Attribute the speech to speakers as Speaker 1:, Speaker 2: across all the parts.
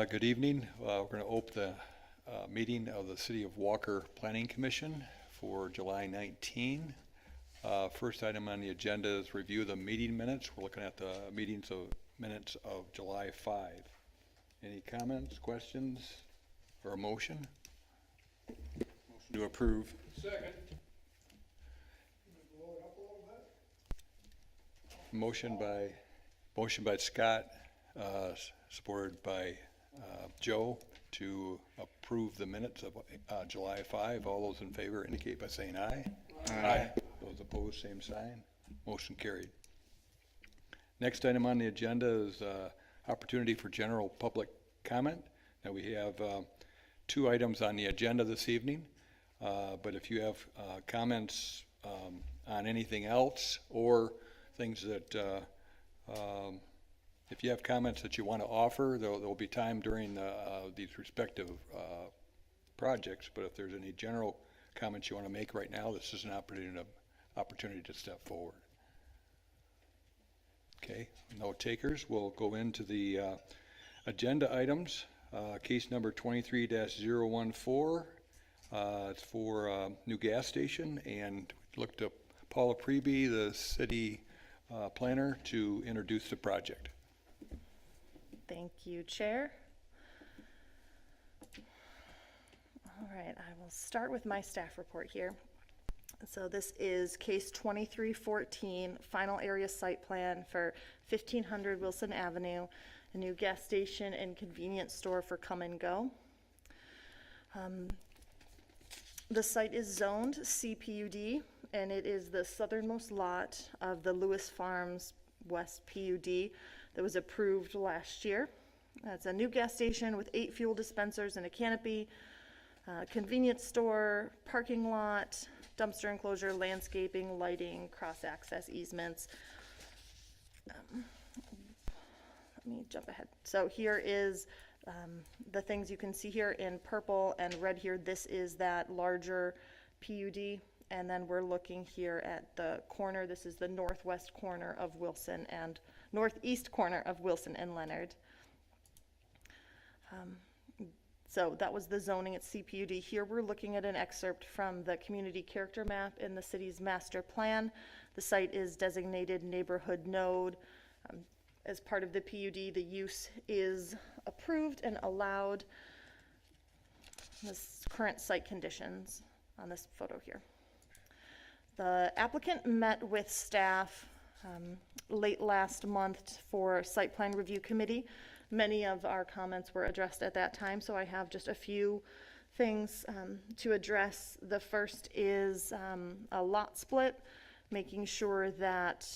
Speaker 1: Good evening. We're going to open the meeting of the City of Walker Planning Commission for July 19. First item on the agenda is review the meeting minutes. We're looking at the minutes of July 5. Any comments, questions, or a motion? Motion to approve.
Speaker 2: Second.
Speaker 1: Motion by Scott, supported by Joe to approve the minutes of July 5. All those in favor indicate by saying aye. Aye. Those opposed, same sign. Motion carried. Next item on the agenda is opportunity for general public comment. Now we have two items on the agenda this evening, but if you have comments on anything else or things that if you have comments that you want to offer, there will be time during these respective projects, but if there's any general comments you want to make right now, this is an opportunity to step forward. Okay, no takers. We'll go into the agenda items. Case number 23-014. It's for a new gas station, and looked up Paula Preby, the city planner, to introduce the project.
Speaker 3: Thank you, Chair. All right, I will start with my staff report here. So this is case 2314, final area site plan for 1500 Wilson Avenue, a new gas station and convenience store for Come and Go. The site is zoned CPUD, and it is the southernmost lot of the Lewis Farms West PUD that was approved last year. It's a new gas station with 8 fuel dispensers and a canopy, convenience store, parking lot, dumpster enclosure, landscaping, lighting, cross-access easements. Let me jump ahead. So here is the things you can see here in purple and red here. This is that larger PUD. And then we're looking here at the corner. This is the northwest corner of Wilson and northeast corner of Wilson and Leonard. So that was the zoning at CPUD. Here we're looking at an excerpt from the community character map in the city's master plan. The site is designated neighborhood node. As part of the PUD, the use is approved and allowed. This current site conditions on this photo here. The applicant met with staff late last month for site plan review committee. Many of our comments were addressed at that time, so I have just a few things to address. The first is a lot split, making sure that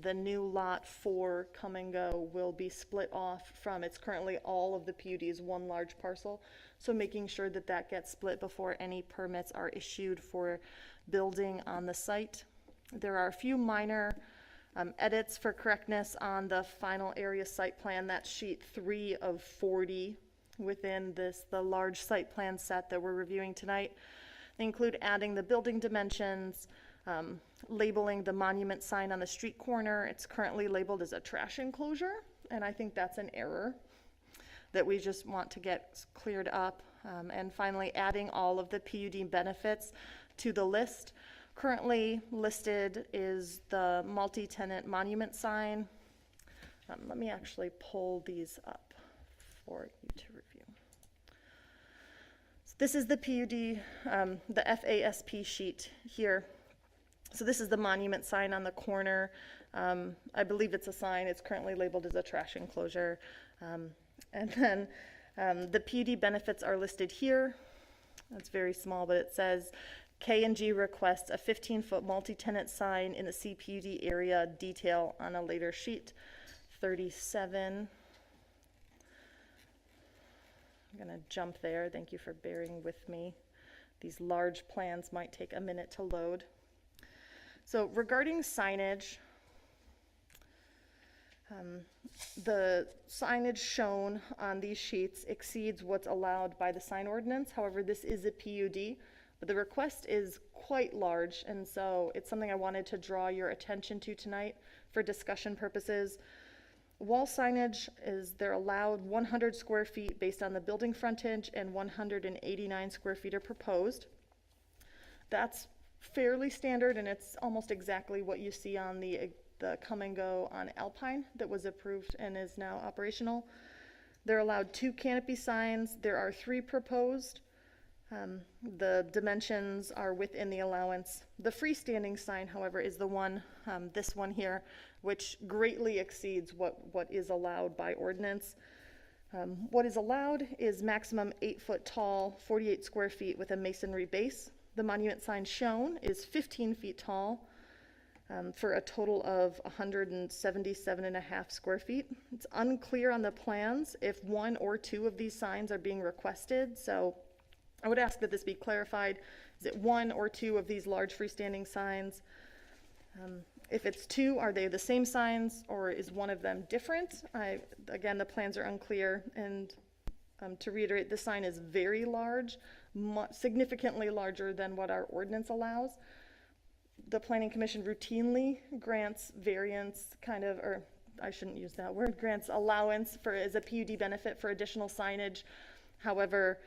Speaker 3: the new lot for Come and Go will be split off from, it's currently all of the PUD is one large parcel, so making sure that that gets split before any permits are issued for building on the site. There are a few minor edits for correctness on the final area site plan. That's sheet 3 of 40 within the large site plan set that we're reviewing tonight. They include adding the building dimensions, labeling the monument sign on the street corner. It's currently labeled as a trash enclosure, and I think that's an error that we just want to get cleared up. And finally, adding all of the PUD benefits to the list. Currently listed is the multi-tenant monument sign. Let me actually pull these up for you to review. So this is the PUD, the FASP sheet here. So this is the monument sign on the corner. I believe it's a sign. It's currently labeled as a trash enclosure. And then the PUD benefits are listed here. That's very small, but it says K&G requests a 15-foot multi-tenant sign in the CPUD area, detail on a later sheet. 37. I'm going to jump there. Thank you for bearing with me. These large plans might take a minute to load. So regarding signage, the signage shown on these sheets exceeds what's allowed by the sign ordinance. However, this is a PUD, but the request is quite large, and so it's something I wanted to draw your attention to tonight for discussion purposes. Wall signage is, they're allowed 100 square feet based on the building frontage, and 189 square feet are proposed. That's fairly standard, and it's almost exactly what you see on the come and go on Alpine that was approved and is now operational. They're allowed 2 canopy signs. There are 3 proposed. The dimensions are within the allowance. The freestanding sign, however, is the one, this one here, which greatly exceeds what is allowed by ordinance. What is allowed is maximum 8 foot tall, 48 square feet with a masonry base. The monument sign shown is 15 feet tall, for a total of 177.5 square feet. It's unclear on the plans if 1 or 2 of these signs are being requested, so I would ask that this be clarified. Is it 1 or 2 of these large freestanding signs? If it's 2, are they the same signs, or is one of them different? Again, the plans are unclear, and to reiterate, this sign is very large, significantly larger than what our ordinance allows. The Planning Commission routinely grants variance, or I shouldn't use that word, grants allowance as a PUD benefit for additional signage. However,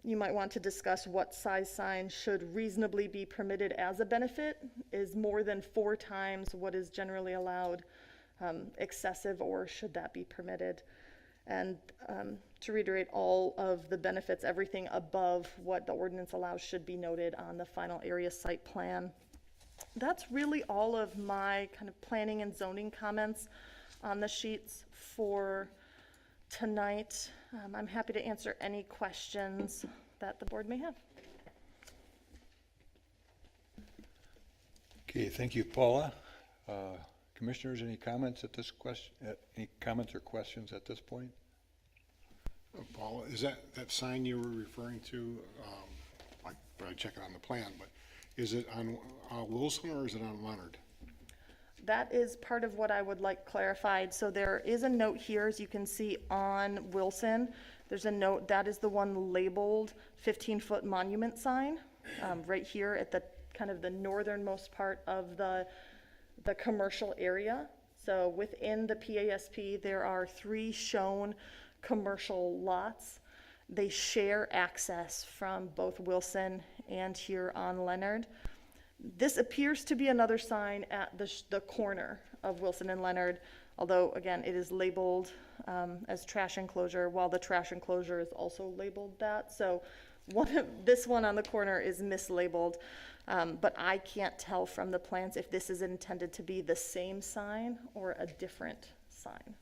Speaker 3: you might want to discuss what size sign should reasonably be permitted as a benefit. Is more than 4 times what is generally allowed excessive, or should that be permitted? And to reiterate, all of the benefits, everything above what the ordinance allows, should be noted on the final area site plan. That's really all of my kind of planning and zoning comments on the sheets for tonight. I'm happy to answer any questions that the board may have.
Speaker 1: Okay, thank you, Paula. Commissioners, any comments at this question? Any comments or questions at this point?
Speaker 2: Paula, is that sign you were referring to? I check it on the plan, but is it on Wilson or is it on Leonard?
Speaker 3: That is part of what I would like clarified. So there is a note here, as you can see on Wilson. There's a note, that is the one labeled 15-foot monument sign, right here at the kind of the northernmost part of the commercial area. So within the PASP, there are 3 shown commercial lots. They share access from both Wilson and here on Leonard. This appears to be another sign at the corner of Wilson and Leonard, although again, it is labeled as trash enclosure, while the trash enclosure is also labeled that. So this one on the corner is mislabeled, but I can't tell from the plans if this is intended to be the same sign or a different sign.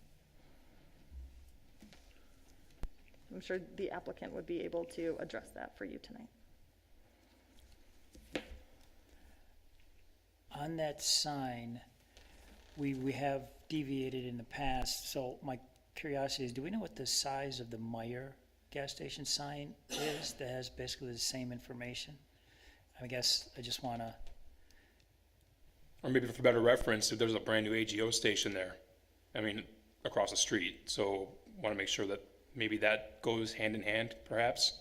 Speaker 3: I'm sure the applicant would be able to address that for you tonight.
Speaker 4: On that sign, we have deviated in the past, so my curiosity is, do we know what the size of the Meijer gas station sign is that has basically the same information? I guess I just want to...
Speaker 5: Or maybe for better reference, if there's a brand new AGO station there, I mean, across the street, so want to make sure that maybe that goes hand in hand, perhaps?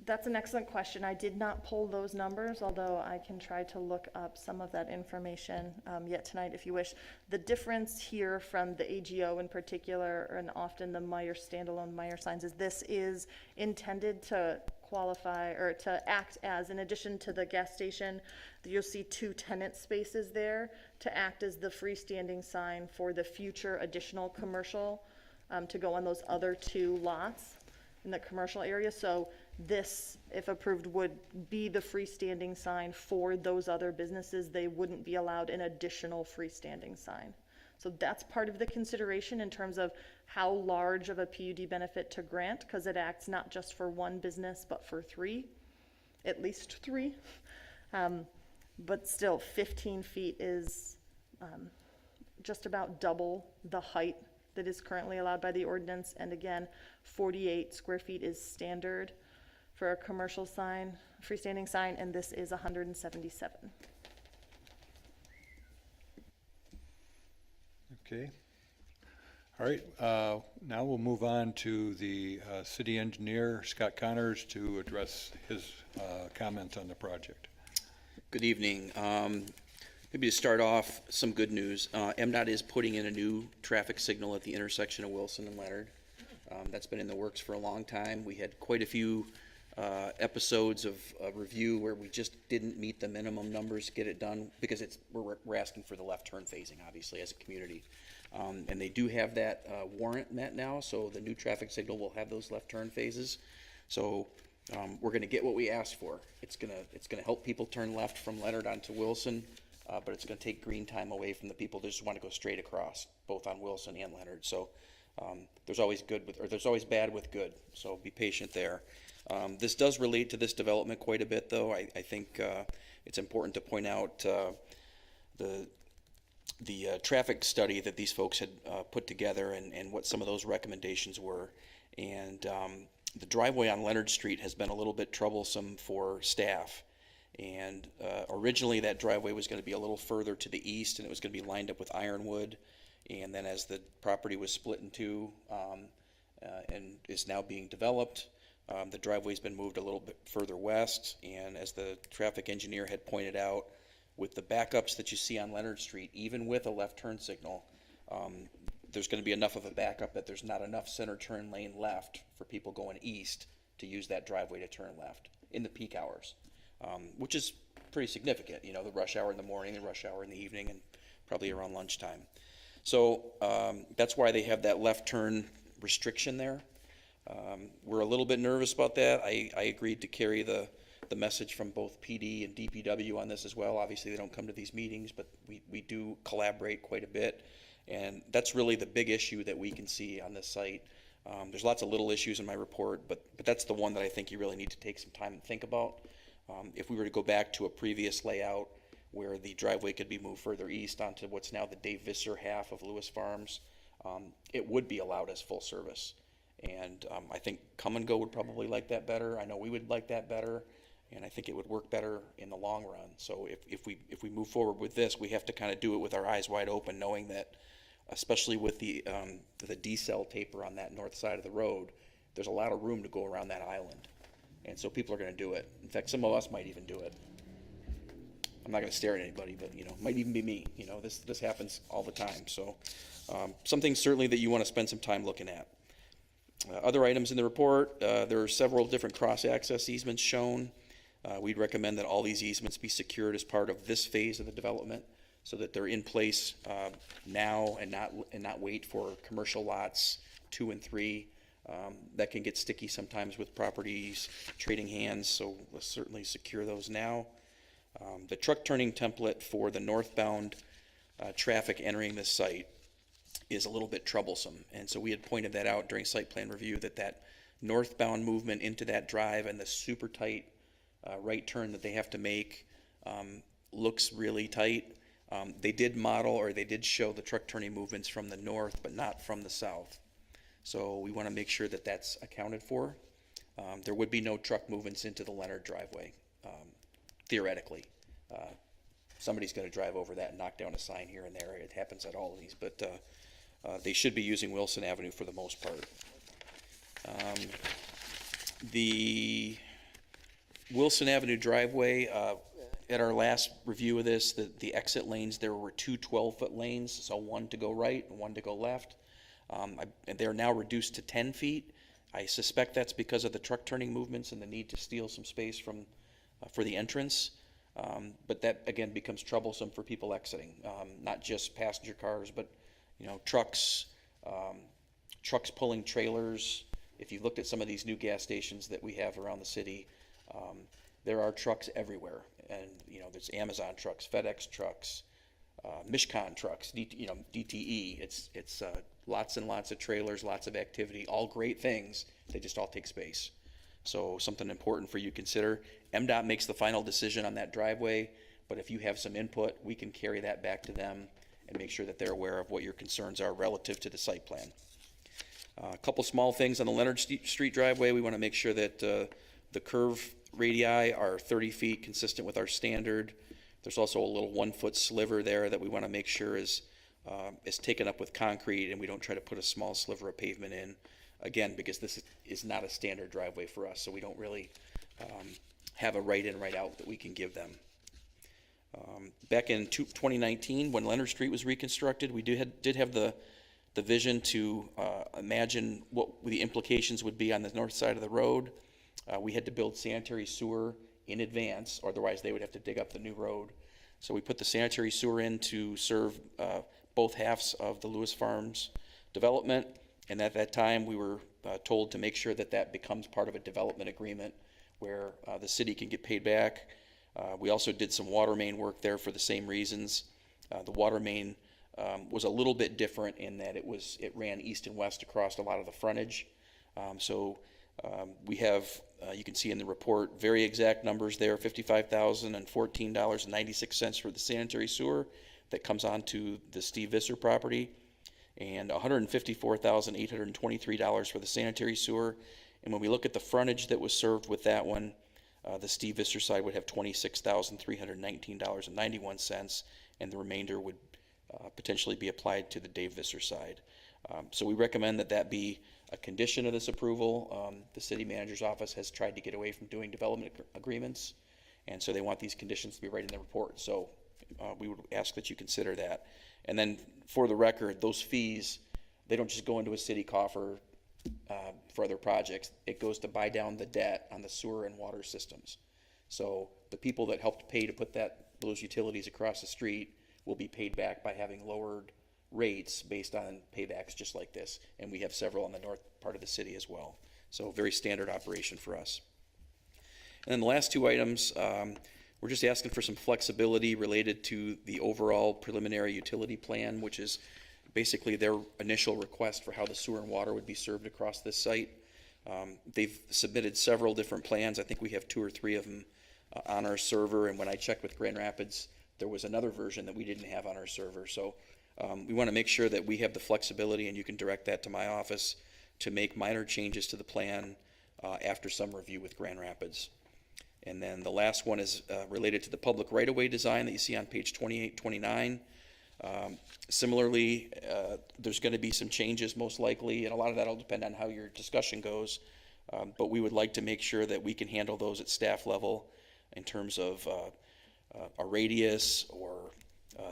Speaker 3: That's an excellent question. I did not pull those numbers, although I can try to look up some of that information yet tonight if you wish. The difference here from the AGO in particular, and often the Meijer standalone Meijer signs, is this is intended to qualify or to act as, in addition to the gas station, you'll see 2 tenant spaces there to act as the freestanding sign for the future additional commercial to go on those other 2 lots in the commercial area. So this, if approved, would be the freestanding sign for those other businesses. They wouldn't be allowed an additional freestanding sign. So that's part of the consideration in terms of how large of a PUD benefit to grant, because it acts not just for 1 business, but for 3, at least 3. But still, 15 feet is just about double the height that is currently allowed by the ordinance. And again, 48 square feet is standard for a commercial sign, freestanding sign, and this is 177.
Speaker 1: Okay. All right, now we'll move on to the city engineer, Scott Connors, to address his comments on the project.
Speaker 6: Good evening. Maybe to start off, some good news. MDOT is putting in a new traffic signal at the intersection of Wilson and Leonard. That's been in the works for a long time. We had quite a few episodes of review where we just didn't meet the minimum numbers to get it done because we're asking for the left turn phasing, obviously, as a community. And they do have that warrant met now, so the new traffic signal will have those left turn phases. So we're going to get what we asked for. It's gonna help people turn left from Leonard onto Wilson, but it's going to take green time away from the people that just want to go straight across, both on Wilson and Leonard. So there's always bad with good. So be patient there. This does relate to this development quite a bit, though. I think it's important to point out the traffic study that these folks had put together and what some of those recommendations were. And the driveway on Leonard Street has been a little bit troublesome for staff. And originally that driveway was going to be a little further to the east, and it was going to be lined up with ironwood. And then as the property was split in two and is now being developed, the driveway's been moved a little bit further west. And as the traffic engineer had pointed out, with the backups that you see on Leonard Street, even with a left turn signal, there's going to be enough of a backup that there's not enough center turn lane left for people going east to use that driveway to turn left in the peak hours, which is pretty significant. You know, the rush hour in the morning, the rush hour in the evening, and probably around lunchtime. So that's why they have that left turn restriction there. We're a little bit nervous about that. I agreed to carry the message from both PD and DPW on this as well. Obviously, they don't come to these meetings, but we do collaborate quite a bit. And that's really the big issue that we can see on this site. There's lots of little issues in my report, but that's the one that I think you really need to take some time and think about. If we were to go back to a previous layout where the driveway could be moved further east onto what's now the Dave Visser half of Lewis Farms, it would be allowed as full service. And I think Come and Go would probably like that better. I know we would like that better, and I think it would work better in the long run. So if we move forward with this, we have to kind of do it with our eyes wide open, knowing that, especially with the decel taper on that north side of the road, there's a lot of room to go around that island. And so people are going to do it. In fact, some of us might even do it. I'm not going to stare at anybody, but, you know, it might even be me. You know, this happens all the time. So something certainly that you want to spend some time looking at. Other items in the report, there are several different cross-access easements shown. We'd recommend that all these easements be secured as part of this phase of the development, so that they're in place now and not wait for commercial lots 2 and 3. That can get sticky sometimes with properties trading hands, so let's certainly secure those now. The truck turning template for the northbound traffic entering this site is a little bit troublesome, and so we had pointed that out during site plan review, that northbound movement into that drive and the super tight right turn that they have to make looks really tight. They did model, or they did show the truck turning movements from the north, but not from the south. So we want to make sure that that's accounted for. There would be no truck movements into the Leonard driveway, theoretically. Somebody's going to drive over that and knock down a sign here and there. It happens at all of these, but they should be using Wilson Avenue for the most part. The Wilson Avenue driveway, at our last review of this, the exit lanes, there were 2 12-foot lanes, so one to go right and one to go left. And they're now reduced to 10 feet. I suspect that's because of the truck turning movements and the need to steal some space for the entrance. But that, again, becomes troublesome for people exiting, not just passenger cars, but, you know, trucks pulling trailers. If you looked at some of these new gas stations that we have around the city, there are trucks everywhere. And, you know, there's Amazon trucks, FedEx trucks, Mishcon trucks, DTE. It's lots and lots of trailers, lots of activity, all great things. They just all take space. So something important for you to consider. MDOT makes the final decision on that driveway, but if you have some input, we can carry that back to them and make sure that they're aware of what your concerns are relative to the site plan. A couple small things on the Leonard Street driveway. We want to make sure that the curve radii are 30 feet, consistent with our standard. There's also a little 1-foot sliver there that we want to make sure is taken up with concrete, and we don't try to put a small sliver of pavement in. Again, because this is not a standard driveway for us, so we don't really have a right in, right out that we can give them. Back in 2019, when Leonard Street was reconstructed, we did have the vision to imagine what the implications would be on the north side of the road. We had to build sanitary sewer in advance, otherwise they would have to dig up the new road. So we put the sanitary sewer in to serve both halves of the Lewis Farms development, and at that time we were told to make sure that that becomes part of a development agreement where the city can get paid back. We also did some water main work there for the same reasons. The water main was a little bit different in that it ran east and west across a lot of the frontage. We have, you can see in the report, very exact numbers there, $55,000 and $14.96 for the sanitary sewer that comes onto the Steve Visser property, and $154,823 for the sanitary sewer. And when we look at the frontage that was served with that one, the Steve Visser side would have $26,319.91, and the remainder would potentially be applied to the Dave Visser side. So we recommend that that be a condition of this approval. The city manager's office has tried to get away from doing development agreements, and so they want these conditions to be right in the report. So we would ask that you consider that. And then for the record, those fees, they don't just go into a city coffer for other projects. It goes to buy down the debt on the sewer and water systems. So the people that helped pay to put those utilities across the street will be paid back by having lowered rates based on paybacks just like this. And we have several in the north part of the city as well. So very standard operation for us. And then the last two items, we're just asking for some flexibility related to the overall preliminary utility plan, which is basically their initial request for how the sewer and water would be served across this site. They've submitted several different plans. I think we have 2 or 3 of them on our server, and when I checked with Grand Rapids, there was another version that we didn't have on our server. So we want to make sure that we have the flexibility, and you can direct that to my office, to make minor changes to the plan after some review with Grand Rapids. And then the last one is related to the public right-of-way design that you see on page 28, 29. Similarly, there's going to be some changes most likely, and a lot of that will depend on how your discussion goes. But we would like to make sure that we can handle those at staff level in terms of a radius or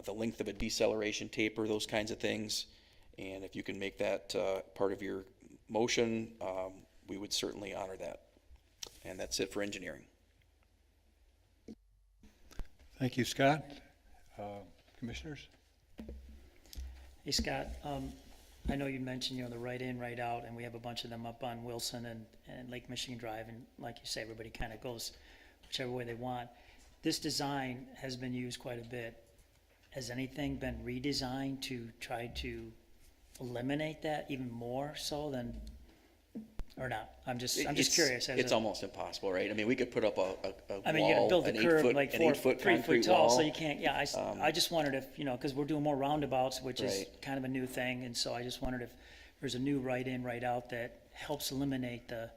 Speaker 6: the length of a deceleration taper, those kinds of things. And if you can make that part of your motion, we would certainly honor that. And that's it for engineering.
Speaker 1: Thank you, Scott. Commissioners?
Speaker 4: Hey, Scott, I know you mentioned, the right in, right out, and we have a bunch of them up on Wilson and Lake Michigan Drive, and like you say, everybody kind of goes whichever way they want. This design has been used quite a bit. Has anything been redesigned to try to eliminate that even more so than, or not? I'm just curious.
Speaker 6: It's almost impossible, right? I mean, we could put up a
Speaker 4: I mean, you gotta
Speaker 6: wall,
Speaker 4: build the
Speaker 6: an
Speaker 4: curb
Speaker 6: 8-foot,
Speaker 4: like
Speaker 6: an
Speaker 4: 3
Speaker 6: 8-foot
Speaker 4: foot
Speaker 6: concrete
Speaker 4: tall,
Speaker 6: wall.
Speaker 4: so you can't, I just wondered if, because we're doing more roundabouts, which is
Speaker 6: Right.
Speaker 4: kind of a new thing, and so I just wondered if there's a new right in, right out that helps eliminate
Speaker 6: The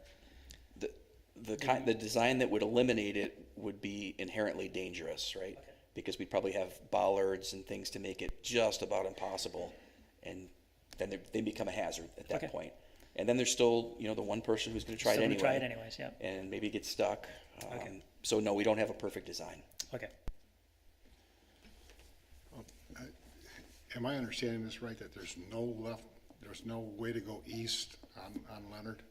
Speaker 6: design that would eliminate it would be inherently dangerous, right?
Speaker 4: Okay.
Speaker 6: Because we'd probably have bollards and things to make it just about impossible, and then they become a hazard at that
Speaker 4: Okay.
Speaker 6: point. And then there's still, the one person who's going to try it
Speaker 4: Still gonna
Speaker 6: anyway.
Speaker 4: try it anyways, yeah.
Speaker 6: And maybe get stuck.
Speaker 4: Okay.
Speaker 6: So no, we don't have a perfect design.
Speaker 4: Okay.
Speaker 2: Am I understanding this right, that there's no way to go east on Leonard,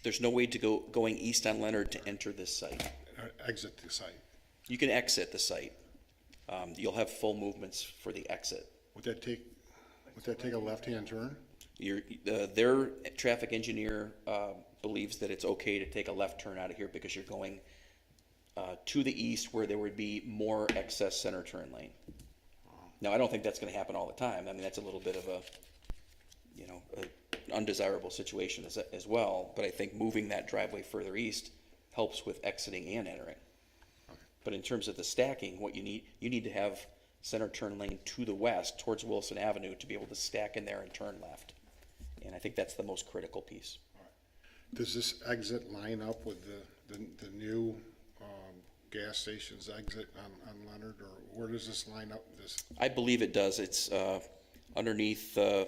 Speaker 6: There's no way to going east on Leonard to enter this site.
Speaker 2: or exit the site?
Speaker 6: You can exit the site. You'll have full movements for the exit.
Speaker 2: Would that take a left-hand turn?
Speaker 6: Their traffic engineer believes that it's okay to take a left turn out of here because you're going to the east where there would be more excess center turn lane. Now, I don't think that's going to happen all the time. I mean, that's a little bit of an undesirable situation as well. But I think moving that driveway further east helps with exiting and entering. But in terms of the stacking, what you need to have center turn lane to the west towards Wilson Avenue to be able to stack in there and turn left. And I think that's the most critical piece.
Speaker 2: Does this exit line up with the new gas station's exit on Leonard, or where does this line up?
Speaker 6: I believe it does. It's underneath, yeah,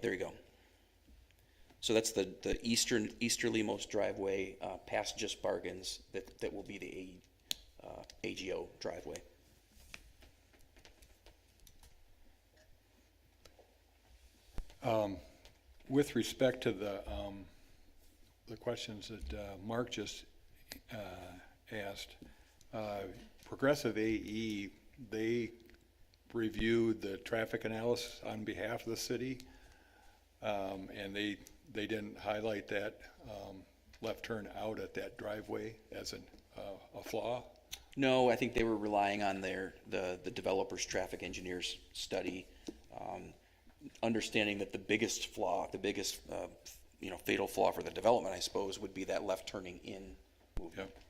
Speaker 6: there you go. So that's the easterlymost driveway, past Just Bargains, that will be the AGO driveway.
Speaker 1: With respect to the questions that Mark just asked, Progressive AE, they reviewed the traffic analysis on behalf of the city, and they didn't highlight that left turn out at that driveway as a flaw.
Speaker 6: No, I think they were relying on the developer's traffic engineer's study, understanding that the biggest flaw, fatal flaw for the development, I suppose, would be that left turning in movement.
Speaker 1: Yep.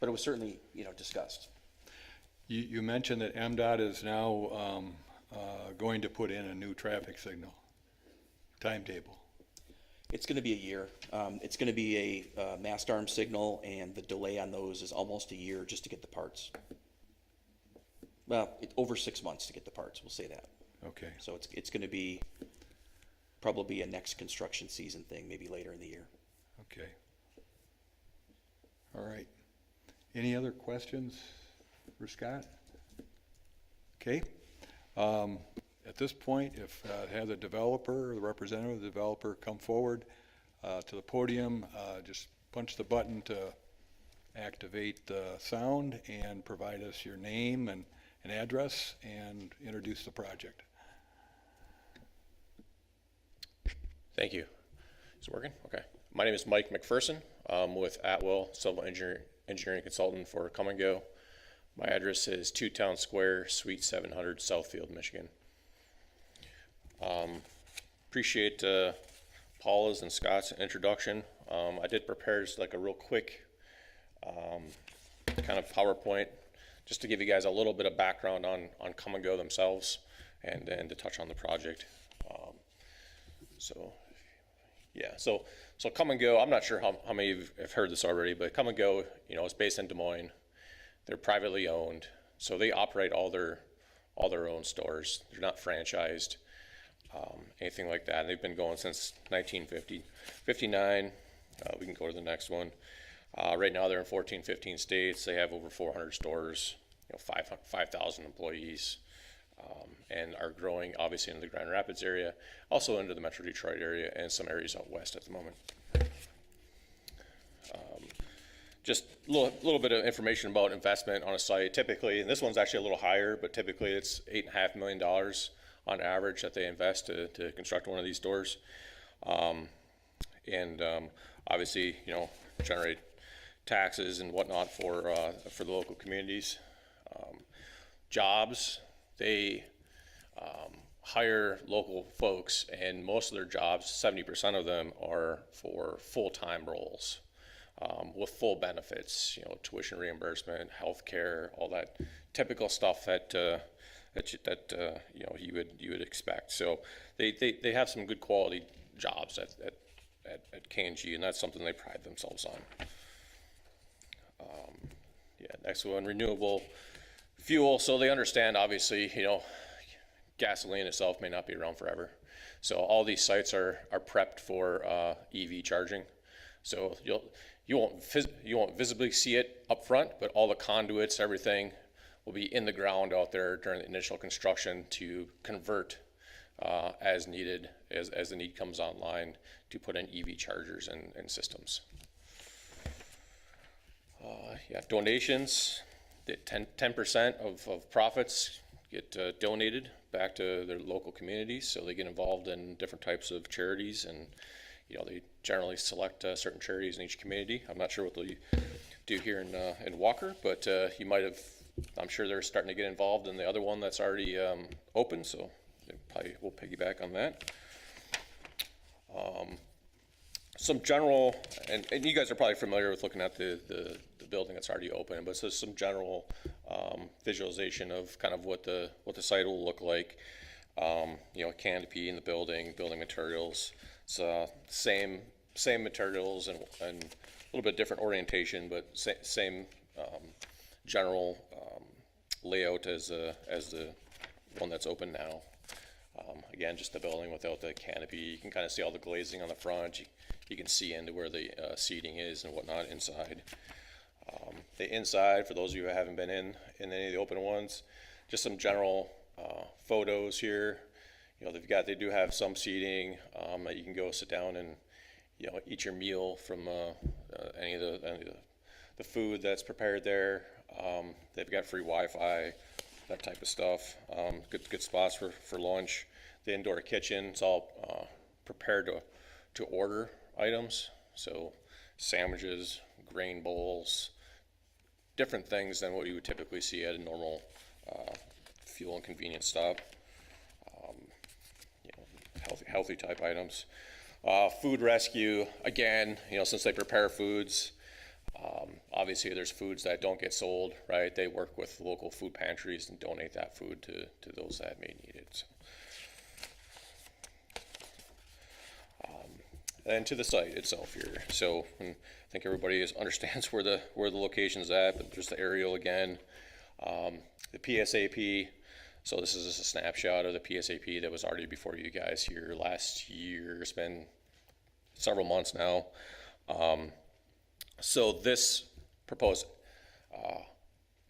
Speaker 6: But it was certainly, discussed.
Speaker 1: You mentioned that MDOT is now going to put in a new traffic signal timetable.
Speaker 6: It's going to be a year. It's going to be a mast arm signal, and the delay on those is almost a year just to get the parts. Well, over 6 months to get the parts, we'll say that.
Speaker 1: Okay.
Speaker 6: So it's going to be probably a next construction season thing, maybe later in the year.
Speaker 1: Okay. All right. Any other questions for Scott? Okay. At this point, if have the developer or the representative of the developer come forward to the podium, just punch the button to activate the sound and provide us your name and address and introduce the project.
Speaker 7: Thank you. Is it working? Okay. My name is Mike McPherson. I'm with Atwell Civil Engineering Consultant for Come and Go. My address is 2 Town Square, Suite 700, Southfield, Michigan. Appreciate Paula's and Scott's introduction. I did prepare just like a real quick kind of PowerPoint just to give you guys a little bit of background on Come and Go themselves and to touch on the project. So Come and Go, I'm not sure how many of you have heard this already, but Come and Go, is based in Des Moines. They're privately owned, so they operate all their own stores. They're not franchised, anything like that. They've been going since 1959. We can go to the next one. Right now they're in 14, 15 states. They have over 400 stores, 5,000 employees. And are growing obviously into the Grand Rapids area, also into the Metro Detroit area and some areas out west at the moment. Just a little bit of information about investment on a site. Typically, and this one's actually a little higher, but typically it's $8.5 million on average that they invest to construct one of these stores. Obviously, generate taxes and whatnot for the local communities. Jobs, they hire local folks, and most of their jobs, 70% of them, are for full-time roles with full benefits, tuition reimbursement, health care, all that typical stuff that you would expect. So they have some good quality jobs at K&G, and that's something they pride themselves on. Next one, renewable fuel. So they understand, obviously, gasoline itself may not be around forever. So all these sites are prepped for EV charging. So you won't visibly see it up front, but all the conduits, everything will be in the ground out there during the initial construction to convert as needed, as the need comes online, to put in EV chargers and systems. Donations. 10% of profits get donated back to their local communities, so they get involved in different types of charities, and they generally select certain charities in each community. I'm not sure what they'll do here in Walker, but you might have. I'm sure they're starting to get involved in the other one that's already open, so they probably will piggyback on that. Some general, and you guys are probably familiar with looking at the building that's already open, but so some general visualization of kind of what the site will look like. Canopy in the building materials. It's same materials and a little bit different orientation, but same general layout as the one that's open now. Again, just the building without the canopy. You can kind of see all the glazing on the front. You can see into where the seating is and whatnot inside. The inside, for those of you who haven't been in any of the open ones, just some general photos here. You know, they do have some seating that you can go sit down and, you know, eat your meal from any of the food that's prepared there. They've got free Wi-Fi, that type of stuff. Good spots for lunch. The indoor kitchen, it's all prepared to order items. So sandwiches, grain bowls, different things than what you would typically see at a normal fuel and convenience stop. You know, healthy type items. Food rescue, again, you know, since they prepare foods, obviously there's foods that don't get sold, right? They work with local food pantries and donate that food to those that may need it. So. And to the site itself here. So I think everybody understands where the location's at, but there's the aerial again. The PSAP, so this is just a snapshot of the PSAP that was already before you guys here last year. It's been several months now. So this proposed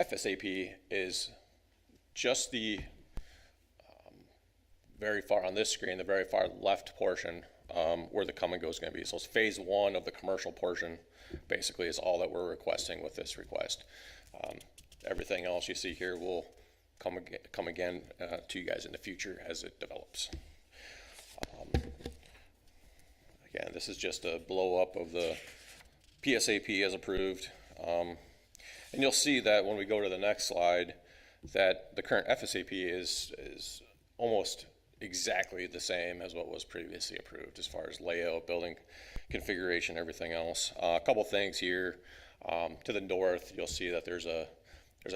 Speaker 7: FSAP is just the very far on this screen, the very far left portion where the come and go is going to be. So it's phase 1 of the commercial portion, basically, is all that we're requesting with this request. Everything else you see here will come again to you guys in the future as it develops. Again, this is just a blow up of the PSAP as approved. And you'll see that when we go to the next slide, that the current FSAP is almost exactly the same as what was previously approved as far as layout, building configuration, everything else. A couple things here. To the north, you'll see that there's a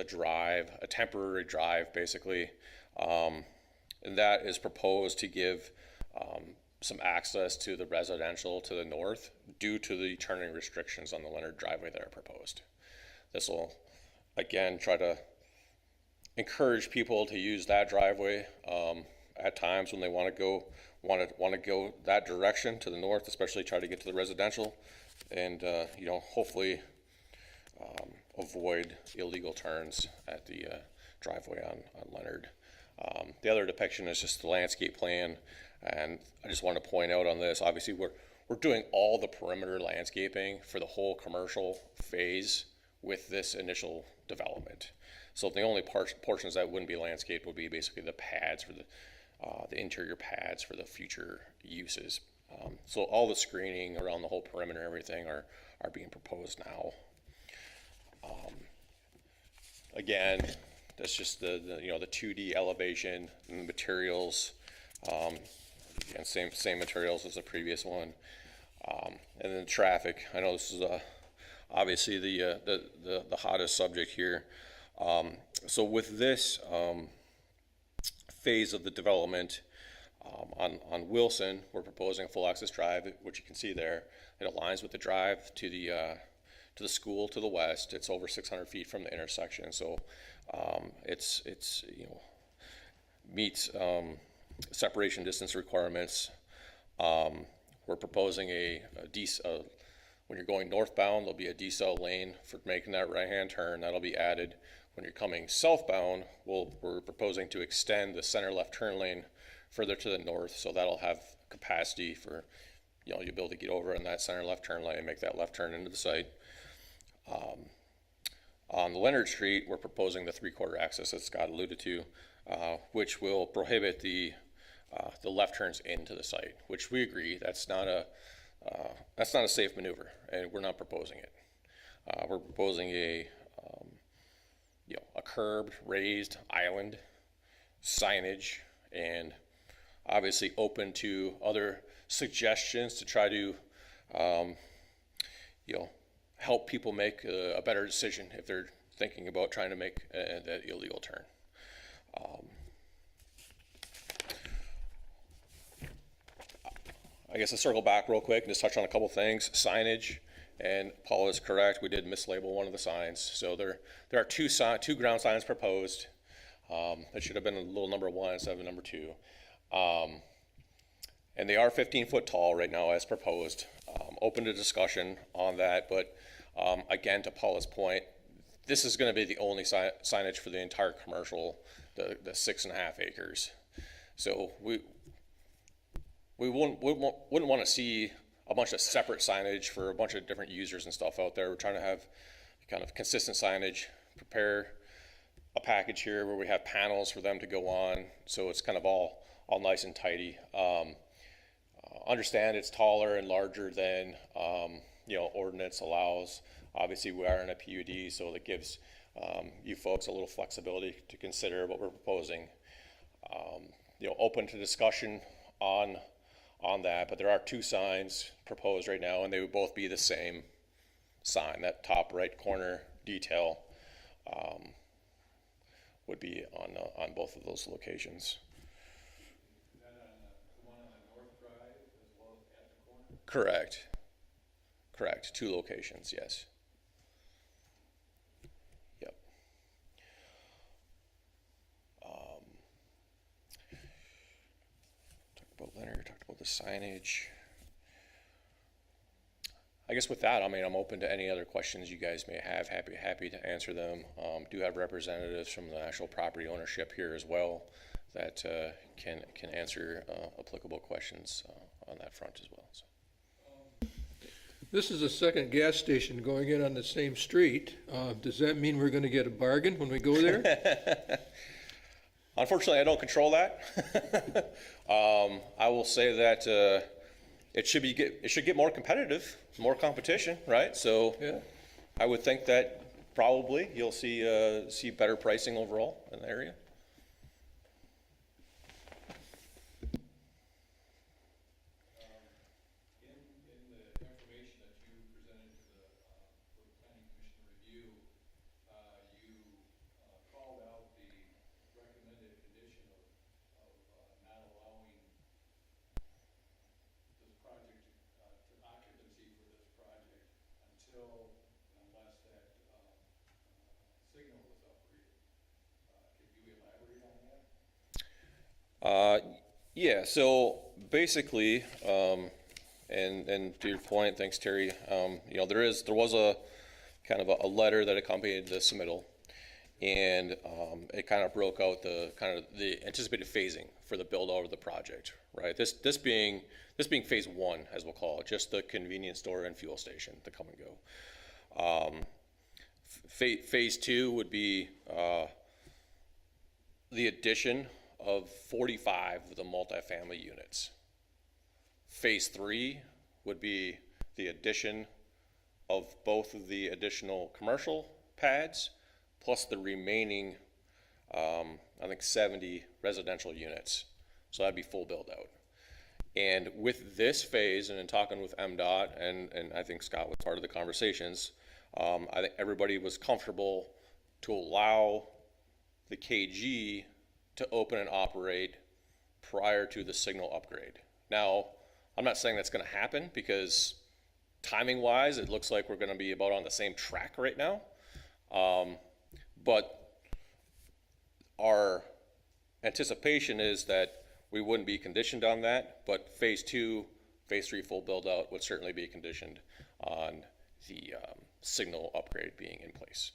Speaker 7: drive, a temporary drive, basically, and that is proposed to give some access to the residential to the north due to the turning restrictions on the Leonard driveway that are proposed. This will, again, try to encourage people to use that driveway at times when they want to go that direction to the north, especially try to get to the residential, and you know, hopefully avoid illegal turns at the driveway on Leonard. The other depiction is just the landscape plan, and I just want to point out on this, obviously we're doing all the perimeter landscaping for the whole commercial phase with this initial development. So the only portions that wouldn't be landscaped would be basically the pads for the interior pads for the future uses. So all the screening around the whole perimeter, everything are being proposed now. Again, that's just the you know, the 2D elevation and the materials. Again, same materials as the previous one. And then traffic. I know this is obviously the hottest subject here. So with this phase of the development on Wilson, we're proposing a full access drive, which you can see there. It aligns with the drive to the school to the west. It's over 600 feet from the intersection, so it's you know, meets separation distance requirements. We're proposing when you're going northbound, there'll be a decel lane for making that right-hand turn. That'll be added. When you're coming southbound, we're proposing to extend the center left turn lane further to the north, so that'll have capacity for, you know, you'll be able to get over in that center left turn lane and make that left turn into the site. On the Leonard Street, we're proposing the 3/4 access that Scott alluded to, which will prohibit the left turns into the site, which we agree that's not a safe maneuver, and we're not proposing it. We're proposing a curbed, raised island, signage, and obviously open to other suggestions to try to, help people make a better decision if they're thinking about trying to make that illegal turn. I guess I'll circle back real quick and just touch on a couple things. Signage, and Paul is correct, we did mislabel one of the signs. So there are two ground signs proposed. That should have been a little number 1 instead of number 2. And they are 15-foot tall right now as proposed. Open to discussion on that, but again, to Paula's point, this is going to be the only signage for the entire commercial, the 6.5 acres. So we wouldn't want to see a bunch of separate signage for a bunch of different users and stuff out there. We're trying to have kind of consistent signage, prepare a package here where we have panels for them to go on, so it's kind of all nice and tidy. Understand it's taller and larger than ordinance allows. Obviously, we are in a PUD, so that gives you folks a little flexibility to consider what we're proposing. Open to discussion on that, but there are 2 signs proposed right now, and they would both be the same sign. That top right corner detail would be on both of those locations.
Speaker 1: Is that on the one on the north drive as well as at the corner?
Speaker 7: Correct. 2 locations, yes. Yep. Talked about Leonard, talked about the signage. I guess with that, I'm open to any other questions you guys may have. Happy to answer them. Do have representatives from the actual property ownership here as well that can answer applicable questions on that front as well. So.
Speaker 8: This is a second gas station going in on the same street. Does that mean we're gonna get a bargain when we go there?
Speaker 7: Unfortunately, I don't control that. I will say that it should get more competitive, more competition, right? So
Speaker 8: Yeah.
Speaker 7: I would think that probably you'll see better pricing overall in the area.
Speaker 1: In the information that you presented to the planning commission review, you called out the recommended condition of not allowing this project to occupancy for this project until unless that signal was upgraded. Could you elaborate on that?
Speaker 7: Yeah, so basically, and to your point, thanks Terry, there was a kind of a letter that accompanied the submittal, and it kind of broke out the anticipated phasing for the build out of the project, right? This being phase 1, as we'll call it, just the convenience store and fuel station, the come and go. Phase 2 would be the addition of 45 of the multifamily units. Phase 3 would be the addition of both of the additional commercial pads plus the remaining, I think 70 residential units. So that'd be full build out. And with this phase, and in talking with MDOT, and I think Scott was part of the conversations, I think everybody was comfortable to allow the KG to open and operate prior to the signal upgrade. Now, I'm not saying that's going to happen because timing wise, it looks like we're going to be about on the same track right now. But our anticipation is that we wouldn't be conditioned on that, but phase 2, phase 3 full build out would certainly be conditioned on the signal upgrade being in place.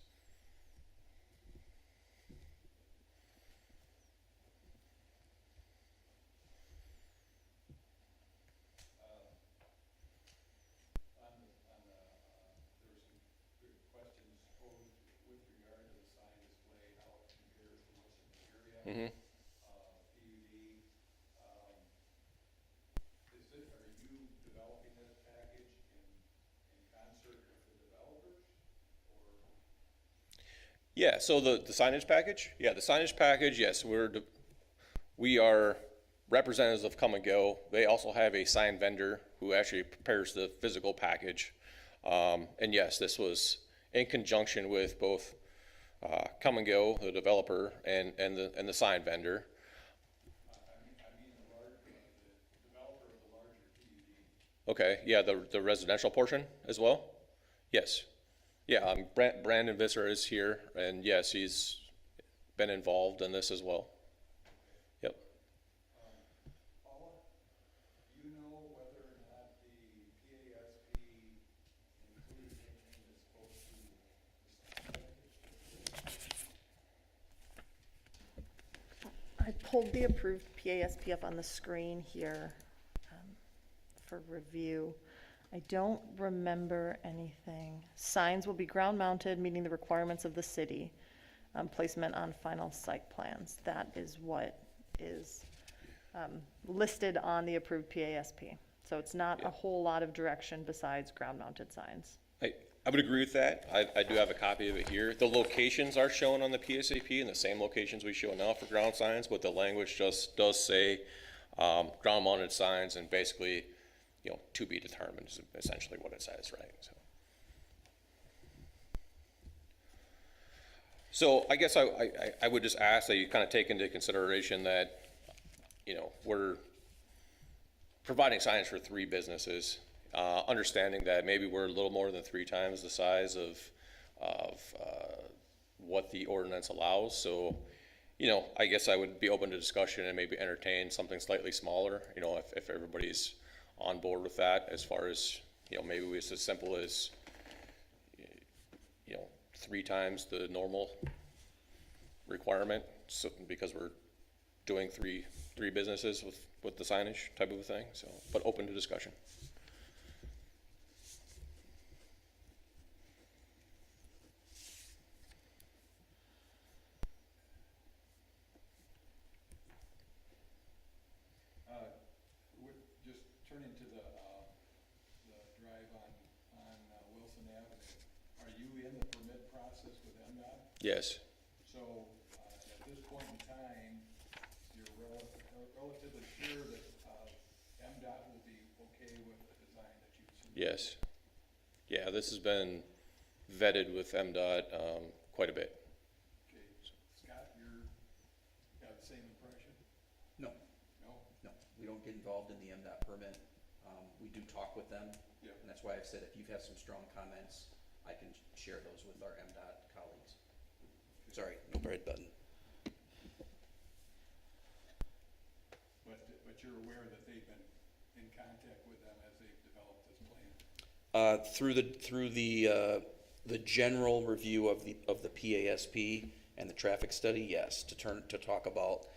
Speaker 7: Mm-hmm.
Speaker 1: PUD, are you developing this package in concert with the developers, or?
Speaker 7: Yeah, so the signage package? Yeah, the signage package, yes, we are representatives of Come and Go. They also have a sign vendor who actually prepares the physical package. And yes, this was in conjunction with both Come and Go, the developer, and the sign vendor.
Speaker 1: I mean the developer of the larger PUD.
Speaker 7: Okay, yeah, the residential portion as well? Yes. Yeah, Brandon Visser is here, and yes, he's been involved in this as well. Yep.
Speaker 3: I pulled the approved PASP up on the screen here for review. I don't remember anything. Signs will be ground mounted, meeting the requirements of the city. Placement on final site plans. That is what is listed on the approved PASP. So it's not a whole lot of direction besides ground mounted signs.
Speaker 7: I would agree with that. I do have a copy of it here. The locations are shown on the PSAP, and the same locations we show now for ground signs, but the language just does say ground mounted signs, and basically, you know, to be determined is essentially what it says, right? So I guess I would just ask that you kind of take into consideration that, you know, we're providing signs for 3 businesses, understanding that maybe we're a little more than 3 times the size of what the ordinance allows. So, you know, I guess I would be open to discussion and maybe entertain something slightly smaller, you know, if everybody's on board with that, as far as, you know, maybe it's as simple as, you know, 3 times the normal requirement, so, because we're doing three businesses with the signage type of a thing, so, but open to discussion.
Speaker 1: Just turning to the drive on Wilson Avenue, are you in the permit process with MDOT?
Speaker 7: Yes.
Speaker 1: So, at this point in time, you're relatively sure that MDOT will be okay with the design that you've submitted?
Speaker 7: Yes. Yeah, this has been vetted with MDOT quite a bit.
Speaker 1: Okay, Scott, you got the same impression?
Speaker 6: No,
Speaker 1: No?
Speaker 6: no, we don't get involved in the MDOT permit. We do talk with them.
Speaker 1: Yep.
Speaker 6: And that's why I've said if you have some strong comments, I can share those with our MDOT colleagues. Sorry, no red button.
Speaker 1: But you're aware that they've been in contact with them as they've developed this plan?
Speaker 6: Through the general review of the PASP and the traffic study, yes, to talk about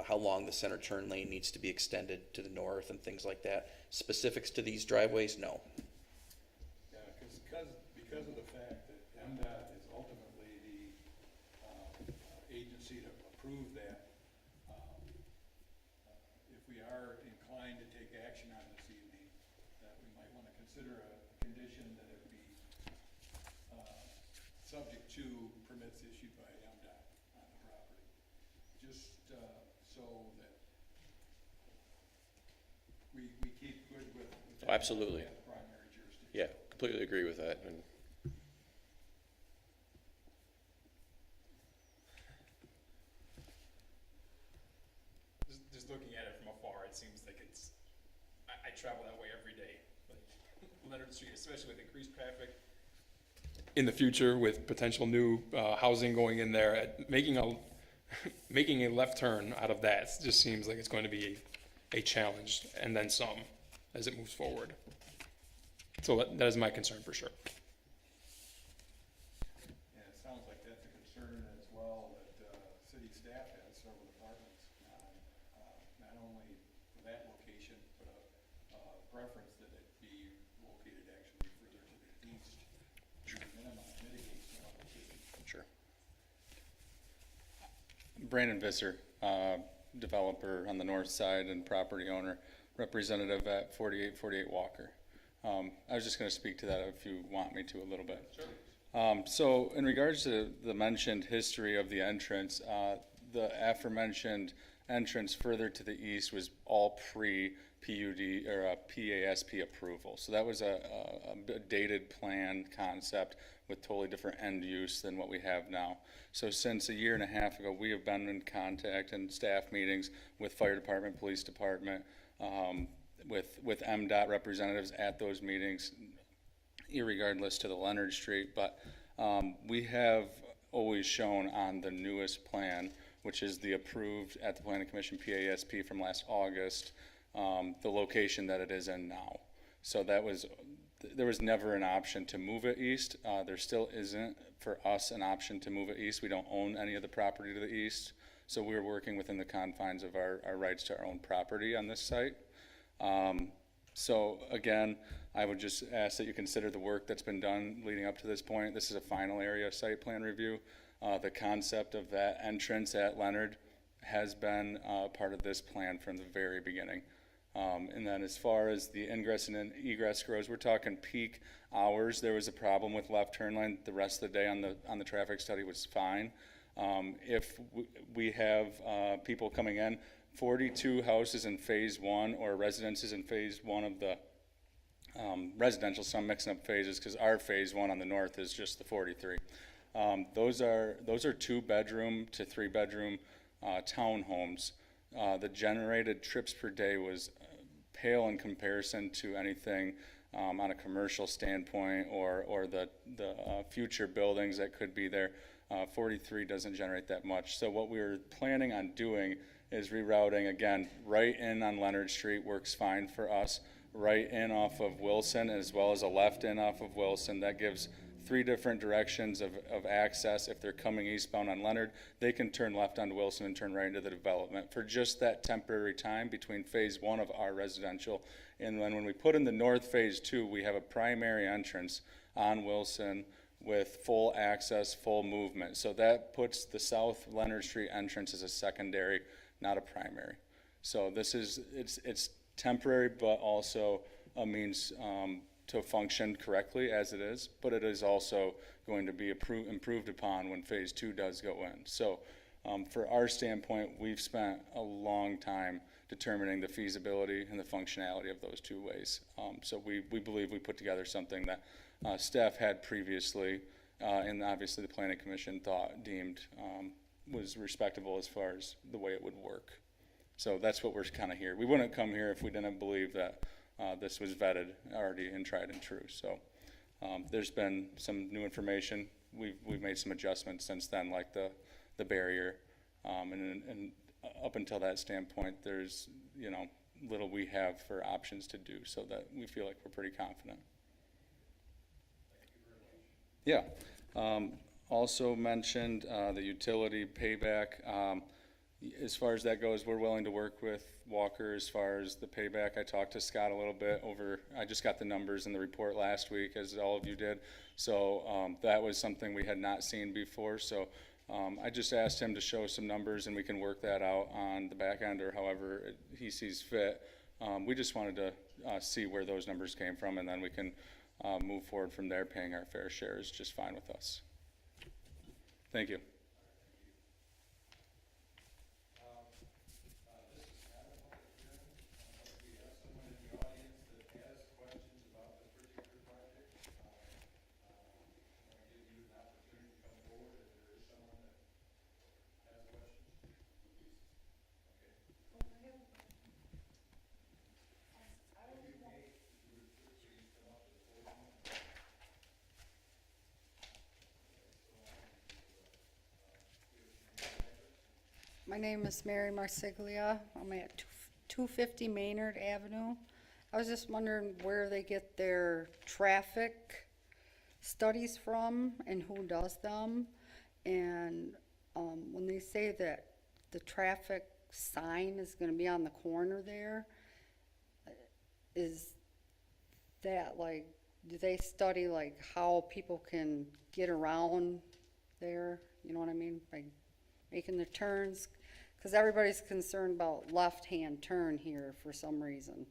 Speaker 6: how long the center turn lane needs to be extended to the north and things like that. Specifics to these driveways, no.
Speaker 1: Yeah, because of the fact that MDOT is ultimately the agency to approve that, if we are inclined to take action on this evening, that we might want to consider a condition that it be subject to permits issued by MDOT on the property. Just so that we keep good with that
Speaker 7: Absolutely.
Speaker 1: as primary jurisdiction.
Speaker 7: Yeah, completely agree with that. And
Speaker 5: Just looking at it from afar, it seems like it's, I travel that way every day. Like Leonard Street, especially with increased traffic. In the future, with potential new housing going in there, making a left turn out of that just seems like it's going to be a challenge, and then some, as it moves forward. So that is my concern for sure.
Speaker 1: And it sounds like that's a concern as well that city staff has, several departments, not only for that location, but a preference that it be located actually further to the east to mitigate some of the city.
Speaker 7: sure.
Speaker 9: Brandon Visser, developer on the north side and property owner, representative at 4848 Walker. I was just going to speak to that if you want me to a little bit. Sure. So in regards to the mentioned history of the entrance, the aforementioned entrance further to the east was all pre-PUD or PASP approval. So that was a dated plan concept with totally different end use than what we have now. So since a year and a half ago, we have been in contact and staff meetings with fire department, police department, with MDOT representatives at those meetings, irregardless to the Leonard Street. But we have always shown on the newest plan, which is the approved at the Planning Commission PASP from last August, the location that it is in now. So there was never an option to move it east. There still isn't for us an option to move it east. We don't own any of the property to the east. So we're working within the confines of our rights to our own property on this site. So again, I would just ask that you consider the work that's been done leading up to this point. This is a final area site plan review. The concept of that entrance at Leonard has been part of this plan from the very beginning. And then as far as the ingress and egress goes, we're talking peak hours. There was a problem with left turn lane. The rest of the day on the traffic study was fine. If we have people coming in, 42 houses in phase one or residences in phase one of the residential, so I'm mixing up phases because our phase one on the north is just the 43. Those are 2-bedroom to 3-bedroom townhomes. The generated trips per day was pale in comparison to anything on a commercial standpoint or the future buildings that could be there. 43 doesn't generate that much. So what we're planning on doing is rerouting, again, right in on Leonard Street works fine for us, right in off of Wilson, as well as a left in off of Wilson. That gives 3 different directions of access. If they're coming eastbound on Leonard, they can turn left onto Wilson and turn right into the development for just that temporary time between phase 1 of our residential. And then when we put in the north phase 2, we have a primary entrance on Wilson with full access, full movement. So that puts the South Leonard Street entrance as a secondary, not a primary. So this is, it's temporary, but also a means to function correctly as it is, but it is also going to be improved upon when phase 2 does go in. So for our standpoint, we've spent a long time determining the feasibility and the functionality of those 2 ways. So we believe we put together something that staff had previously, and obviously the Planning Commission deemed was respectable as far as the way it would work. So that's what we're kind of here. We wouldn't come here if we didn't believe that this was vetted already and tried and true. So there's been some new information. We've made some adjustments since then, like the barrier, and up until that standpoint, there's little we have for options to do, so that we feel like we're pretty confident. Yeah. Also mentioned the utility payback. As far as that goes, we're willing to work with Walker as far as the payback. I talked to Scott a little bit I just got the numbers in the report last week, as all of you did. So that was something we had not seen before. So I just asked him to show some numbers and we can work that out on the back end or however he sees fit. We just wanted to see where those numbers came from, and then we can move forward from there. Paying our fair share is just fine with us. Thank you.
Speaker 10: My name is Mary Marsiglia. I'm at 250 Maynard Avenue. I was just wondering where they get their traffic studies from and who does them. And when they say that the traffic sign is going to be on the corner there, is that like, do they study like how people can get around there? You know what I mean? By making the turns, because everybody's concerned about left-hand turn here for some reason.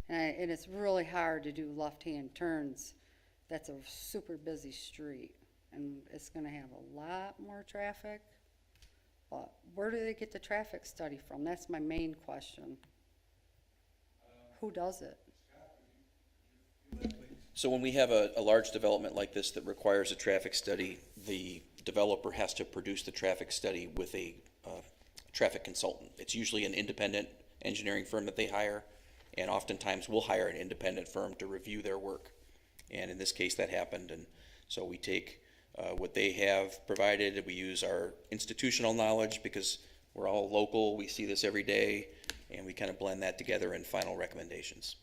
Speaker 10: And it's really hard to do left-hand turns. That's a super busy street, and it's gonna have a lot more traffic. But where do they get the traffic study from? That's my main question. Who does it?
Speaker 6: So when we have a large development like this that requires a traffic study, the developer has to produce the traffic study with a traffic consultant. It's usually an independent engineering firm that they hire, and oftentimes we'll hire an independent firm to review their work. And in this case, that happened. And so we take what they have provided, we use our institutional knowledge because we're all local, we see this every day, and we kind of blend that together in final recommendations.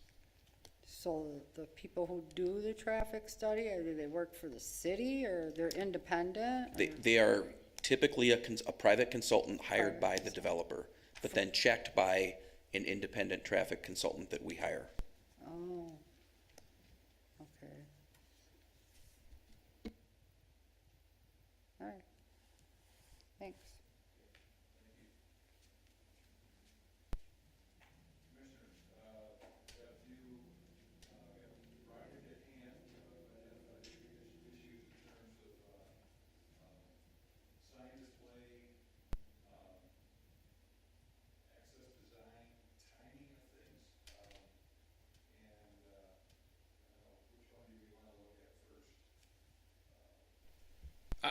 Speaker 10: So the people who do the traffic study, do they work for the city or they're independent?
Speaker 6: They are typically a private consultant hired by the developer, but then checked by an independent traffic consultant that we hire.
Speaker 10: Oh, okay. All right. Thanks.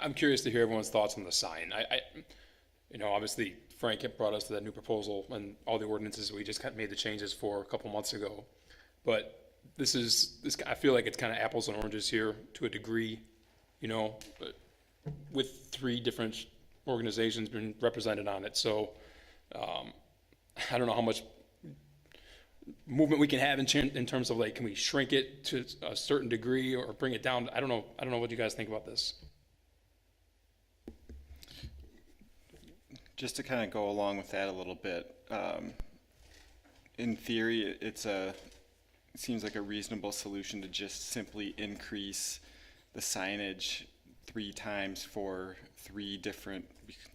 Speaker 5: I'm curious to hear everyone's thoughts on the sign. You know, obviously Frank had brought us to that new proposal and all the ordinances, we just made the changes for a couple months ago. But I feel like it's kind of apples and oranges here to a degree, you know, but with 3 different organizations being represented on it. So, I don't know how much movement we can have in terms of like, can we shrink it to a certain degree or bring it down? I don't know what you guys think about this.
Speaker 11: Just to kind of go along with that a little bit, in theory, it seems like a reasonable solution to just simply increase the signage 3 times for 3 different,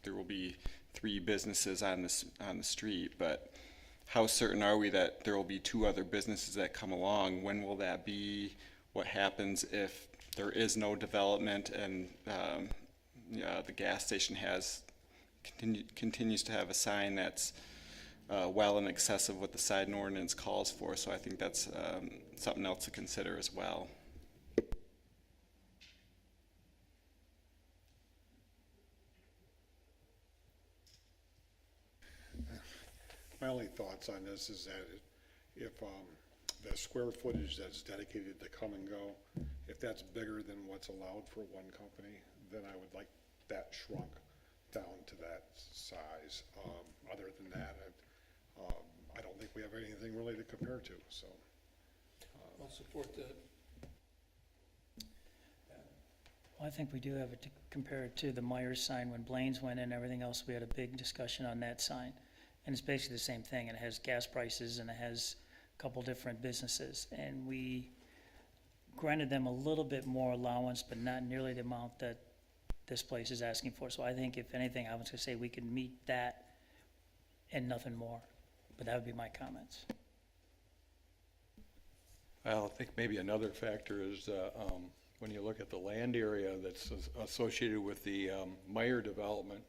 Speaker 11: there will be 3 businesses on the street, but how certain are we that there will be 2 other businesses that come along? When will that be? What happens if there is no development and the gas station continues to have a sign that's well in excess of what the sign ordinance calls for? So I think that's something else to consider as well.
Speaker 2: My only thoughts on this is that if the square footage that's dedicated to come and go, if that's bigger than what's allowed for one company, then I would like that shrunk down to that size. Other than that, I don't think we have anything really to compare to, so.
Speaker 8: I'll support that.
Speaker 4: Well, I think we do have it to compare it to the Myers sign when Blaine's went in and everything else. We had a big discussion on that sign. And it's basically the same thing, and it has gas prices and it has a couple different businesses. And we granted them a little bit more allowance, but not nearly the amount that this place is asking for. So I think if anything, I was gonna say we could meet that and nothing more, but that would be my comments.
Speaker 1: Well, I think maybe another factor is when you look at the land area that's associated with the Meyer development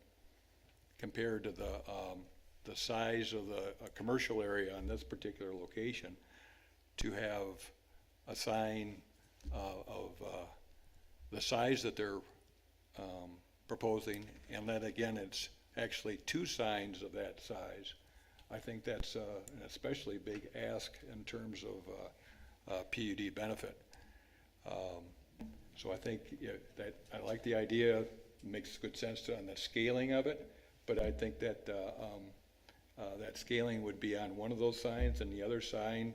Speaker 1: compared to the size of the commercial area on this particular location, to have a sign of the size that they're proposing, and then again it's actually 2 signs of that size. I think that's an especially big ask in terms of PUD benefit. So I think that I like the idea, makes good sense on the scaling of it, but I think that that scaling would be on one of those signs, and the other sign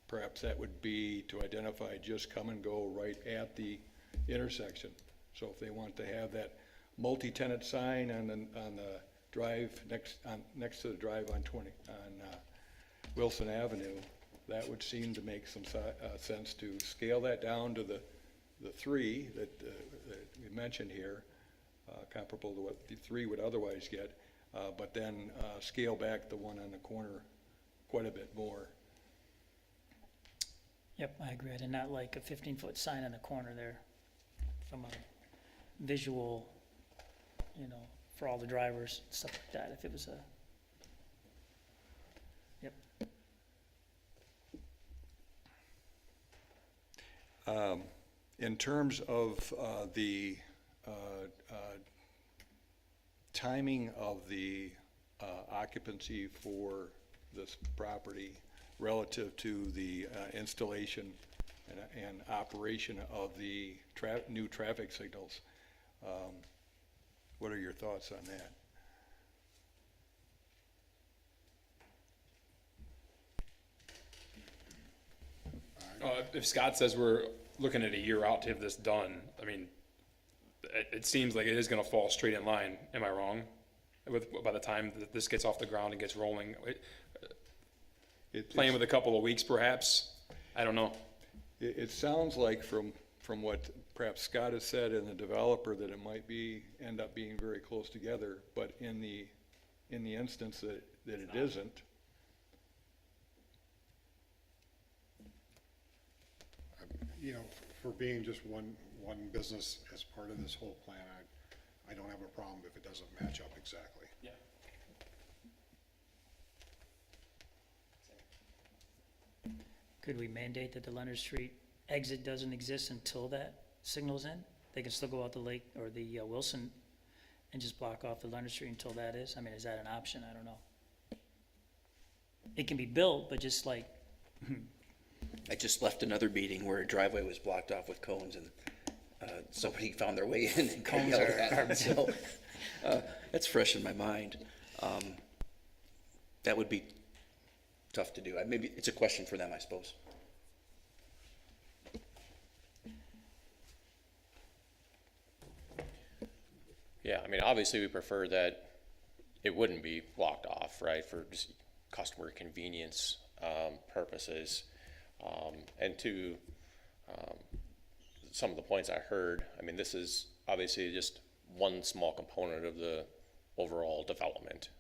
Speaker 1: perhaps that would be to identify just come and go right at the intersection. So if they want to have that multi-tenant sign on the drive next to the drive on Wilson Avenue, that would seem to make some sense to scale that down to the 3 that we mentioned here, comparable to what the 3 would otherwise get, but then scale back the one on the corner quite a bit more.
Speaker 4: Yep, I agree. And not like a 15-foot sign on the corner there from a visual, you know, for all the drivers, stuff like that, if it was a, yep.
Speaker 1: In terms of the timing of the occupancy for this property relative to the installation and operation of the new traffic signals, what are your thoughts on that?
Speaker 5: If Scott says we're looking at a year out to have this done, I mean, it seems like it is gonna fall straight in line. Am I wrong? By the time that this gets off the ground and gets rolling, playing with a couple of weeks perhaps? I don't know.
Speaker 1: It sounds like from what perhaps Scott has said and the developer, that it might end up being very close together, but in the instance that it isn't,
Speaker 2: You know, for being just one business as part of this whole plan, I don't have a problem if it doesn't match up exactly.
Speaker 5: Yeah.
Speaker 4: Could we mandate that the Leonard Street exit doesn't exist until that signal's in? They can still go out the Lake or the Wilson and just block off the Leonard Street until that is? I mean, is that an option? I don't know. It can be built, but just like,
Speaker 6: I just left another meeting where a driveway was blocked off with cones, and somebody found their way in and
Speaker 4: Cones
Speaker 6: yelled
Speaker 4: are
Speaker 6: at
Speaker 4: hard
Speaker 6: them. So that's fresh in my mind. That would be tough to do. Maybe it's a question for them, I suppose.
Speaker 7: Yeah, I mean, obviously, we prefer that it wouldn't be blocked off, right, for just customer convenience purposes. And to some of the points I heard, I mean, this is obviously just one small component of the overall development.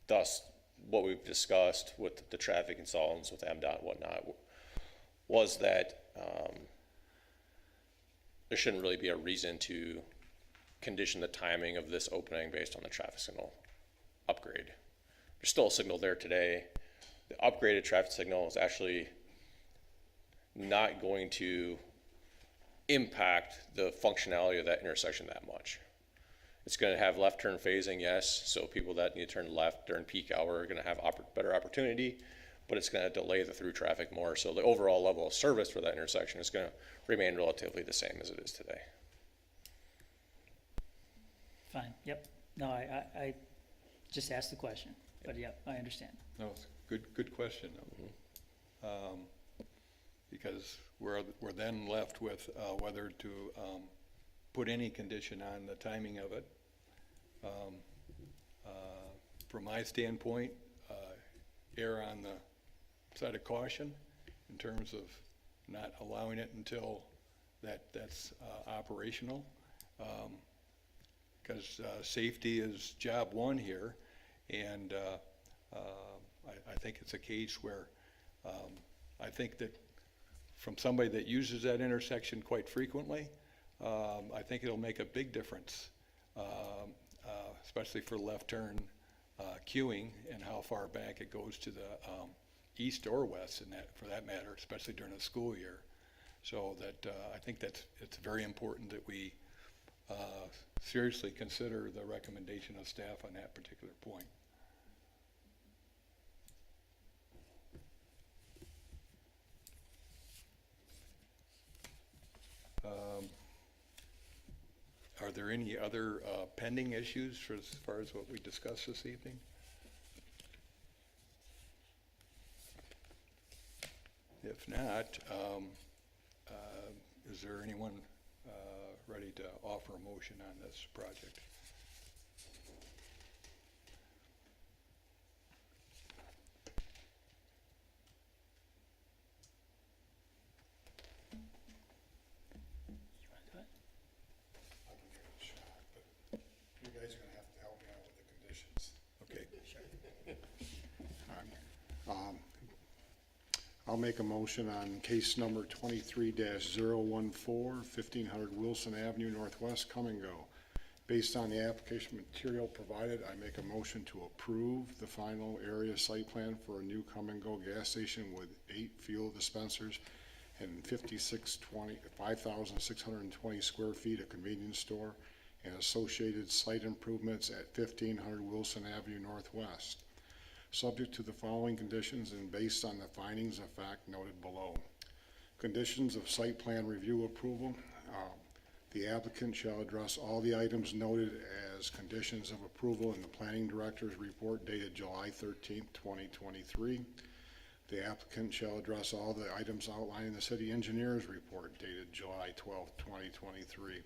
Speaker 7: Thus, what we've discussed with the traffic consultants, with MDOT and whatnot, was that there shouldn't really be a reason to condition the timing of this opening based on the traffic signal upgrade. There's still a signal there today. The upgraded traffic signal is actually not going to impact the functionality of that intersection that much. It's going to have left turn phasing, yes, so people that need to turn left during peak hour are going to have better opportunity, but it's going to delay the through traffic more. So the overall level of service for that intersection is going to remain relatively the same as it is today.
Speaker 4: fine, yep. No, I just asked the question, but yep, I understand.
Speaker 1: no, it's a good question. Because we're then left with whether to put any condition on the timing of it. From my standpoint, err on the side of caution in terms of not allowing it until that's operational. Because safety is job one here, and I think it's a case where I think that from somebody that uses that intersection quite frequently, I think it'll make a big difference, especially for left turn queuing and how far back it goes to the east or west, for that matter, especially during the school year. So that I think it's very important that we seriously consider the recommendation of staff on that particular point. Are there any other pending issues as far as what we discussed this evening? If not, is there anyone ready to offer a motion on this project?
Speaker 2: I can give it a shot, but you guys are gonna have to help me out with the conditions.
Speaker 1: Okay.
Speaker 2: I'll make a motion on case number 23-014, 1500 Wilson Avenue Northwest, come and go. Based on the application material provided, I make a motion to approve the final area site plan for a new come and go gas station with 8 fuel dispensers and 5,620 square feet of convenience store and associated site improvements at 1500 Wilson Avenue Northwest, subject to the following conditions and based on the findings of fact noted below. Conditions of site plan review approval. The applicant shall address all the items noted as conditions of approval in the planning director's report dated July 13th, 2023. The applicant shall address all the items outlined in the city engineer's report dated July 12, 2023.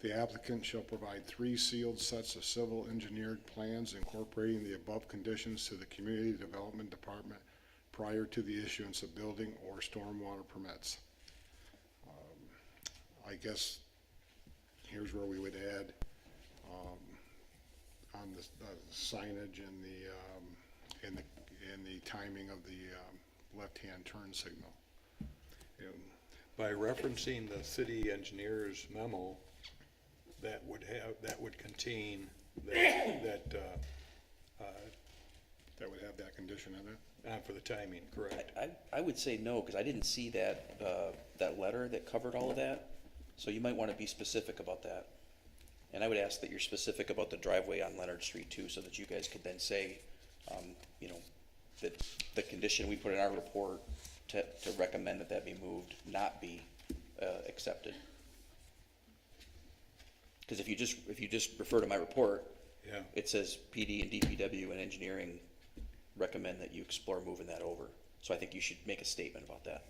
Speaker 2: The applicant shall provide 3 sealed sets of civil engineered plans incorporating the above conditions to the Community Development Department prior to the issuance of building or stormwater permits. I guess here's where we would add on the signage and the timing of the left-hand turn signal.
Speaker 1: By referencing the city engineer's memo, that would contain that
Speaker 2: That would have that condition in it.
Speaker 1: for the timing, correct?
Speaker 6: I would say no, because I didn't see that, that letter that covered all of that. So you might want to be specific about that. And I would ask that you're specific about the driveway on Leonard Street too, so that you guys could then say, you know, that the condition we put in our report to recommend that be moved, not be accepted. Because if you just refer to my report,
Speaker 1: Yeah.
Speaker 6: it says PD and DPW and engineering recommend that you explore moving that over. So I think you should make a statement about that.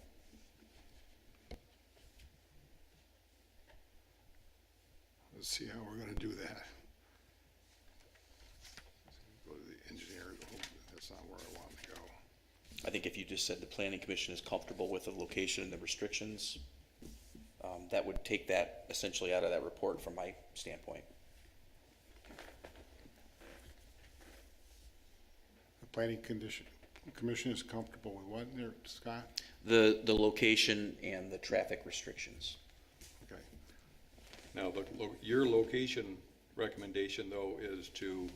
Speaker 2: Let's see how we're gonna do that. Go to the engineer, that's not where I want to go.
Speaker 6: I think if you just said the planning commission is comfortable with the location and the restrictions, that would take that essentially out of that report from my standpoint.
Speaker 2: The planning commission is comfortable with what there, Scott?
Speaker 6: The location and the traffic restrictions.
Speaker 2: Okay.
Speaker 1: Now, your location recommendation, though, is to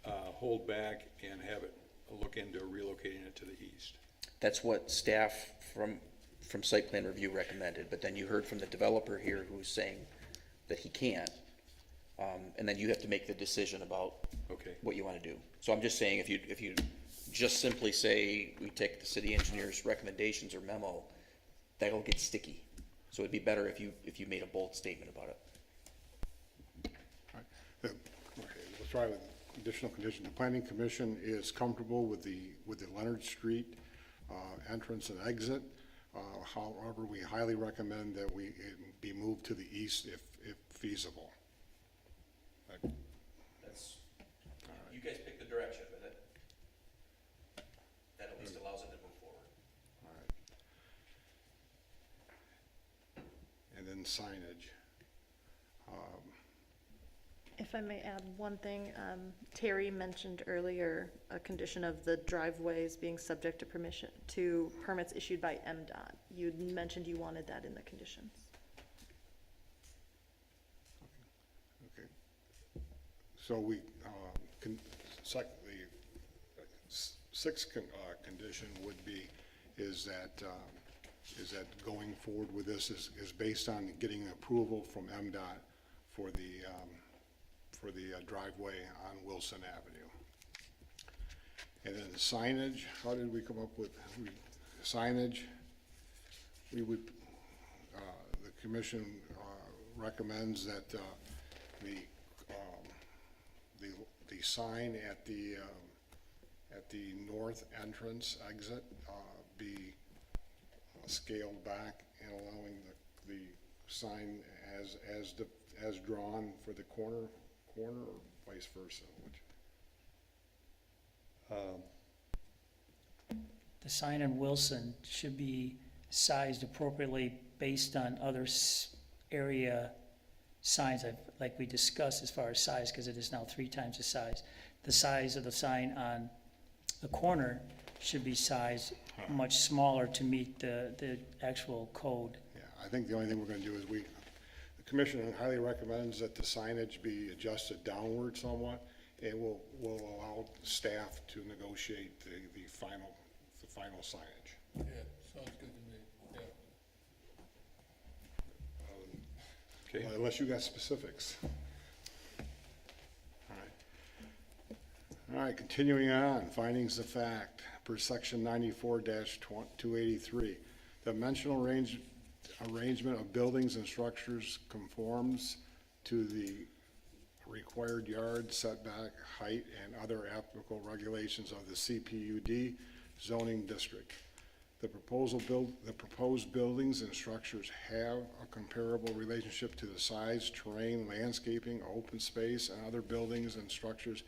Speaker 1: hold back and have it look into relocating it to the east.
Speaker 6: That's what staff from site plan review recommended, but then you heard from the developer here who's saying that he can't. And then you have to make the decision about
Speaker 1: Okay.
Speaker 6: what you want to do. So I'm just saying, if you just simply say, we take the city engineer's recommendations or memo, that'll get sticky. So it'd be better if you made a bold statement about it.
Speaker 2: All right. Okay, we'll try with additional condition. The planning commission is comfortable with the Leonard Street entrance and exit. However, we highly recommend that it be moved to the east if feasible.
Speaker 6: That's, you guys pick the direction, but that at least allows it to move forward.
Speaker 2: All right. And then signage.
Speaker 3: If I may add one thing, Terry mentioned earlier a condition of the driveways being subject to permits issued by MDOT. You mentioned you wanted that in the conditions.
Speaker 2: Okay. So the sixth condition would be, is that going forward with this is based on getting approval from MDOT for the driveway on Wilson Avenue. And then signage, how did we come up with signage? We would, the commission recommends that the sign at the north entrance exit be scaled back and allowing the sign as drawn for the corner or vice versa?
Speaker 4: The sign in Wilson should be sized appropriately based on other area signs, like we discussed as far as size, because it is now 3 times the size. The size of the sign on the corner should be sized much smaller to meet the actual code.
Speaker 2: Yeah, I think the only thing we're gonna do is the commission highly recommends that the signage be adjusted downward somewhat, and we'll allow staff to negotiate the final signage.
Speaker 8: Yeah, sounds good to me, yeah.
Speaker 1: Okay.
Speaker 2: Well, unless you got specifics. All right, continuing on, findings of fact, per section 94-283. Dimensional arrangement of buildings and structures conforms to the required yard setback, height, and other applicable regulations of the CPUD, zoning district. The proposed buildings and structures have a comparable relationship to the size, terrain, landscaping, open space, and other buildings and structures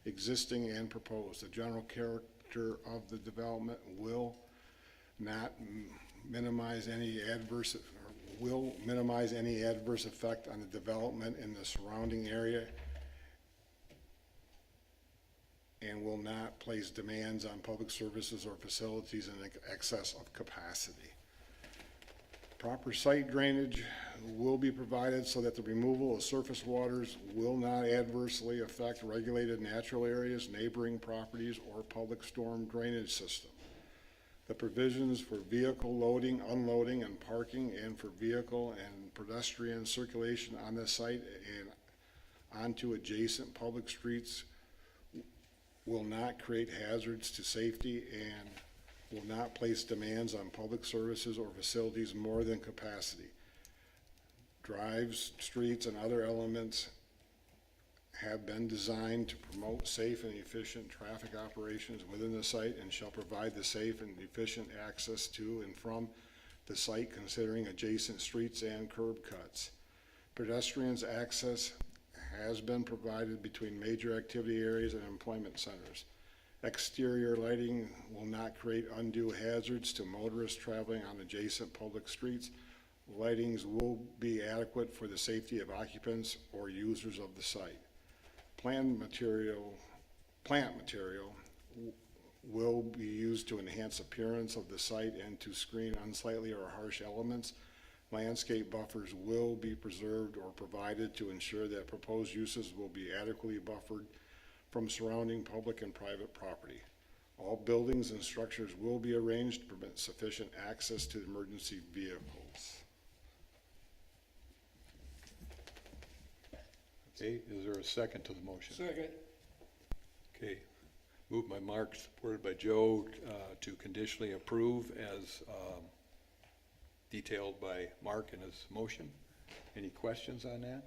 Speaker 2: existing and proposed. The general character of the development will not minimize any adverse, effect on the development in the surrounding area, and will not place demands on public services or facilities in excess of capacity. Proper site drainage will be provided so that the removal of surface waters will not adversely affect regulated natural areas, neighboring properties, or public storm drainage system. The provisions for vehicle loading, unloading, and parking, and for vehicle and pedestrian circulation on the site and onto adjacent public streets will not create hazards to safety and will not place demands on public services or facilities more than capacity. Drives, streets, and other elements have been designed to promote safe and efficient traffic operations within the site and shall provide the safe and efficient access to and from the site considering adjacent streets and curb cuts. Pedestrians access has been provided between major activity areas and employment centers. Exterior lighting will not create undue hazards to motorists traveling on adjacent public streets. Lightings will be adequate for the safety of occupants or users of the site. Plant material will be used to enhance appearance of the site and to screen unsightly or harsh elements. Landscape buffers will be preserved or provided to ensure that proposed uses will be adequately buffered from surrounding public and private property. All buildings and structures will be arranged to permit sufficient access to emergency vehicles.
Speaker 1: Okay, is there a second to the motion?
Speaker 8: Second.
Speaker 1: Okay, moved by Mark, supported by Joe, to conditionally approve as detailed by Mark in his motion. Any questions on that?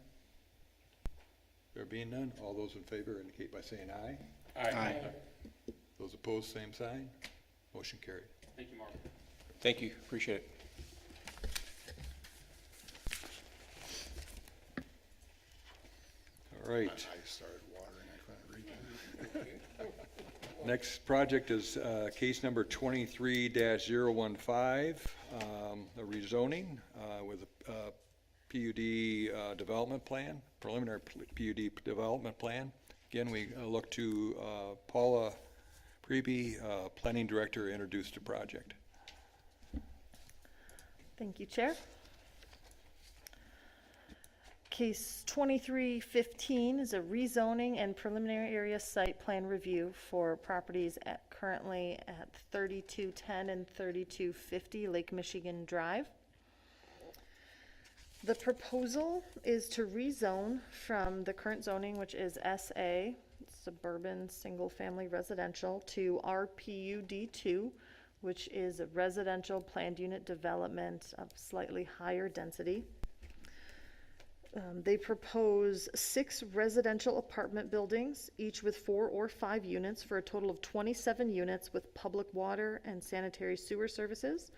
Speaker 1: There being none, all those in favor indicate by saying aye.
Speaker 11: Aye.
Speaker 1: Those opposed, same sign. Motion carried.
Speaker 5: Thank you, Mark.
Speaker 7: Thank you, appreciate it.
Speaker 1: All right.
Speaker 2: I started watering, I couldn't read that.
Speaker 1: Next project is case number 23-015, a rezoning with a PUD development plan, preliminary PUD development plan. Again, we look to Paula Preby, Planning Director, introduce the project.
Speaker 3: Thank you, Chair. Case 2315 is a rezoning and preliminary area site plan review for properties currently at 3210 and 3250 Lake Michigan Drive. The proposal is to rezone from the current zoning, which is SA, suburban single-family residential, to RPUD2, which is a residential planned unit development of slightly higher density. They propose 6 residential apartment buildings, each with 4 or 5 units, for a total of 27 units with public water and sanitary sewer services,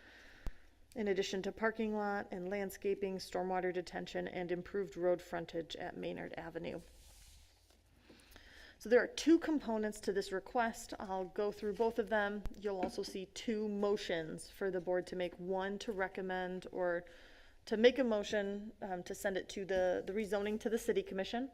Speaker 3: in addition to parking lot and landscaping, stormwater detention, and improved road frontage at Maynard Avenue. So there are 2 components to this request. I'll go through both of them. You'll also see 2 motions for the board to make, one to recommend or to make a motion to send it to the rezoning to the City Commission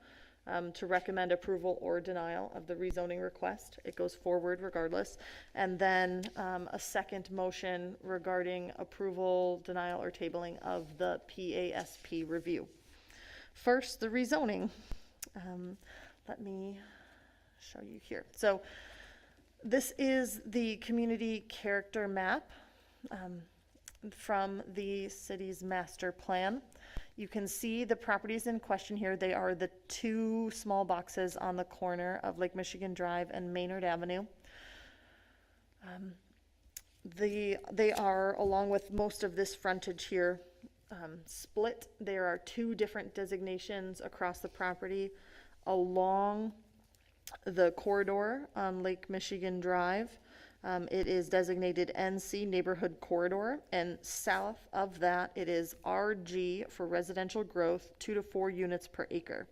Speaker 3: to recommend approval or denial of the rezoning request. It goes forward regardless. And then a second motion regarding approval, denial, or tabling of the PASP review. First, the rezoning. Let me show you here. So this is the community character map from the city's master plan. You can see the properties in question here. They are the 2 small boxes on the corner of Lake Michigan Drive and Maynard Avenue. They are, along with most of this frontage here, split. There are 2 different designations across the property along the corridor on Lake Michigan Drive. It is designated NC Neighborhood Corridor, and south of that, it is RG for residential growth, 2 to 4 units per acre.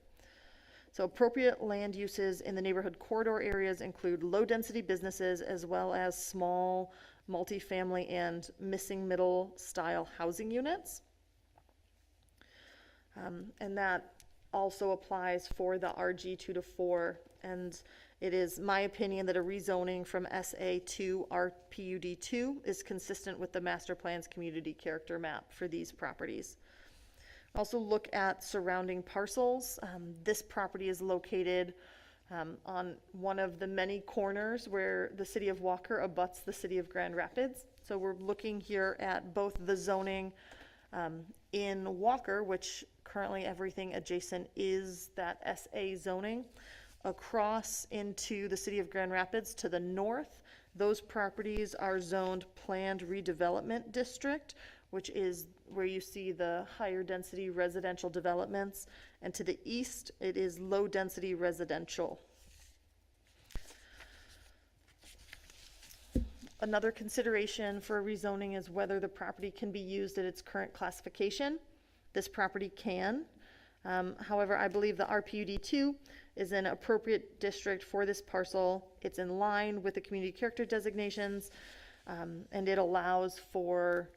Speaker 3: So appropriate land uses in the neighborhood corridor areas include low-density businesses as well as small multifamily and missing middle style housing units. And that also applies for the RG 2 to 4. And it is my opinion that a rezoning from SA to RPUD 2 is consistent with the master plan's community character map for these properties. Also look at surrounding parcels. This property is located on one of the many corners where the city of Walker abuts the city of Grand Rapids. So we're looking here at both the zoning in Walker, which currently everything adjacent is that SA zoning, across into the city of Grand Rapids to the north. Those properties are zoned planned redevelopment district, which is where you see the higher density residential developments. And to the east, it is low density residential. Another consideration for rezoning is whether the property can be used at its current classification. This property can. However, I believe the RPUD 2 is an appropriate district for this parcel. It's in line with the community character designations, and it allows for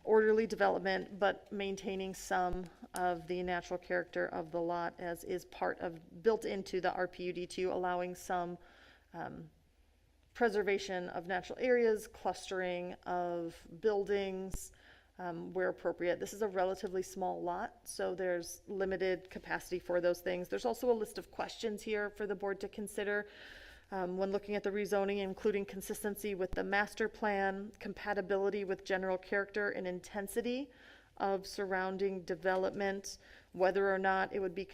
Speaker 3: orderly development, but maintaining some of the natural character of the lot as is part of, built into the RPUD 2, allowing some preservation of natural areas, clustering of buildings, where appropriate. This is a relatively small lot, so there's limited capacity for those things. There's also a list of questions here for the board to consider when looking at the rezoning, including consistency with the master plan, compatibility with general character and intensity of surrounding development, whether or not it would be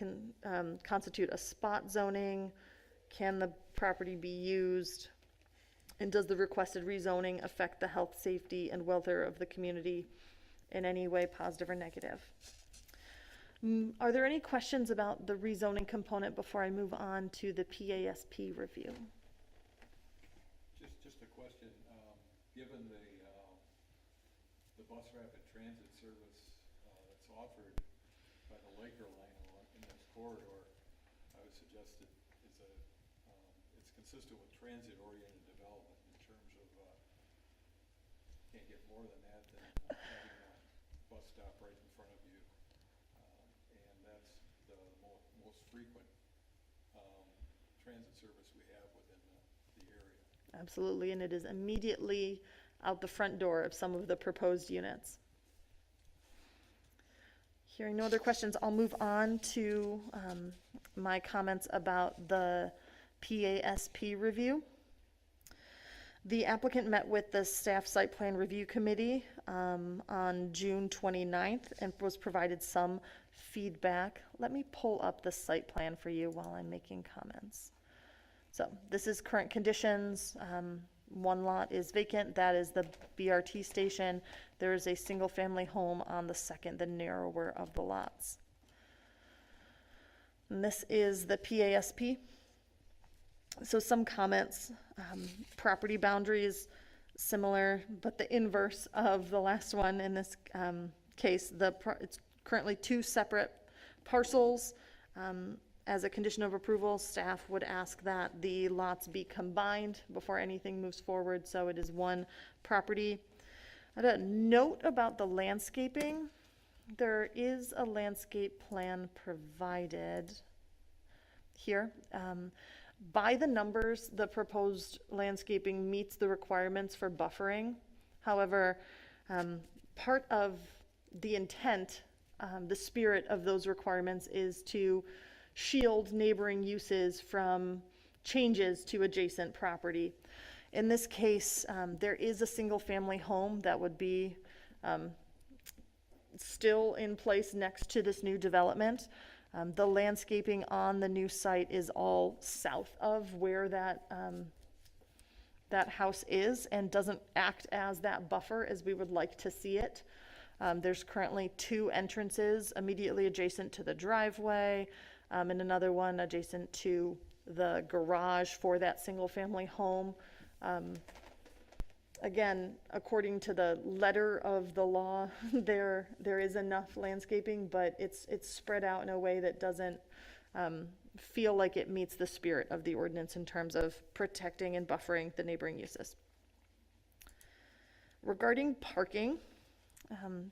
Speaker 3: constitute a spot zoning, can the property be used, and does the requested rezoning affect the health, safety, and welfare of the community in any way, positive or negative? Are there any questions about the rezoning component before I move on to the PASP review?
Speaker 1: Just a question, given the bus rapid transit service that's offered by the Laker line in this corridor, I would suggest that it's consistent with transit-oriented development in terms of, can't get more than that than having a bus stop right in front of you. And that's the most frequent transit service we have within the area.
Speaker 3: Absolutely, and it is immediately out the front door of some of the proposed units. Hearing no other questions, I'll move on to my comments about the PASP review. The applicant met with the staff site plan review committee on June 29th and was provided some feedback. Let me pull up the site plan for you while I'm making comments. So this is current conditions. One lot is vacant. That is the BRT station. There is a single family home on the second, the narrower of the lots. And this is the PASP. So some comments, property boundaries similar, but the inverse of the last one in this case. It's currently 2 separate parcels. As a condition of approval, staff would ask that the lots be combined before anything moves forward, so it is one property. I had a note about the landscaping. There is a landscape plan provided here. By the numbers, the proposed landscaping meets the requirements for buffering. However, part of the intent, the spirit of those requirements is to shield neighboring uses from changes to adjacent property. In this case, there is a single family home that would be still in place next to this new development. The landscaping on the new site is all south of where that house is and doesn't act as that buffer as we would like to see it. There's currently 2 entrances immediately adjacent to the driveway, and another one adjacent to the garage for that single family home. Again, according to the letter of the law, there is enough landscaping, but it's spread out in a way that doesn't feel like it meets the spirit of the ordinance in terms of protecting and buffering the neighboring uses. Regarding parking,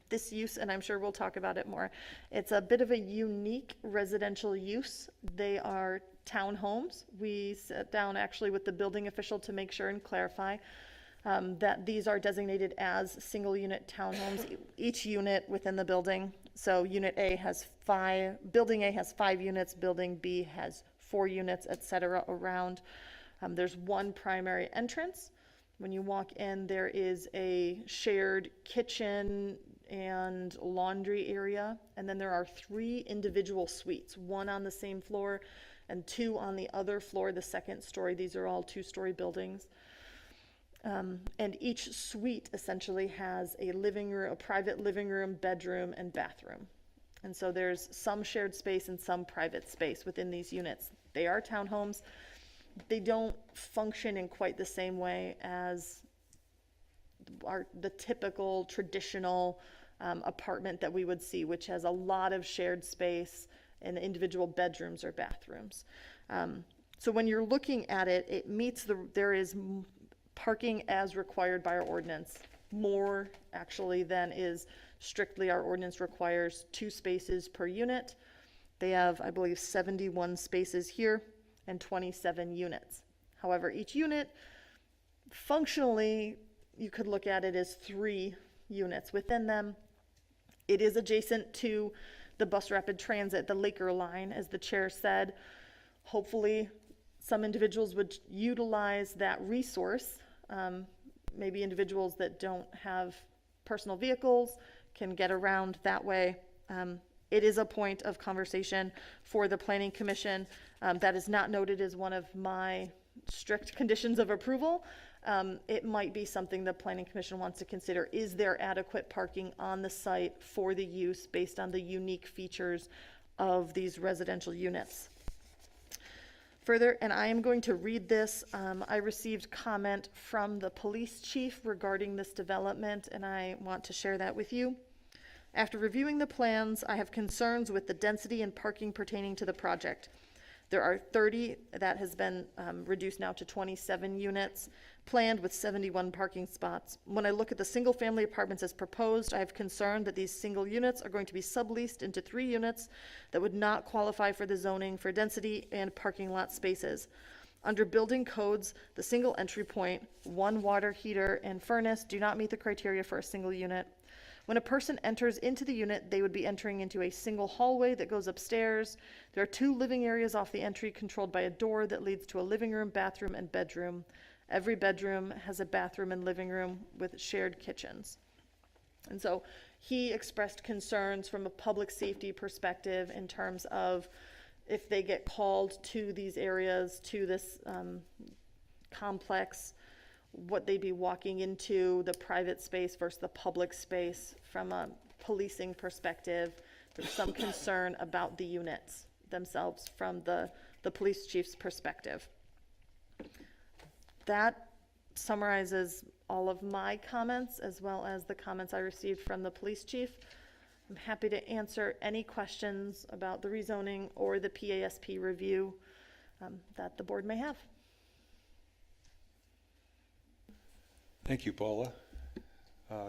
Speaker 3: this use, and I'm sure we'll talk about it more, it's a bit of a unique residential use. They are townhomes. We sat down actually with the building official to make sure and clarify that these are designated as single-unit townhomes, each unit within the building. So Unit A has 5, Building A has 5 units, Building B has 4 units, et cetera, around. There's one primary entrance. When you walk in, there is a shared kitchen and laundry area, and then there are 3 individual suites, 1 on the same floor and 2 on the other floor, the second story. These are all 2-story buildings. And each suite essentially has a living room, a private living room, bedroom, and bathroom. And so there's some shared space and some private space within these units. They are townhomes. They don't function in quite the same way as the typical traditional apartment that we would see, which has a lot of shared space and individual bedrooms or bathrooms. So when you're looking at it, it meets there is parking as required by our ordinance, more actually than is strictly our ordinance requires 2 spaces per unit. They have, I believe, 71 spaces here and 27 units. However, each unit, functionally, you could look at it as 3 units within them. It is adjacent to the bus rapid transit, the Laker line, as the chair said. Hopefully, some individuals would utilize that resource. Maybe individuals that don't have personal vehicles can get around that way. It is a point of conversation for the Planning Commission. That is not noted as one of my strict conditions of approval. It might be something the Planning Commission wants to consider. Is there adequate parking on the site for the use based on the unique features of these residential units? Further, and I am going to read this, I received comment from the police chief regarding this development, and I want to share that with you. After reviewing the plans, I have concerns with the density and parking pertaining to the project. There are 30, that has been reduced now to 27 units, planned with 71 parking spots. When I look at the single-family apartments as proposed, I have concern that these single units are going to be subleased into 3 units that would not qualify for the zoning for density and parking lot spaces. Under building codes, the single entry point, 1 water heater and furnace do not meet the criteria for a single unit. When a person enters into the unit, they would be entering into a single hallway that goes upstairs. There are 2 living areas off the entry controlled by a door that leads to a living room, bathroom, and bedroom. Every bedroom has a bathroom and living room with shared kitchens. And so he expressed concerns from a public safety perspective in terms of if they get called to these areas, to this complex, what they'd be walking into, the private space versus the public space from a policing perspective. There's some concern about the units themselves from the police chief's perspective. That summarizes all of my comments as well as the comments I received from the police chief. I'm happy to answer any questions about the rezoning or the PASP review that the board may have.
Speaker 1: Thank you, Paula.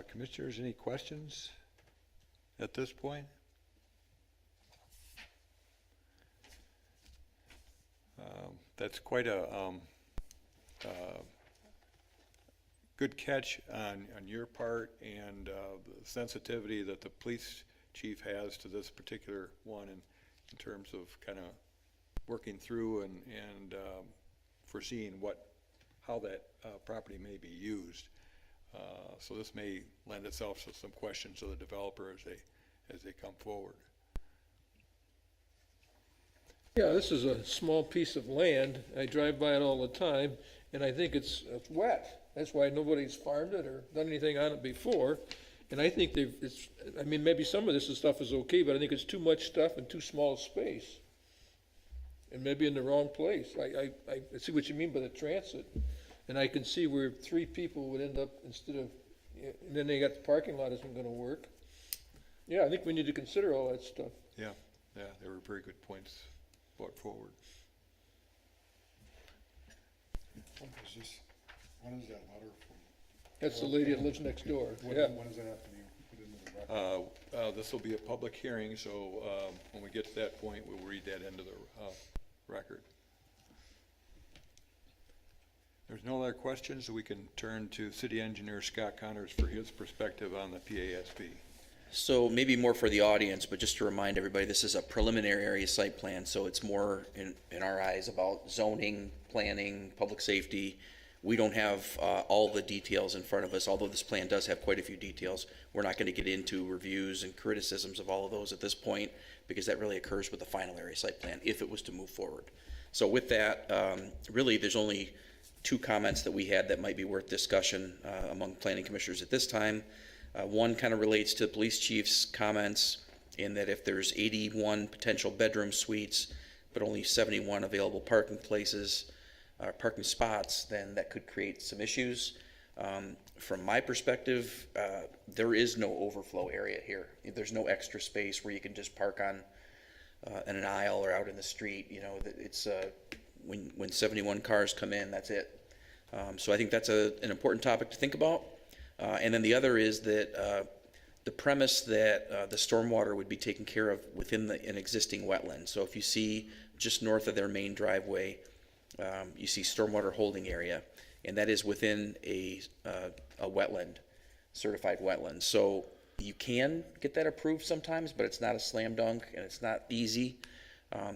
Speaker 1: Commissioners, any questions at this point? That's quite a good catch on your part, and the sensitivity that the police chief has to this particular one in terms of kind of working through and foreseeing how that property may be used. So this may lend itself to some questions of the developer as they come forward.
Speaker 8: Yeah, this is a small piece of land. I drive by it all the time, and I think it's wet. That's why nobody's farmed it or done anything on it before. And I think maybe some of this stuff is okay, but I think it's too much stuff in too small a space. And maybe in the wrong place. I see what you mean by the transit. And I can see where 3 people would end up instead of, and then they got the parking lot isn't gonna work. Yeah, I think we need to consider all that stuff.
Speaker 1: Yeah, they were very good points brought forward.
Speaker 2: When is that letter from?
Speaker 8: That's the lady that lives next door,
Speaker 2: When
Speaker 8: yeah.
Speaker 2: does that have to be put into the record?
Speaker 1: This will be a public hearing, so when we get to that point, we'll read that into the record. There's no other questions, we can turn to City Engineer Scott Connors for his perspective on the PASP.
Speaker 6: So maybe more for the audience, but just to remind everybody, this is a preliminary area site plan, so it's more, in our eyes, about zoning, planning, public safety. We don't have all the details in front of us, although this plan does have quite a few details. We're not going to get into reviews and criticisms of all of those at this point, because that really occurs with the final area site plan, if it was to move forward. So with that, really, there's only 2 comments that we had that might be worth discussion among planning commissioners at this time. One kind of relates to the police chief's comments in that if there's 81 potential bedroom suites, but only 71 available parking places, parking spots, then that could create some issues. From my perspective, there is no overflow area here. There's no extra space where you can just park on in an aisle or out in the street. You know, it's when 71 cars come in, that's it. So I think that's an important topic to think about. And then the other is that the premise that the stormwater would be taken care of within an existing wetland. So if you see just north of their main driveway, you see stormwater holding area, and that is within a wetland, certified wetland. So you can get that approved sometimes, but it's not a slam dunk and it's not easy.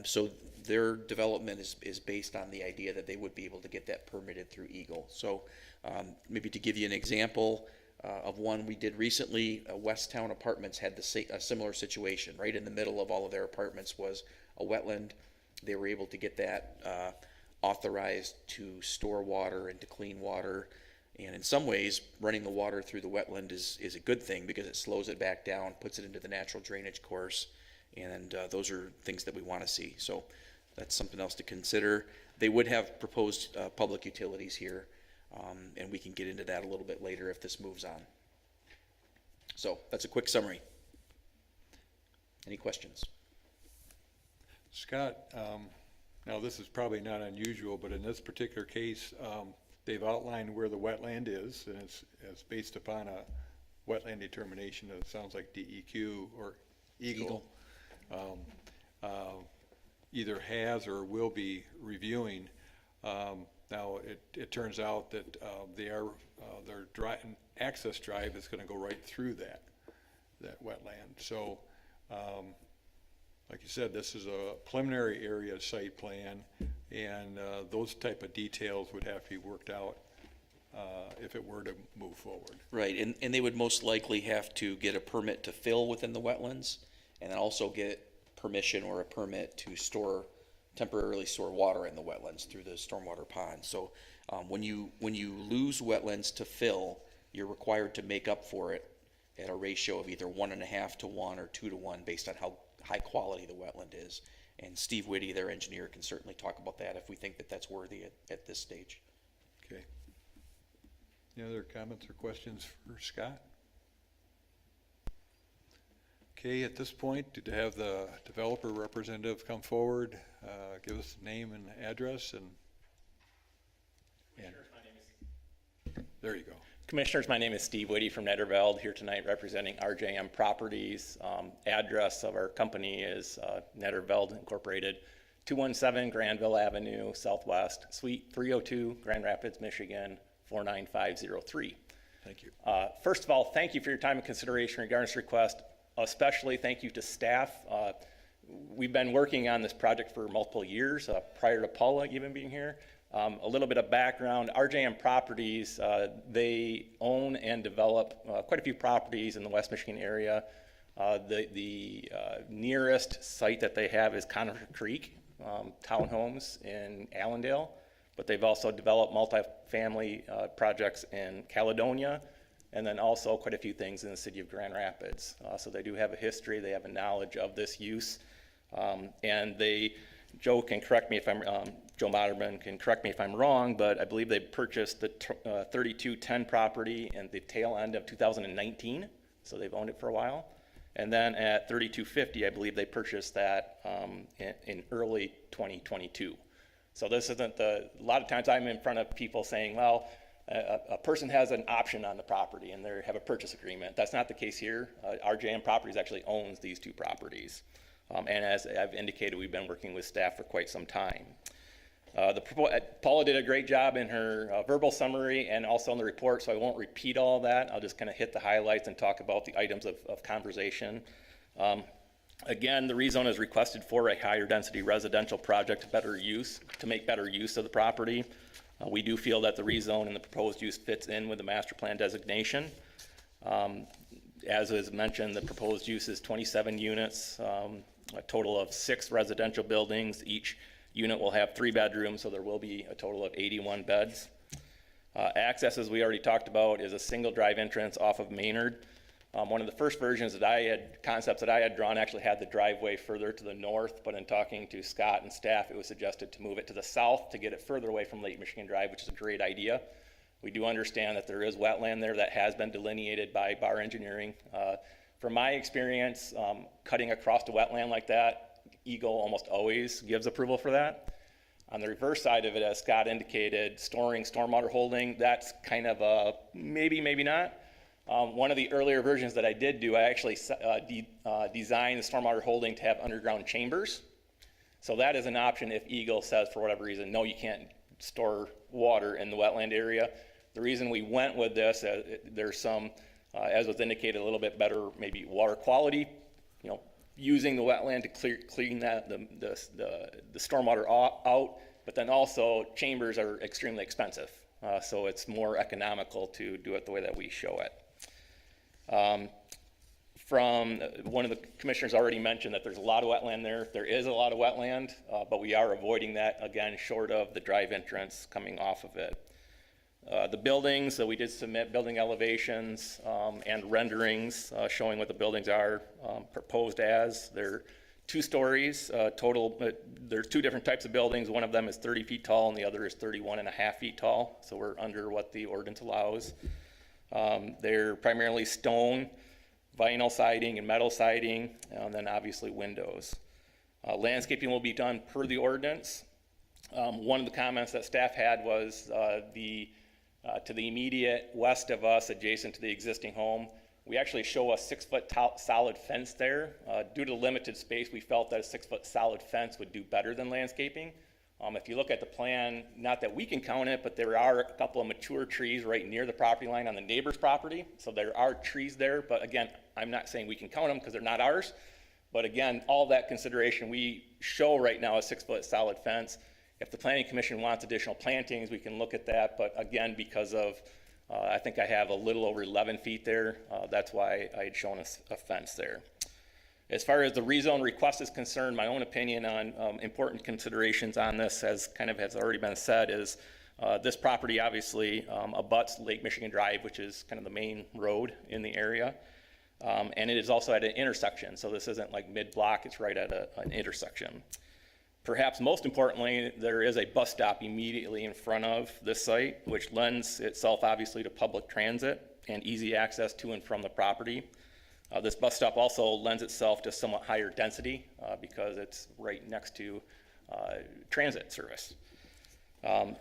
Speaker 6: So their development is based on the idea that they would be able to get that permitted through Eagle. So maybe to give you an example of one we did recently, Westtown Apartments had a similar situation. Right in the middle of all of their apartments was a wetland. They were able to get that authorized to store water and to clean water. And in some ways, running the water through the wetland is a good thing because it slows it back down, puts it into the natural drainage course, and those are things that we want to see. So that's something else to consider. They would have proposed public utilities here, and we can get into that a little bit later if this moves on. So that's a quick summary. Any questions?
Speaker 1: Scott, now this is probably not unusual, but in this particular case, they've outlined where the wetland is, and it's based upon a wetland determination that sounds like DEQ or Eagle. Either has or will be reviewing. Now it turns out that their access drive is going to go right through that wetland. So like you said, this is a preliminary area site plan, and those type of details would have to be worked out if it were to move forward.
Speaker 6: Right, and they would most likely have to get a permit to fill within the wetlands, and then also get permission or a permit to temporarily store water in the wetlands through the stormwater pond. So when you lose wetlands to fill, you're required to make up for it at a ratio of either 1.5 to 1 or 2 to 1 based on how high quality the wetland is. And Steve Whitty, their engineer, can certainly talk about that if we think that that's worthy at this stage.
Speaker 1: Okay. Any other comments or questions for Scott? Okay, at this point, to have the developer representative come forward, give us name and address, and there you go.
Speaker 12: Commissioners, my name is Steve Whitty from Netterveld, here tonight representing RJM Properties. Address of our company is Netterveld Incorporated, 217 Granville Avenue, Southwest, Suite 302, Grand Rapids, Michigan, 49503.
Speaker 1: Thank you.
Speaker 12: First of all, thank you for your time and consideration regarding this request. Especially thank you to staff. We've been working on this project for multiple years, prior to Paula even being here. A little bit of background, RJM Properties, they own and develop quite a few properties in the West Michigan area. The nearest site that they have is Conifer Creek Townhomes in Allendale, but they've also developed multifamily projects in Caledonia, and then also quite a few things in the city of Grand Rapids. So they do have a history, they have a knowledge of this use, and Joe can correct me if I'm Joe Moderman can correct me if I'm wrong, but I believe they purchased the 3210 property in the tail end of 2019, so they've owned it for a while. And then at 3250, I believe they purchased that in early 2022. So this isn't a lot of times I'm in front of people saying, well, a person has an option on the property and they have a purchase agreement. That's not the case here. RJM Properties actually owns these two properties. And as I've indicated, we've been working with staff for quite some time. Paula did a great job in her verbal summary and also in the report, so I won't repeat all that. I'll just kind of hit the highlights and talk about the items of conversation. Again, the rezone is requested for a higher density residential project to make better use of the property. We do feel that the rezone and the proposed use fits in with the master plan designation. As is mentioned, the proposed use is 27 units, a total of 6 residential buildings. Each unit will have 3 bedrooms, so there will be a total of 81 beds. Access, as we already talked about, is a single drive entrance off of Maynard. One of the first versions concepts that I had drawn actually had the driveway further to the north, but in talking to Scott and staff, it was suggested to move it to the south to get it further away from Lake Michigan Drive, which is a great idea. We do understand that there is wetland there that has been delineated by Bar Engineering. From my experience, cutting across the wetland like that, Eagle almost always gives approval for that. On the reverse side of it, as Scott indicated, storing stormwater holding, that's kind of a maybe, maybe not. One of the earlier versions that I did do, I actually designed the stormwater holding to have underground chambers. So that is an option if Eagle says for whatever reason, no, you can't store water in the wetland area. The reason we went with this, there's some, as was indicated, a little bit better maybe water quality, using the wetland to clean that the stormwater out, but then also chambers are extremely expensive. So it's more economical to do it the way that we show it. From one of the commissioners already mentioned that there's a lot of wetland there. There is a lot of wetland, but we are avoiding that, again, short of the drive entrance coming off of it. The buildings, so we did submit building elevations and renderings showing what the buildings are proposed as. They're 2 stories total. There's 2 different types of buildings. One of them is 30 feet tall and the other is 31.5 feet tall. So we're under what the ordinance allows. They're primarily stone, vinyl siding and metal siding, and then obviously windows. Landscaping will be done per the ordinance. One of the comments that staff had was to the immediate west of us, adjacent to the existing home, we actually show a 6-foot solid fence there. Due to limited space, we felt that a 6-foot solid fence would do better than landscaping. If you look at the plan, not that we can count it, but there are a couple of mature trees right near the property line on the neighbor's property. So there are trees there, but again, I'm not saying we can count them because they're not ours. But again, all that consideration, we show right now a 6-foot solid fence. If the Planning Commission wants additional plantings, we can look at that. But again, because of, I think I have a little over 11 feet there, that's why I had shown a fence there. As far as the rezone request is concerned, my own opinion on important considerations on this, as kind of has already been said, is this property obviously abuts Lake Michigan Drive, which is kind of the main road in the area. And it is also at an intersection, so this isn't like mid-block, it's right at an intersection. Perhaps most importantly, there is a bus stop immediately in front of this site, which lends itself obviously to public transit and easy access to and from the property. This bus stop also lends itself to somewhat higher density because it's right next to transit service.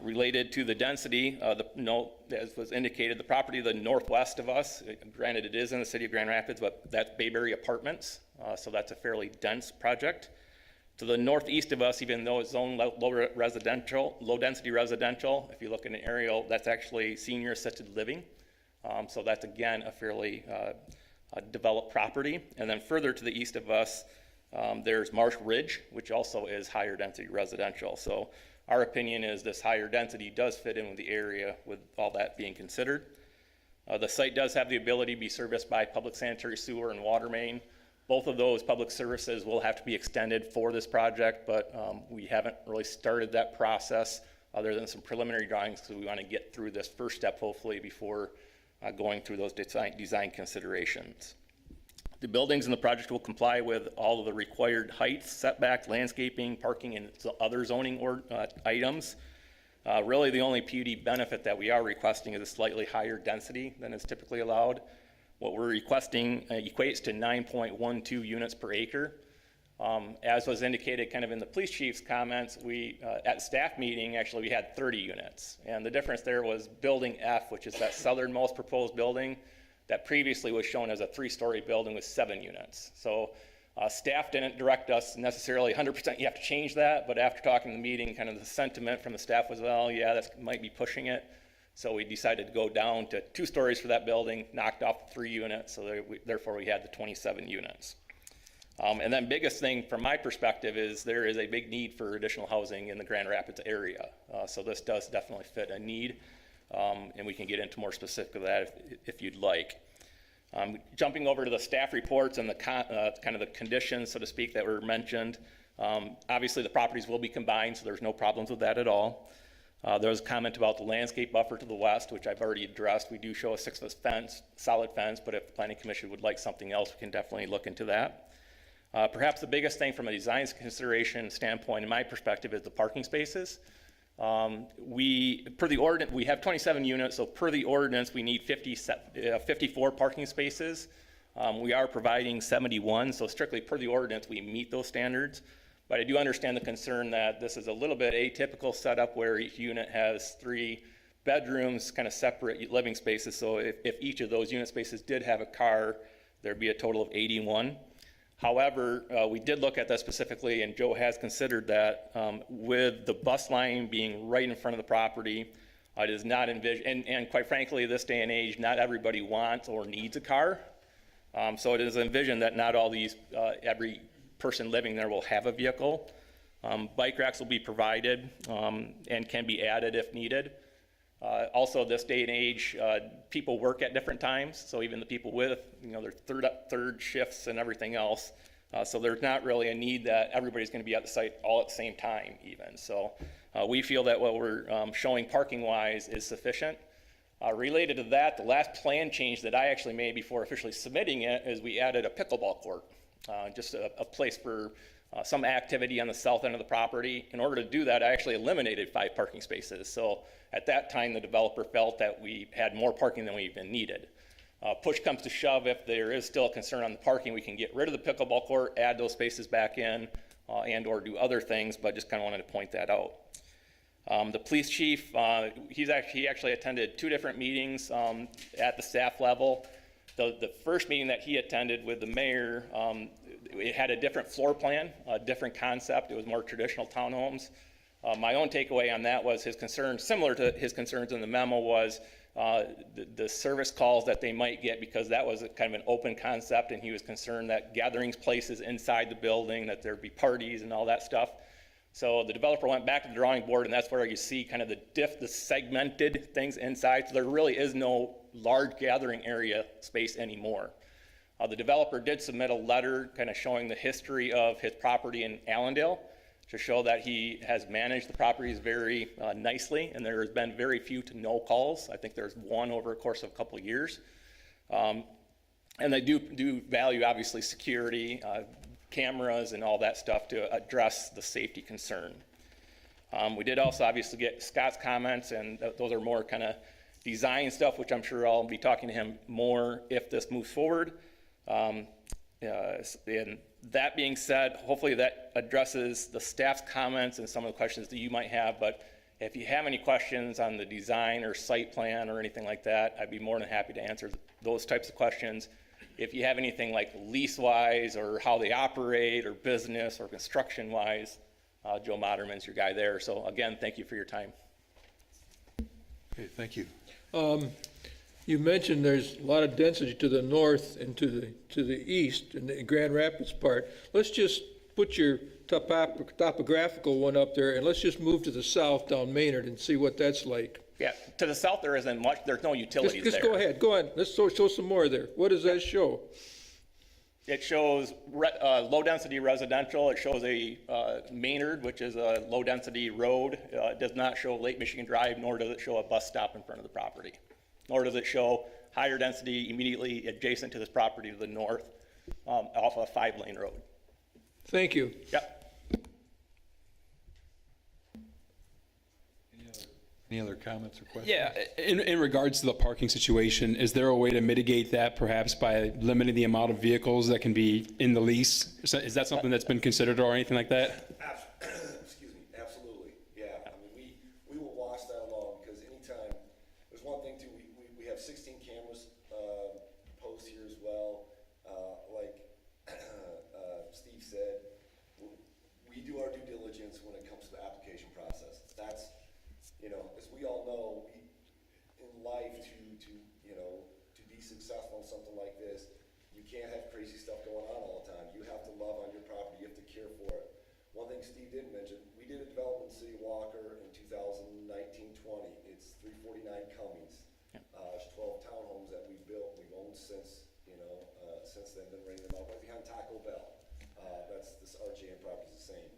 Speaker 12: Related to the density, as was indicated, the property to the northwest of us, granted it is in the city of Grand Rapids, but that's Bayberry Apartments, so that's a fairly dense project. To the northeast of us, even though it's zoned low density residential, if you look at an aerial, that's actually senior assisted living. So that's again a fairly developed property. And then further to the east of us, there's Marsh Ridge, which also is higher density residential. So our opinion is this higher density does fit in with the area with all that being considered. The site does have the ability to be serviced by public sanitary sewer and water main. Both of those public services will have to be extended for this project, but we haven't really started that process other than some preliminary drawings because we want to get through this first step hopefully before going through those design considerations. The buildings in the project will comply with all of the required heights, setback, landscaping, parking, and other zoning items. Really, the only PUD benefit that we are requesting is a slightly higher density than is typically allowed. What we're requesting equates to 9.12 units per acre. As was indicated kind of in the police chief's comments, at staff meeting, actually, we had 30 units. And the difference there was building F, which is that southernmost proposed building that previously was shown as a 3-story building with 7 units. So staff didn't direct us necessarily 100%, you have to change that, but after talking to the meeting, kind of the sentiment from the staff was, well, yeah, that might be pushing it. So we decided to go down to 2 stories for that building, knocked off the 3 units, so therefore we had the 27 units. And then biggest thing from my perspective is there is a big need for additional housing in the Grand Rapids area. So this does definitely fit a need, and we can get into more specific of that if you'd like. Jumping over to the staff reports and the kind of the conditions, so to speak, that were mentioned. Obviously, the properties will be combined, so there's no problems with that at all. There was a comment about the landscape buffer to the west, which I've already addressed. We do show a 6-foot fence, solid fence, but if the Planning Commission would like something else, we can definitely look into that. Perhaps the biggest thing from a design consideration standpoint, in my perspective, is the parking spaces. Per the ordinance, we have 27 units, so per the ordinance, we need 54 parking spaces. We are providing 71, so strictly per the ordinance, we meet those standards. But I do understand the concern that this is a little bit atypical setup where each unit has 3 bedrooms, kind of separate living spaces. So if each of those unit spaces did have a car, there'd be a total of 81. However, we did look at that specifically, and Joe has considered that with the bus line being right in front of the property, it is not envisioned, and quite frankly, this day and age, not everybody wants or needs a car. So it is envisioned that not all these, every person living there will have a vehicle. Bike racks will be provided and can be added if needed. Also, this day and age, people work at different times, so even the people with, their third shifts and everything else. So there's not really a need that everybody's going to be at the site all at the same time, even. So we feel that what we're showing parking-wise is sufficient. Related to that, the last plan change that I actually made before officially submitting it is we added a pickleball court, just a place for some activity on the south end of the property. In order to do that, I actually eliminated 5 parking spaces. So at that time, the developer felt that we had more parking than we even needed. Push comes to shove, if there is still a concern on the parking, we can get rid of the pickleball court, add those spaces back in, and or do other things, but just kind of wanted to point that out. The police chief, he actually attended 2 different meetings at the staff level. The first meeting that he attended with the mayor, it had a different floor plan, a different concept. It was more traditional townhomes. My own takeaway on that was his concern, similar to his concerns in the memo, was the service calls that they might get, because that was kind of an open concept, and he was concerned that gatherings places inside the building, that there'd be parties and all that stuff. So the developer went back to the drawing board, and that's where you see kind of the segmented things inside. So there really is no large gathering area space anymore. The developer did submit a letter kind of showing the history of his property in Allendale to show that he has managed the properties very nicely, and there has been very few to no calls. I think there's 1 over a course of a couple of years. And they do value, obviously, security, cameras and all that stuff to address the safety concern. We did also obviously get Scott's comments, and those are more kind of design stuff, which I'm sure I'll be talking to him more if this moves forward. And that being said, hopefully that addresses the staff's comments and some of the questions that you might have, but if you have any questions on the design or site plan or anything like that, I'd be more than happy to answer those types of questions. If you have anything like lease-wise or how they operate or business or construction-wise, Joe Moderman's your guy there. So again, thank you for your time.
Speaker 1: Okay, thank you.
Speaker 8: You mentioned there's a lot of density to the north and to the east in the Grand Rapids part. Let's just put your topographical one up there, and let's just move to the south down Maynard and see what that's like.
Speaker 12: Yeah, to the south there isn't much. There's no utilities there.
Speaker 8: Just go ahead. Go on. Let's show some more there. What does that show?
Speaker 12: It shows low-density residential. It shows a Maynard, which is a low-density road. It does not show Lake Michigan Drive, nor does it show a bus stop in front of the property. Nor does it show higher density immediately adjacent to this property to the north. off a 5-lane road.
Speaker 8: Thank you.
Speaker 12: Yep.
Speaker 1: Any other comments or questions?
Speaker 5: Yeah, in regards to the parking situation, is there a way to mitigate that perhaps by limiting the amount of vehicles that can be in the lease? Is that something that's been considered or anything like that?
Speaker 13: Excuse me, absolutely, yeah. I mean, we will watch that along, because anytime, there's one thing too, we have 16 cameras, posted here as well. Like, Steve said, we do our due diligence when it comes to the application process. That's, as we all know, in life to be successful in something like this, you can't have crazy stuff going on all the time. You have to love on your property, you have to care for it. One thing Steve didn't mention, we did a development in City of Walker in 2019-20. It's 349 Cummings. There's 12 townhomes that we built, we've owned since then, been renting them out right behind Taco Bell. This RJM property is the same.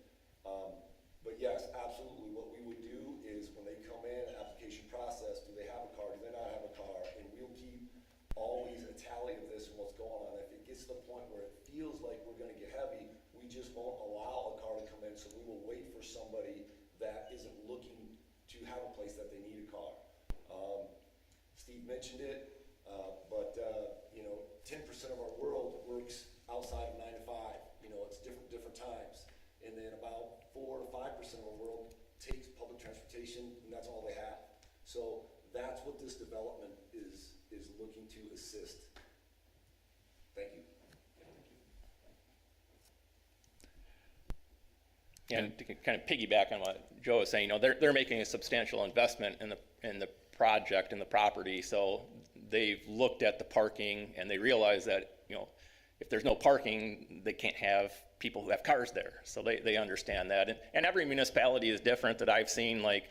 Speaker 13: But yes, absolutely, what we would do is when they come in, application process, do they have a car, do they not have a car? And we'll keep always a tally of this and what's going on. If it gets to the point where it feels like we're gonna get heavy, we just won't allow a car to come in, so we will wait for somebody that isn't looking to have a place that they need a car. Steve mentioned it, but 10% of our world works outside of 9 to 5. It's different times. And then about 4 to 5% of our world takes public transportation, and that's all they have. So that's what this development is looking to assist. Thank you.
Speaker 12: And to kind of piggyback on what Joe was saying, they're making a substantial investment in the project, in the property. So they've looked at the parking and they realize that, if there's no parking, they can't have people who have cars there. So they understand that. And every municipality is different that I've seen, like,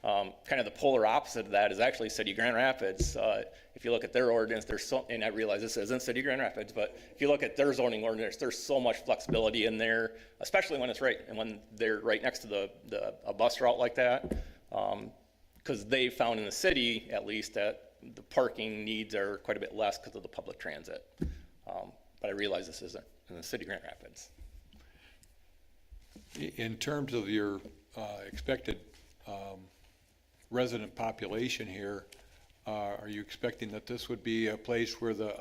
Speaker 12: kind of the polar opposite of that is actually City of Grand Rapids. If you look at their ordinance, and I realize this isn't City of Grand Rapids, but if you look at their zoning ordinance, there's so much flexibility in there, especially when when they're right next to a bus route like that. Because they found in the city, at least, that the parking needs are quite a bit less because of the public transit. But I realize this isn't in the City of Grand Rapids.
Speaker 1: In terms of your expected resident population here, are you expecting that this would be a place where the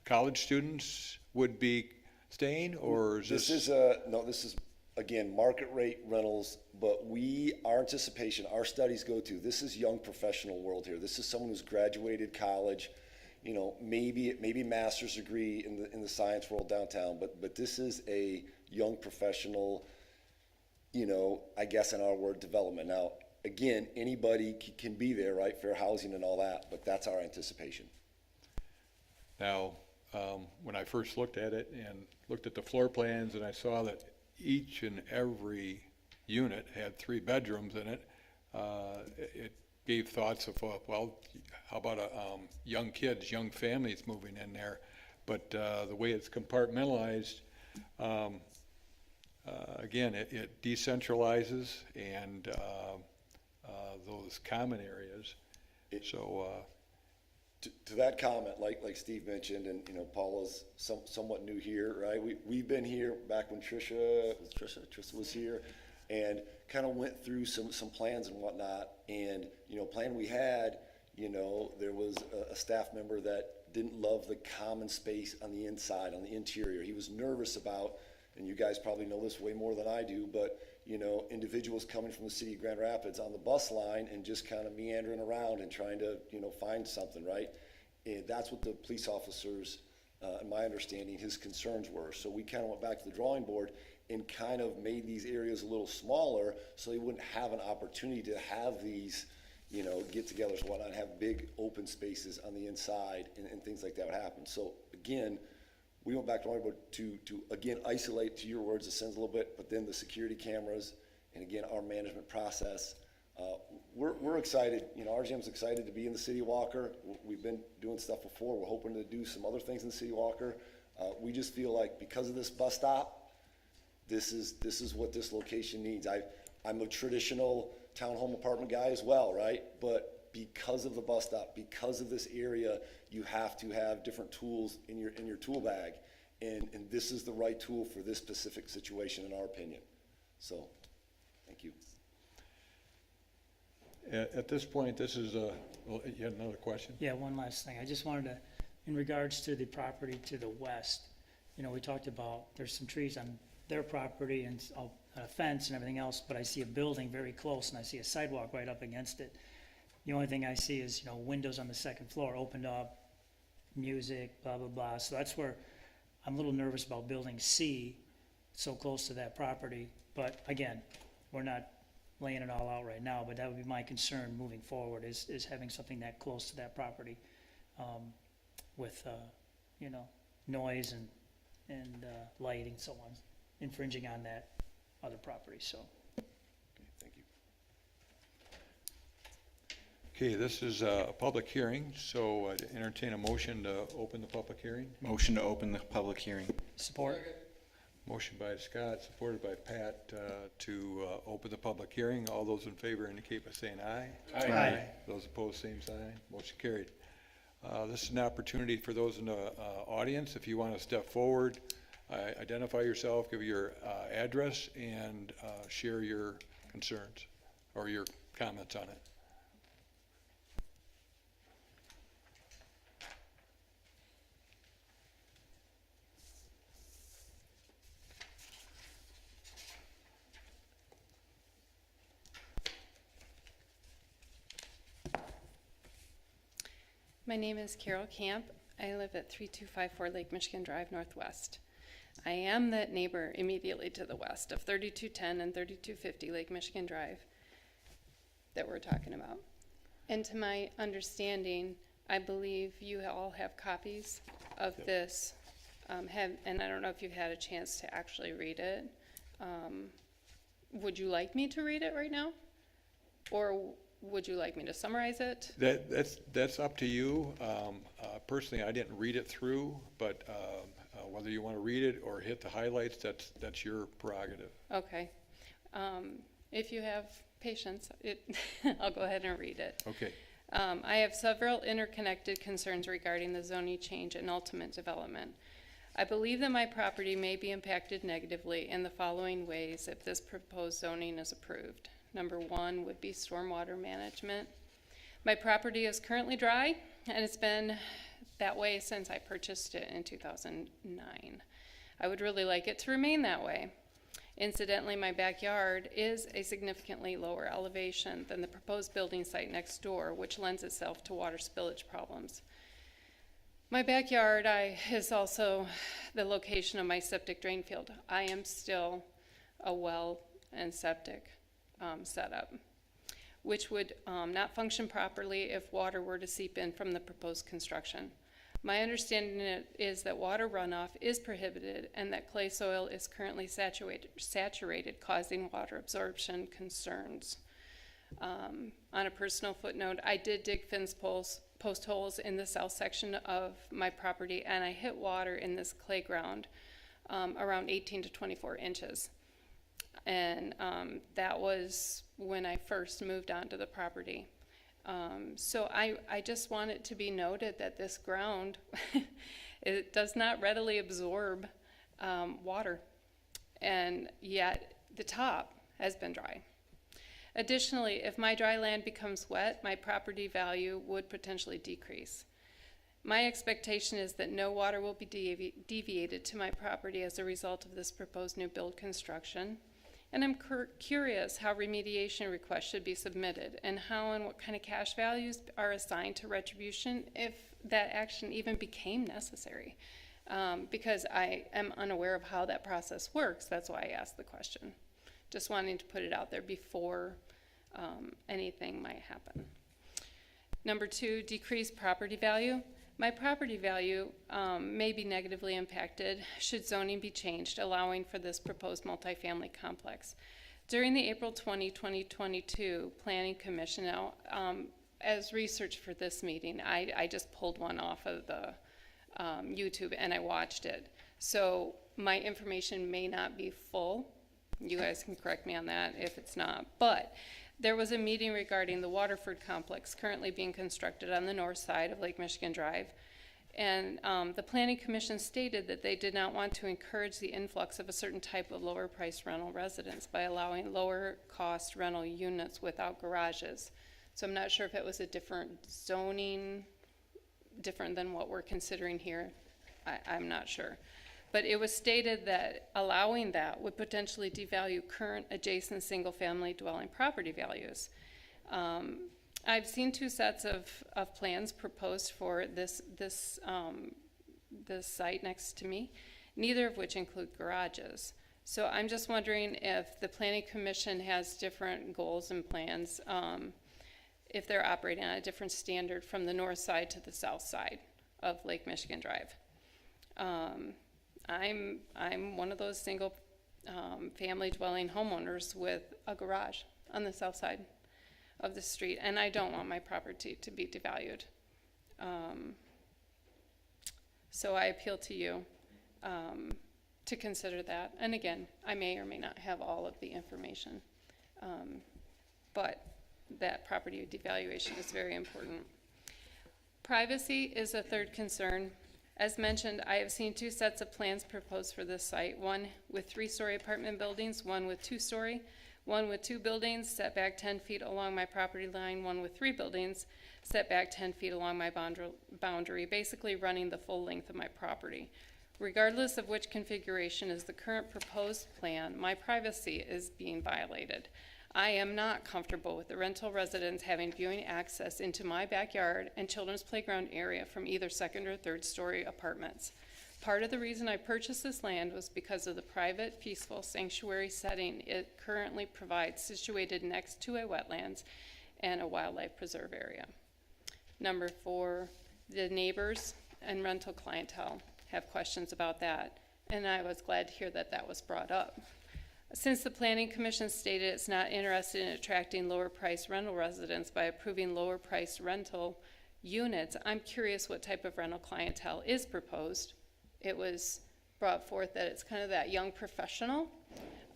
Speaker 1: college students would be staying, or is this?
Speaker 13: This is, again, market rate rentals, but our anticipation, our studies go to, this is young professional world here. This is someone who's graduated college, maybe master's degree in the science world downtown, but this is a young professional, I guess in our word, development. Now, again, anybody can be there, right? Fair housing and all that, but that's our anticipation.
Speaker 1: Now, when I first looked at it and looked at the floor plans and I saw that each and every unit had 3 bedrooms in it, it gave thoughts of, how about young kids, young families moving in there? But the way it's compartmentalized, again, it decentralizes and those common areas.
Speaker 13: To that comment, like Steve mentioned, and Paula's somewhat new here, right? We've been here back when Trisha was here, and kind of went through some plans and whatnot. And plan we had, there was a staff member that didn't love the common space on the inside, on the interior. He was nervous about, and you guys probably know this way more than I do, but individuals coming from the city of Grand Rapids on the bus line and just kind of meandering around and trying to, find something, right? And that's what the police officers, in my understanding, his concerns were. So we kind of went back to the drawing board and kind of made these areas a little smaller so they wouldn't have an opportunity to have these, get-togethers and whatnot, have big open spaces on the inside and things like that would happen. So again, we went back to the drawing board to again isolate, to your words, the sins a little bit, but then the security cameras and again our management process. We're excited. RGM's excited to be in the city of Walker. We've been doing stuff before. We're hoping to do some other things in the city of Walker. We just feel like because of this bus stop, this is what this location needs. I'm a traditional townhome apartment guy as well, right? But because of the bus stop, because of this area, you have to have different tools in your tool bag. and this is the right tool for this specific situation, in our opinion. So, thank you.
Speaker 1: At this point, this is a, well, you had another question?
Speaker 4: Yeah, one last thing. I just wanted to, in regards to the property to the west, you know, we talked about, there's some trees on their property and a fence and everything else, but I see a building very close and I see a sidewalk right up against it. The only thing I see is, you know, windows on the second floor opened up, music, blah, blah, blah. So that's where I'm a little nervous about building C so close to that property. But again, we're not laying it all out right now, but that would be my concern moving forward is having something that close to that property, with, you know, noise and light and so on, infringing on that other property, so.
Speaker 13: Thank you.
Speaker 1: Okay, this is a public hearing, so I'd entertain a motion to open the public hearing.
Speaker 11: Motion to open the public hearing.
Speaker 4: Support?
Speaker 1: Motion by Scott, supported by Pat, to open the public hearing. All those in favor indicate by saying aye.
Speaker 4: Aye.
Speaker 1: Those opposed, same sign. Motion carried. This is an opportunity for those in the audience, if you want to step forward, identify yourself, give your address, and share your concerns or your comments on it.
Speaker 14: My name is Carol Camp. I live at 3254 Lake Michigan Drive Northwest. I am the neighbor immediately to the west of 3210 and 3250 Lake Michigan Drive that we're talking about. And to my understanding, I believe you all have copies of this, and I don't know if you've had a chance to actually read it. Would you like me to read it right now? Or would you like me to summarize it?
Speaker 1: That's up to you. Personally, I didn't read it through, but whether you want to read it or hit the highlights, that's your prerogative.
Speaker 14: Okay. If you have patience, I'll go ahead and read it.
Speaker 1: Okay.
Speaker 14: I have several interconnected concerns regarding the zoning change and ultimate development. I believe that my property may be impacted negatively in the following ways if this proposed zoning is approved. Number one would be stormwater management. My property is currently dry, and it's been that way since I purchased it in 2009. I would really like it to remain that way. Incidentally, my backyard is a significantly lower elevation than the proposed building site next door, which lends itself to water spillage problems. My backyard is also the location of my septic drain field. I am still a well and septic setup, which would not function properly if water were to seep in from the proposed construction. My understanding is that water runoff is prohibited and that clay soil is currently saturated, causing water absorption concerns. On a personal footnote, I did dig fence post holes in the south section of my property, and I hit water in this clay ground around 18 to 24 inches. And that was when I first moved onto the property. So I just want it to be noted that this ground, it does not readily absorb water, and yet the top has been dry. Additionally, if my dry land becomes wet, my property value would potentially decrease. My expectation is that no water will be deviated to my property as a result of this proposed new build construction. And I'm curious how remediation requests should be submitted and how and what kind of cash values are assigned to retribution if that action even became necessary. Because I am unaware of how that process works. That's why I asked the question. Just wanting to put it out there before anything might happen. Number two, decreased property value. My property value may be negatively impacted should zoning be changed, allowing for this proposed multifamily complex. During the April 2022 Planning Commission, now, as research for this meeting, I just pulled one off of the YouTube and I watched it. So my information may not be full. You guys can correct me on that if it's not. But there was a meeting regarding the Waterford complex currently being constructed on the north side of Lake Michigan Drive. And the Planning Commission stated that they did not want to encourage the influx of a certain type of lower price rental residence by allowing lower cost rental units without garages. So I'm not sure if it was a different zoning, different than what we're considering here. I'm not sure. But it was stated that allowing that would potentially devalue current adjacent single-family dwelling property values. I've seen two sets of plans proposed for this site next to me, neither of which include garages. So I'm just wondering if the Planning Commission has different goals and plans, if they're operating on a different standard from the north side to the south side of Lake Michigan Drive. I'm one of those single family dwelling homeowners with a garage on the south side of the street, and I don't want my property to be devalued. So I appeal to you to consider that. And again, I may or may not have all of the information, but that property devaluation is very important. Privacy is a third concern. As mentioned, I have seen two sets of plans proposed for this site, one with 3-story apartment buildings, one with 2-story, one with 2 buildings set back 10 feet along my property line, one with 3 buildings set back 10 feet along my boundary, basically running the full length of my property. Regardless of which configuration is the current proposed plan, my privacy is being violated. I am not comfortable with the rental residents having viewing access into my backyard and children's playground area from either 2nd or 3rd story apartments. Part of the reason I purchased this land was because of the private, peaceful sanctuary setting it currently provides, situated next to a wetlands and a wildlife preserve area. Number 4, the neighbors and rental clientele have questions about that, and I was glad to hear that that was brought up. Since the Planning Commission stated it's not interested in attracting lower price rental residents by approving lower price rental units, I'm curious what type of rental clientele is proposed. It was brought forth that it's kind of that young professional,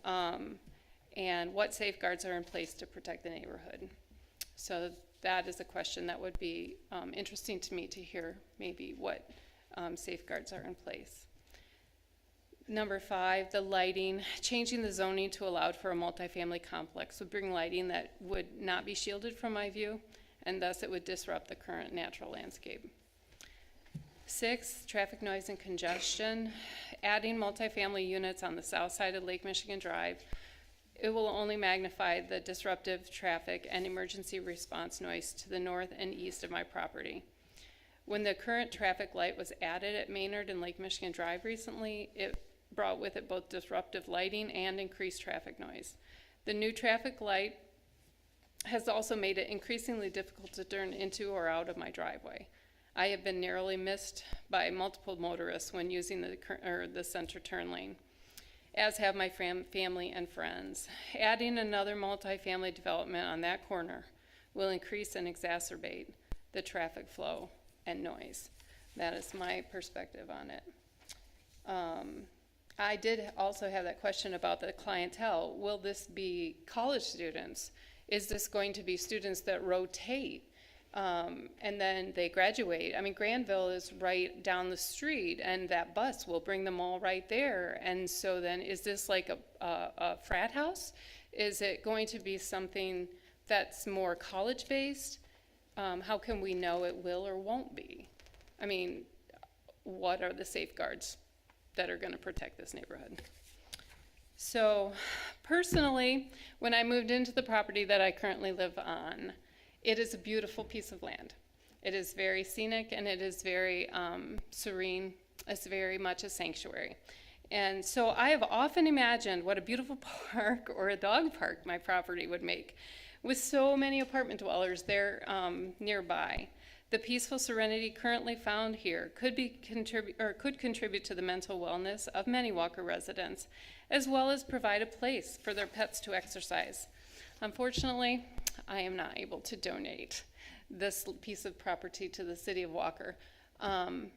Speaker 14: and what safeguards are in place to protect the neighborhood. So that is a question that would be interesting to me to hear maybe what safeguards are in place. Number 5, the lighting. Changing the zoning to allow for a multifamily complex would bring lighting that would not be shielded from my view, and thus it would disrupt the current natural landscape. 6, traffic noise and congestion. Adding multifamily units on the south side of Lake Michigan Drive, it will only magnify the disruptive traffic and emergency response noise to the north and east of my property. When the current traffic light was added at Maynard and Lake Michigan Drive recently, it brought with it both disruptive lighting and increased traffic noise. The new traffic light has also made it increasingly difficult to turn into or out of my driveway. I have been narrowly missed by multiple motorists when using the center turn lane, as have my family and friends. Adding another multifamily development on that corner will increase and exacerbate the traffic flow and noise. That is my perspective on it. I did also have that question about the clientele. Will this be college students? Is this going to be students that rotate and then they graduate? I mean, Granville is right down the street, and that bus will bring them all right there. And so then is this like a frat house? Is it going to be something that's more college-based? How can we know it will or won't be? I mean, what are the safeguards that are going to protect this neighborhood? So personally, when I moved into the property that I currently live on, it is a beautiful piece of land. It is very scenic, and it is very serene. It's very much a sanctuary. And so I have often imagined what a beautiful park or a dog park my property would make, with so many apartment dwellers there nearby. The peaceful serenity currently found here could contribute to the mental wellness of many Walker residents, as well as provide a place for their pets to exercise. Unfortunately, I am not able to donate this piece of property to the city of Walker. And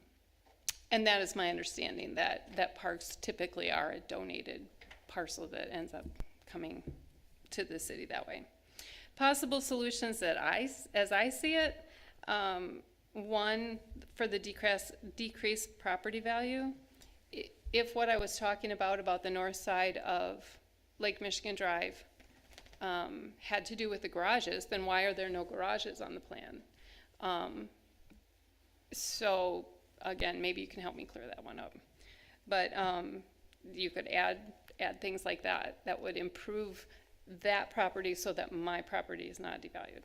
Speaker 14: that is my understanding, that parks typically are a donated parcel that ends up coming to the city that way. Possible solutions that as I see it, One, for the decreased property value. If what I was talking about the north side of Lake Michigan Drive, had to do with the garages, then why are there no garages on the plan? So, again, maybe you can help me clear that one up. But, you could add things like that, that would improve that property so that my property is not devalued.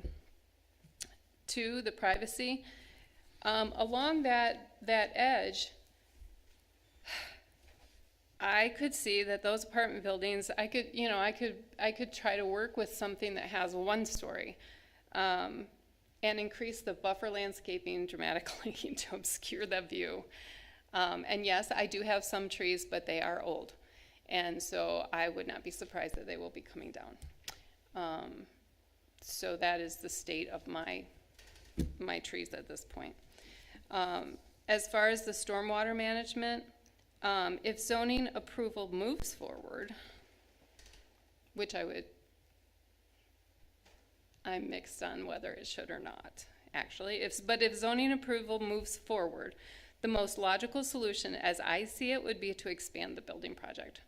Speaker 14: Two, the privacy. Along that edge, I could see that those apartment buildings, I could try to work with something that has one story, and increase the buffer landscaping dramatically to obscure the view. And yes, I do have some trees, but they are old. And so I would not be surprised that they will be coming down. So that is the state of my trees at this point. As far as the stormwater management, if zoning approval moves forward, which I'm mixed on whether it should or not, actually. But if zoning approval moves forward, the most logical solution, as I see it, would be to expand the building project.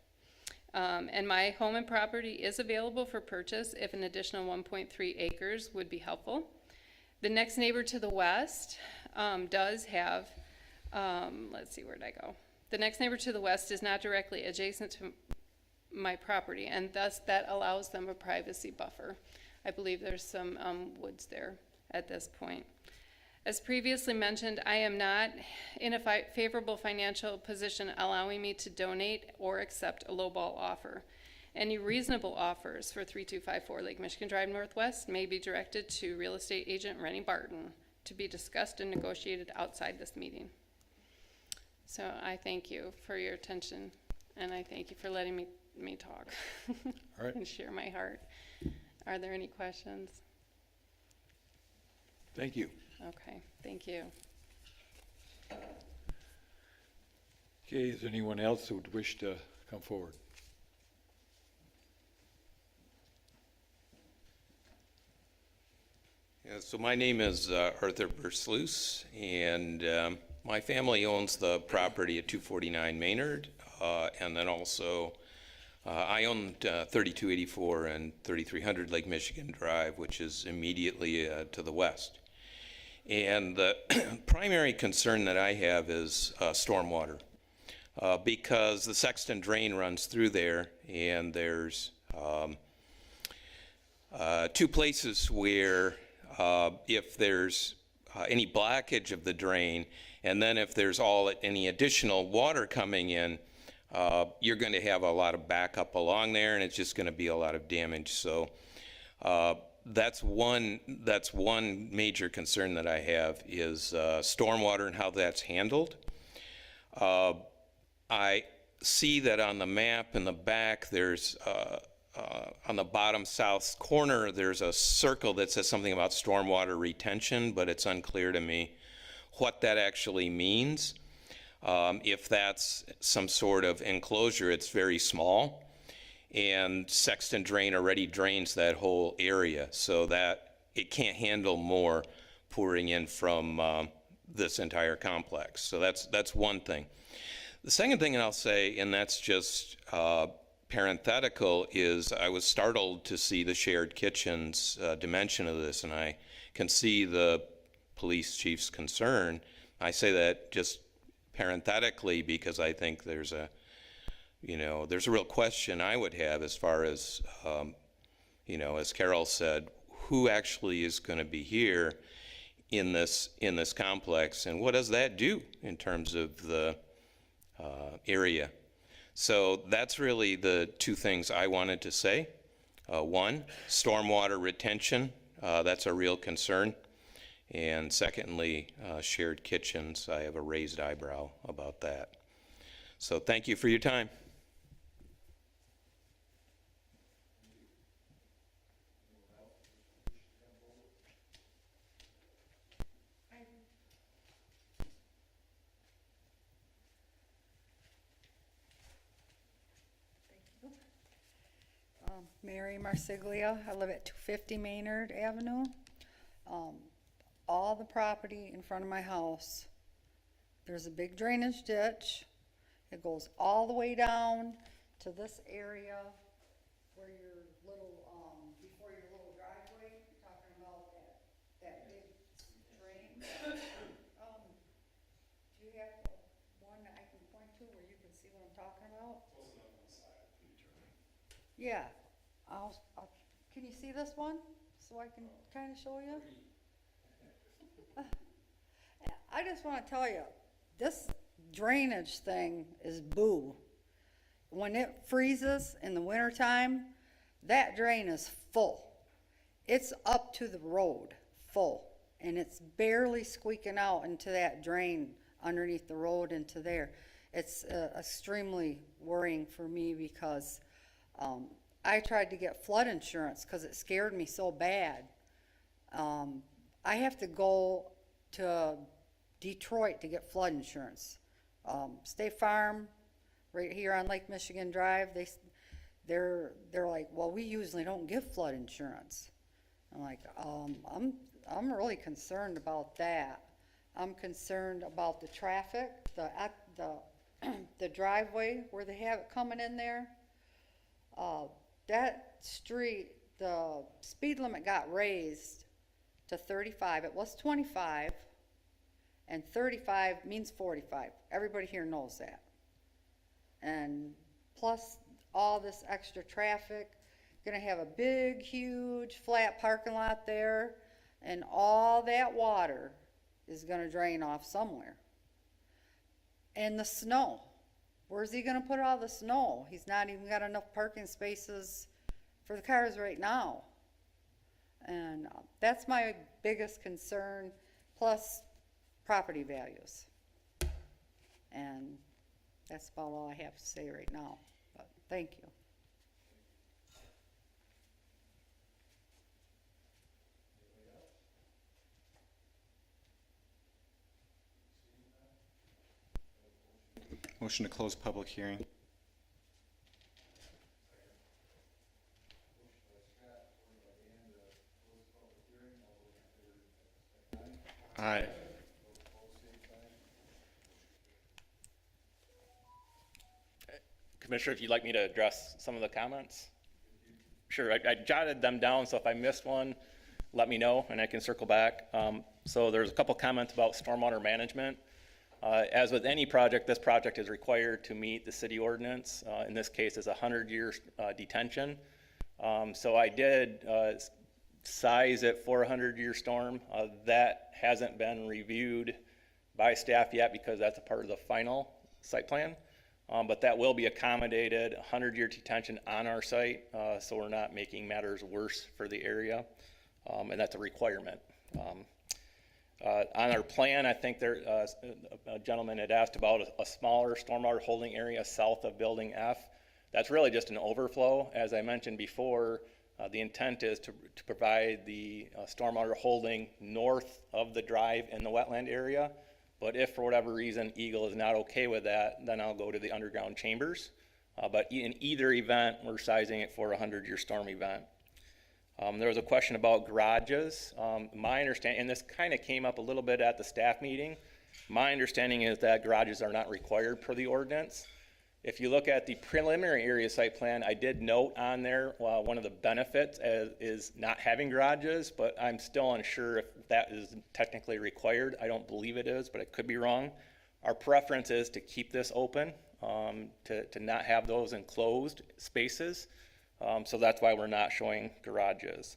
Speaker 14: And my home and property is available for purchase if an additional 1.3 acres would be helpful. The next neighbor to the west does have, let's see, where'd I go? The next neighbor to the west is not directly adjacent to my property, and thus that allows them a privacy buffer. I believe there's some woods there at this point. As previously mentioned, I am not in a favorable financial position allowing me to donate or accept a lowball offer. Any reasonable offers for 3254 Lake Michigan Drive Northwest may be directed to real estate agent Rennie Barton to be discussed and negotiated outside this meeting. So I thank you for your attention, and I thank you for letting me talk
Speaker 1: All right.
Speaker 14: and share my heart. Are there any questions?
Speaker 1: Thank you.
Speaker 14: Okay, thank you.
Speaker 1: Okay, is there anyone else who would wish to come forward?
Speaker 15: Yeah, so my name is Arthur Bersluis, and my family owns the property at 249 Maynard, and then also I own 3284 and 3300 Lake Michigan Drive, which is immediately to the west. And the primary concern that I have is stormwater, because the Sexton Drain runs through there, and there's two places where if there's any blockage of the drain, and then if there's any additional water coming in, you're going to have a lot of backup along there, and it's just going to be a lot of damage. So that's one major concern that I have is stormwater and how that's handled. I see that on the map in the back, there's on the bottom south corner, there's a circle that says something about stormwater retention, but it's unclear to me what that actually means. If that's some sort of enclosure, it's very small, and Sexton Drain already drains that whole area, so that it can't handle more pouring in from this entire complex. So that's one thing. The second thing I'll say, and that's just parenthetical, is I was startled to see the shared kitchens dimension of this, and I can see the police chief's concern. I say that just parenthetically because I think there's a real question I would have as far as, as Carol said, who actually is going to be here in this complex, and what does that do in terms of the area? So that's really the two things I wanted to say. One, stormwater retention, that's a real concern. And secondly, shared kitchens, I have a raised eyebrow about that. So thank you for your time.
Speaker 10: Mary Marsiglia. I live at 250 Maynard Avenue. all the property in front of my house. There's a big drainage ditch. It goes all the way down to this area where your little, before your little driveway, talking about that big drain. Do you have one that I can point to where you can see what I'm talking about? Yeah, can you see this one? So I can kind of show you? I just want to tell you, this drainage thing is boo. When it freezes in the wintertime, that drain is full. It's up to the road, full. And it's barely squeaking out into that drain underneath the road into there. It's extremely worrying for me because I tried to get flood insurance because it scared me so bad. I have to go to Detroit to get flood insurance. State Farm, right here on Lake Michigan Drive, they're like, well, we usually don't give flood insurance. I'm like, I'm really concerned about that. I'm concerned about the traffic, the driveway where they have it coming in there. That street, the speed limit got raised to 35. It was 25, and 35 means 45. Everybody here knows that. And plus all this extra traffic, gonna have a big, huge, flat parking lot there, and all that water is gonna drain off somewhere. And the snow. Where's he gonna put all the snow? He's not even got enough parking spaces for the cars right now. And that's my biggest concern, plus property values. And that's about all I have to say right now, but thank you.
Speaker 11: Motion to close public hearing. Aye.
Speaker 12: Commissioner, if you'd like me to address some of the comments? Sure, I jotted them down, so if I missed one, let me know and I can circle back. So there's a couple comments about stormwater management. As with any project, this project is required to meet the city ordinance. In this case, it's a 100-year detention. So I did size it for a 100-year storm. That hasn't been reviewed by staff yet because that's a part of the final site plan. But that will be accommodated, 100-year detention on our site, so we're not making matters worse for the area, and that's a requirement. On our plan, I think there, a gentleman had asked about a smaller stormwater holding area south of Building F. That's really just an overflow. As I mentioned before, the intent is to provide the stormwater holding north of the drive in the wetland area. But if for whatever reason Eagle is not okay with that, then I'll go to the underground chambers. But in either event, we're sizing it for a 100-year storm event. There was a question about garages. My understanding, and this kind of came up a little bit at the staff meeting, my understanding is that garages are not required per the ordinance. If you look at the preliminary area site plan, I did note on there one of the benefits is not having garages, but I'm still unsure if that is technically required. I don't believe it is, but I could be wrong. Our preference is to keep this open, to not have those enclosed spaces. So that's why we're not showing garages.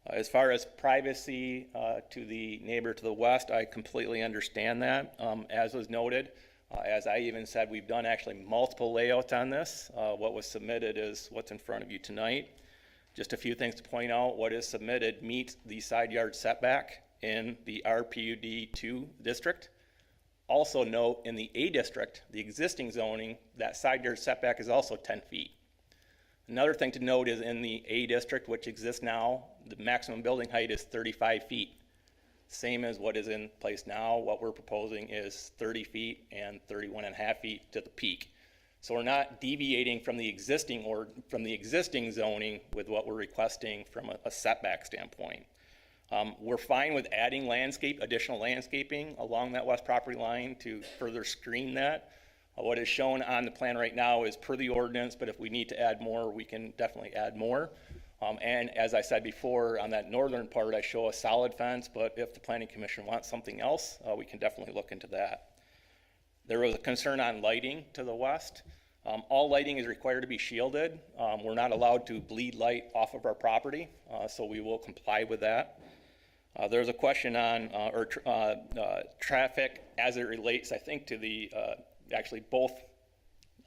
Speaker 12: As far as privacy to the neighbor to the west, I completely understand that. As was noted, as I even said, we've done actually multiple layouts on this. What was submitted is what's in front of you tonight. Just a few things to point out. What is submitted meets the side yard setback in the RPUD 2 district. Also note in the A district, the existing zoning, that side yard setback is also 10 feet. Another thing to note is in the A district, which exists now, the maximum building height is 35 feet. Same as what is in place now. What we're proposing is 30 feet and 31.5 feet to the peak. So we're not deviating from the existing zoning with what we're requesting from a setback standpoint. We're fine with adding additional landscaping along that west property line to further screen that. What is shown on the plan right now is per the ordinance, but if we need to add more, we can definitely add more. And as I said before, on that northern part, I show a solid fence, but if the planning commission wants something else, we can definitely look into that. There was a concern on lighting to the west. All lighting is required to be shielded. We're not allowed to bleed light off of our property, so we will comply with that. There's a question on traffic as it relates, I think, to the actually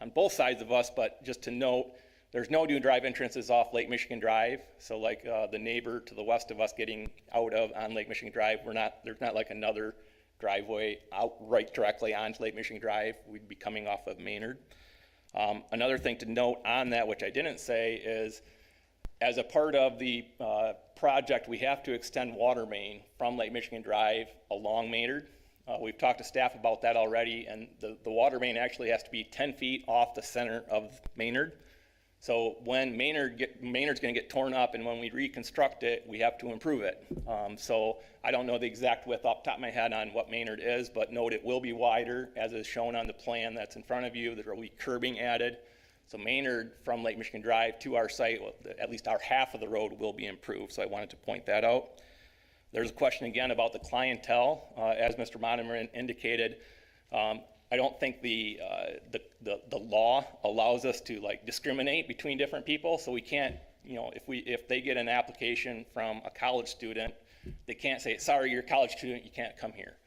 Speaker 12: on both sides of us, but just to note, there's no new drive entrances off Lake Michigan Drive. So like the neighbor to the west of us getting out of on Lake Michigan Drive, there's not like another driveway out right directly onto Lake Michigan Drive. We'd be coming off of Maynard. Another thing to note on that, which I didn't say, is as a part of the project, we have to extend water main from Lake Michigan Drive along Maynard. We've talked to staff about that already, and the water main actually has to be 10 feet off the center of Maynard. So when Maynard's going to get torn up, and when we reconstruct it, we have to improve it. So I don't know the exact width off the top of my head on what Maynard is, but note it will be wider, as is shown on the plan that's in front of you. There will be curbing added. So Maynard from Lake Michigan Drive to our site, at least our half of the road will be improved. So I wanted to point that out. There's a question again about the clientele. As Mr. Monomer indicated, I don't think the law allows us to like discriminate between different people. So we can't, if they get an application from a college student, they can't say, sorry, you're a college student, you can't come here.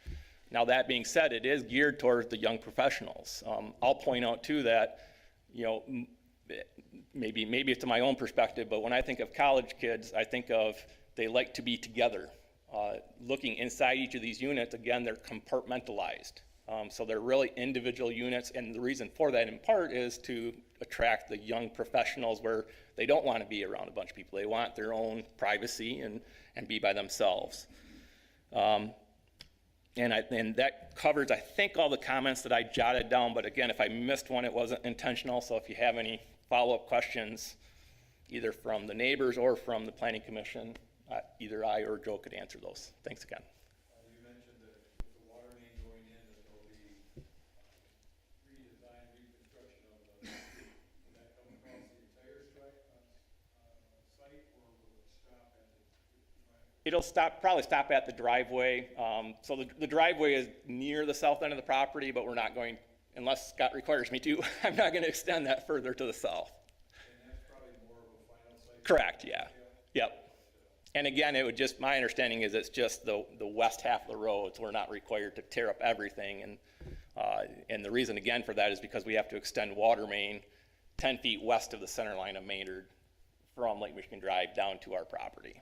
Speaker 12: Now that being said, it is geared towards the young professionals. I'll point out too that, maybe it's my own perspective, but when I think of college kids, I think of they like to be together. Looking inside each of these units, again, they're compartmentalized. So they're really individual units, and the reason for that in part is to attract the young professionals where they don't want to be around a bunch of people. They want their own privacy and be by themselves. And that covers, I think, all the comments that I jotted down, but again, if I missed one, it wasn't intentional, so if you have any follow-up questions, either from the neighbors or from the planning commission, either I or Joe could answer those. Thanks again.
Speaker 8: You mentioned that with the water main going in, that there'll be redesign, reconstruction of will that come across the entire site, or will it stop at the driveway?
Speaker 12: It'll probably stop at the driveway. So the driveway is near the south end of the property, but we're not going, unless Scott requires me to, I'm not going to extend that further to the south.
Speaker 8: And that's probably more of a final site?
Speaker 12: Correct, yeah. Yep. And again, my understanding is it's just the west half of the road, so we're not required to tear up everything. And the reason again for that is because we have to extend water main 10 feet west of the center line of Maynard from Lake Michigan Drive down to our property.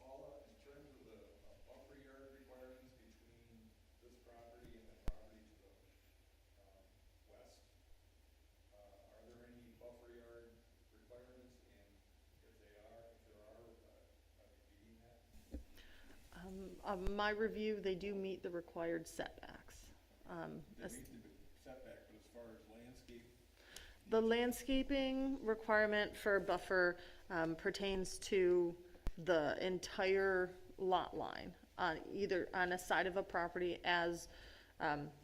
Speaker 8: Paula, in terms of the buffer yard requirements between this property and the property to the west, are there any buffer yard requirements?
Speaker 3: My review, they do meet the required setbacks.
Speaker 8: They meet the setback, but as far as landscape?
Speaker 3: The landscaping requirement for buffer pertains to the entire lot line on a side of a property as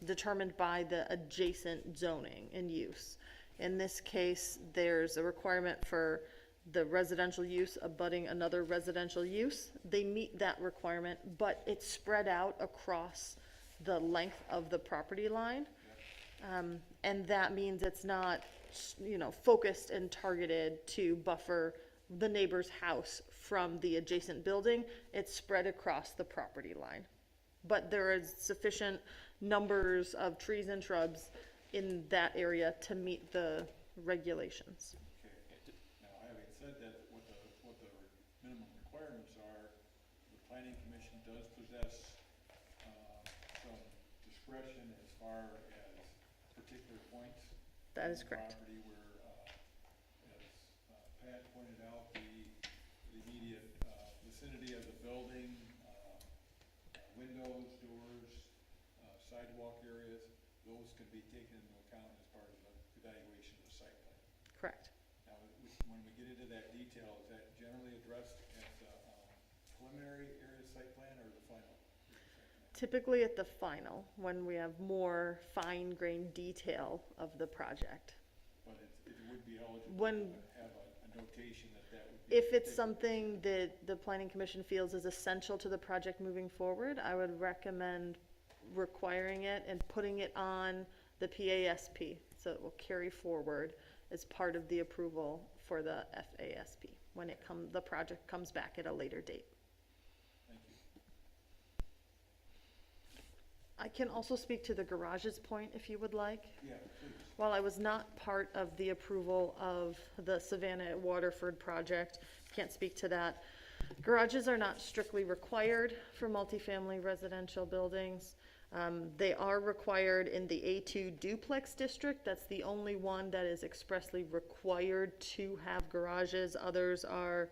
Speaker 3: determined by the adjacent zoning and use. In this case, there's a requirement for the residential use abutting another residential use. They meet that requirement, but it's spread out across the length of the property line. And that means it's not, focused and targeted to buffer the neighbor's house from the adjacent building. It's spread across the property line. But there is sufficient numbers of trees and shrubs in that area to meet the regulations.
Speaker 8: Said that what the minimum requirements are, the planning commission does possess some discretion as far as particular points.
Speaker 3: That is correct.
Speaker 8: Property where, as Pat pointed out, the immediate vicinity of the building, windows, doors, sidewalk areas, those can be taken into account as part of the evaluation of the site plan.
Speaker 3: Correct.
Speaker 8: When we get into that detail, is that generally addressed at the
Speaker 1: preliminary area site plan or the final?
Speaker 3: Typically at the final, when we have more fine-grained detail of the project.
Speaker 1: But it would be eligible
Speaker 3: When-
Speaker 1: to have a notation that would be.
Speaker 3: If it's something that the planning commission feels is essential to the project moving forward, I would recommend requiring it and putting it on the PASP, so it will carry forward as part of the approval for the FASP, when the project comes back at a later date.
Speaker 1: Thank you.
Speaker 3: I can also speak to the garages point if you would like.
Speaker 1: Yeah, please.
Speaker 3: While I was not part of the approval of the Savannah at Waterford project, can't speak to that. Garages are not strictly required for multifamily residential buildings. They are required in the A2 duplex district. That's the only one that is expressly required to have garages. Others are,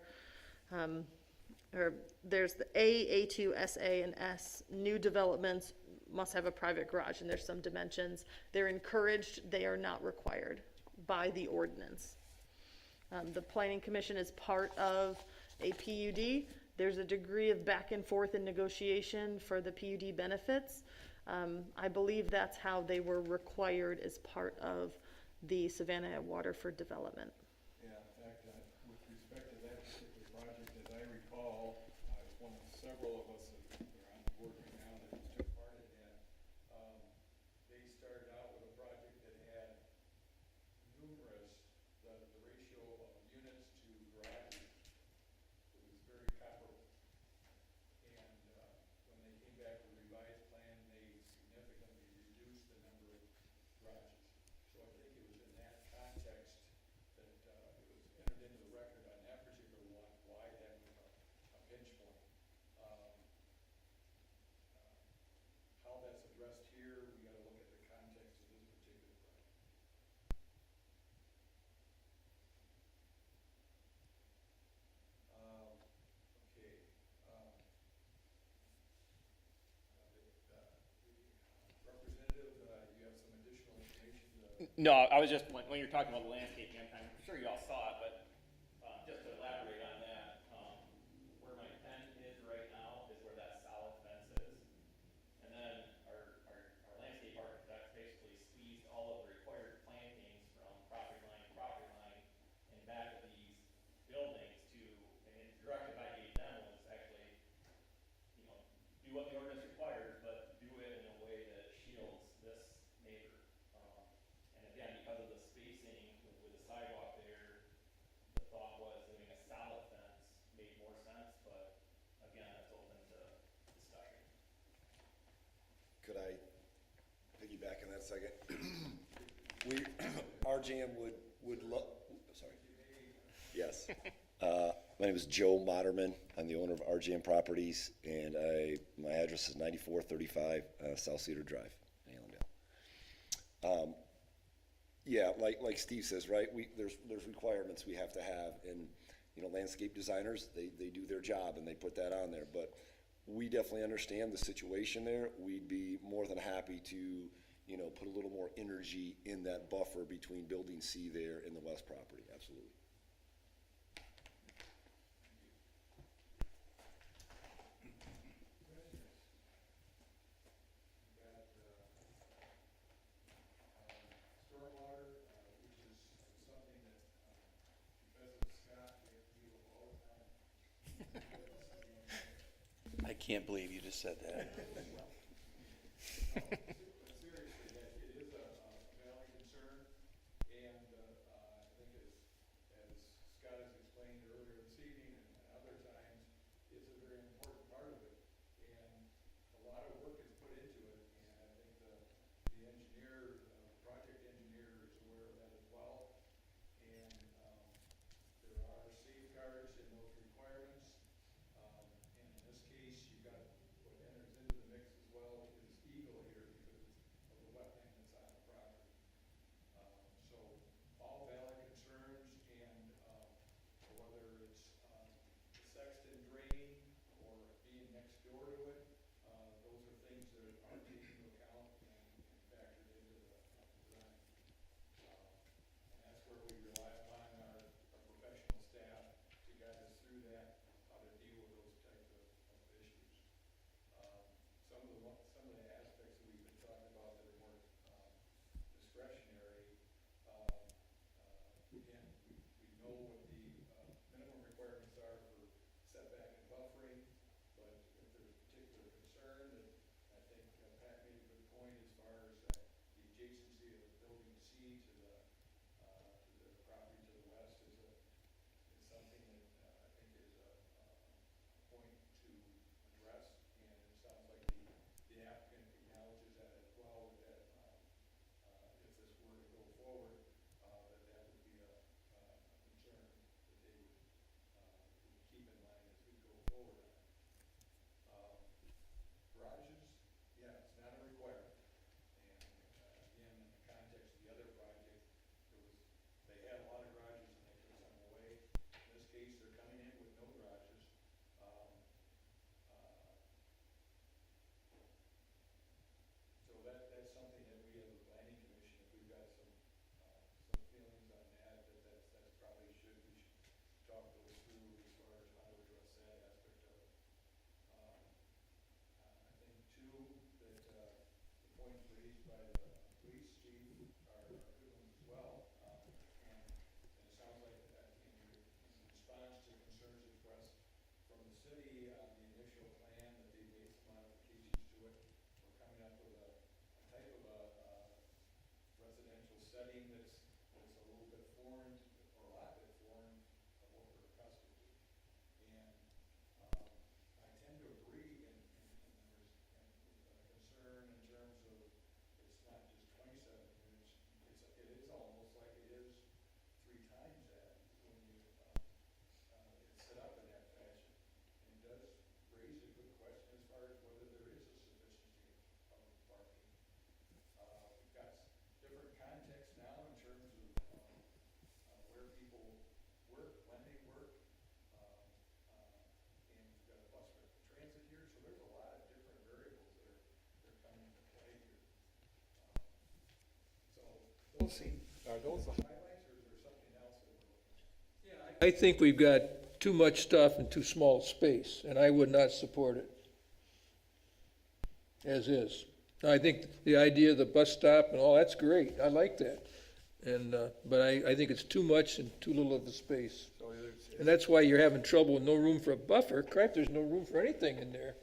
Speaker 3: or there's the A2, SA, and S. New developments must have a private garage, and there's some dimensions. They're encouraged, they are not required by the ordinance. The planning commission is part of a PUD. There's a degree of back and forth in negotiation for the PUD benefits. I believe that's how they were required as part of the Savannah at Waterford development.
Speaker 1: Yeah, in fact, with respect to that particular project, as I recall, one of several of us that are on the board right now that took part in that, they started out with a project that had numerous, the ratio of units to garages, it was very comparable. And when they came back with a revised plan, they significantly reduced the number of garages. So I think it was in that context that it was entered into the record on that particular one, why that was a pinch point. How that's addressed here, we gotta look at the context of this particular project. Okay. Representative, you have some additional information to.
Speaker 12: No, I was just, when you're talking about the landscaping, I'm sure you all saw it, but just to elaborate on that, where my tent is right now is where that solid fence is. And then our landscape architect basically squeezed all of the required plantings from property line to property line in back of these buildings to, and the directive I gave them was actually, do what the ordinance requires, but do it in a way that shields this neighbor. And again, because of the spacing with the sidewalk there, the thought was doing a solid fence made more sense, but again, that's open to discussion.
Speaker 13: Could I piggyback on that a second? RJM would love, sorry. Yes. My name is Joe Moderman. I'm the owner of RJM Properties, and my address is 9435 South Cedar Drive, Allendale. Yeah, like Steve says, right? There's requirements we have to have, and landscape designers, they do their job and they put that on there. But we definitely understand the situation there. We'd be more than happy to put a little more energy in that buffer between building C there and the west property. Absolutely.
Speaker 1: Stormwater, which is something that, because of Scott, we have to deal with all the time.
Speaker 6: I can't believe you just said that.
Speaker 1: Seriously, it is a valid concern, and I think as Scott has explained earlier this evening and other times, it's a very important part of it, and a lot of work is put into it, and I think the engineer, project engineer is aware of that as well, and there are safeguards in those requirements, and in this case, you've got what enters into the mix as well is eagle here because of the wetland that's on the property. So all valid concerns, and whether it's the Sexton drain or being next door to it, those are things study on the initial plan that they made some modifications to it. We're coming up with a type of a residential setting that's a little bit foreign, or a lot bit foreign of what we're accustomed to. And I tend to agree in concern in terms of it's not just 27 units. It is almost like it is 3 times that when you it's set up in that fashion. And it does raise a good question as far as whether there is a sufficiency of parking. We've got different context now in terms of where people work, when they work, and we've got a bus transit here, so there's a lot of different variables that are coming into play here. So are those the highlights, or is there something else that we're looking at?
Speaker 8: I think we've got too much stuff in too small space, and I would not support it as is. I think the idea of the bus stop and all, that's great, I like that. And, but I think it's too much and too little of the space. And that's why you're having trouble with no room for a buffer. Crap, there's no room for anything in there.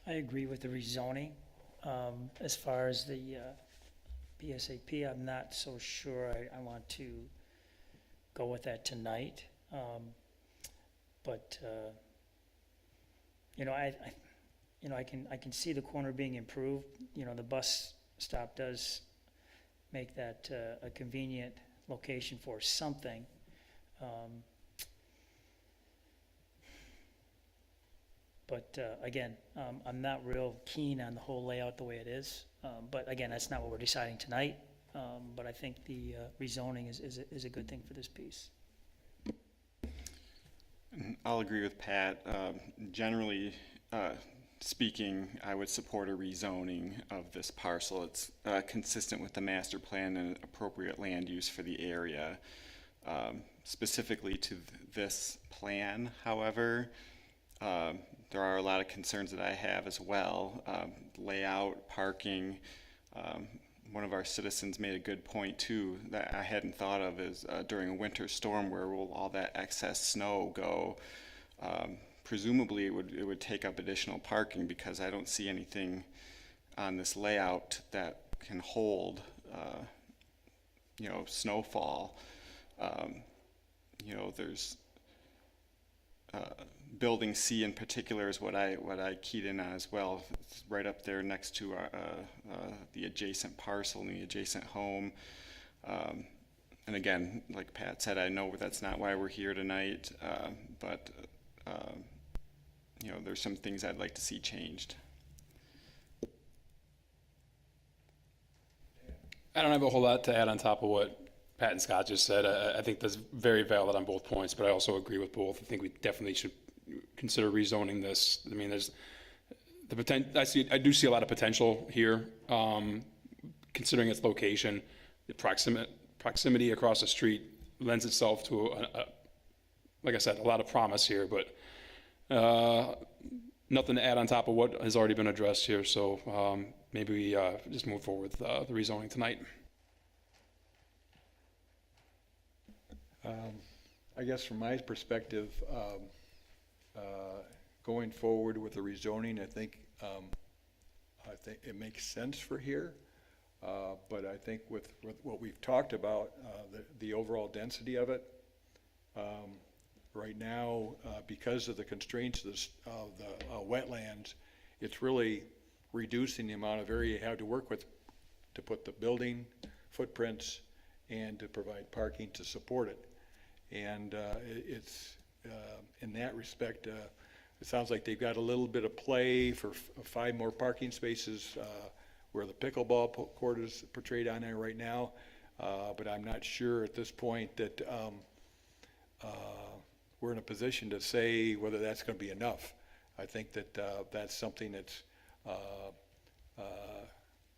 Speaker 4: I agree with the rezoning. As far as the PSAP, I'm not so sure I want to go with that tonight. But you know, I can see the corner being improved. You know, the bus stop does make that a convenient location for something. But again, I'm not real keen on the whole layout the way it is. But again, that's not what we're deciding tonight. But I think the rezoning is a good thing for this piece.
Speaker 11: I'll agree with Pat. Generally speaking, I would support a rezoning of this parcel. It's consistent with the master plan and appropriate land use for the area. Specifically to this plan, however, there are a lot of concerns that I have as well. Layout, parking. One of our citizens made a good point too that I hadn't thought of is during a winter storm, where will all that excess snow go? Presumably it would take up additional parking, because I don't see anything on this layout that can hold you know, snowfall. You know, there's building C in particular is what I keyed in on as well. It's right up there next to the adjacent parcel and the adjacent home. And again, like Pat said, I know that's not why we're here tonight, but you know, there's some things I'd like to see changed.
Speaker 5: I don't have a whole lot to add on top of what Pat and Scott just said. I think that's very valid on both points, but I also agree with both. I think we definitely should consider rezoning this. I mean, there's the potential. I do see a lot of potential here, considering its location. The proximity across the street lends itself to like I said, a lot of promise here, but nothing to add on top of what has already been addressed here. So maybe we just move forward with the rezoning tonight.
Speaker 1: I guess from my perspective, going forward with the rezoning, I think it makes sense for here. But I think with what we've talked about, the overall density of it, right now, because of the constraints of the wetlands, it's really reducing the amount of area you have to work with to put the building footprints and to provide parking to support it. And it's in that respect, it sounds like they've got a little bit of play for 5 more parking spaces where the pickleball court is portrayed on there right now. But I'm not sure at this point that we're in a position to say whether that's going to be enough. I think that that's something that's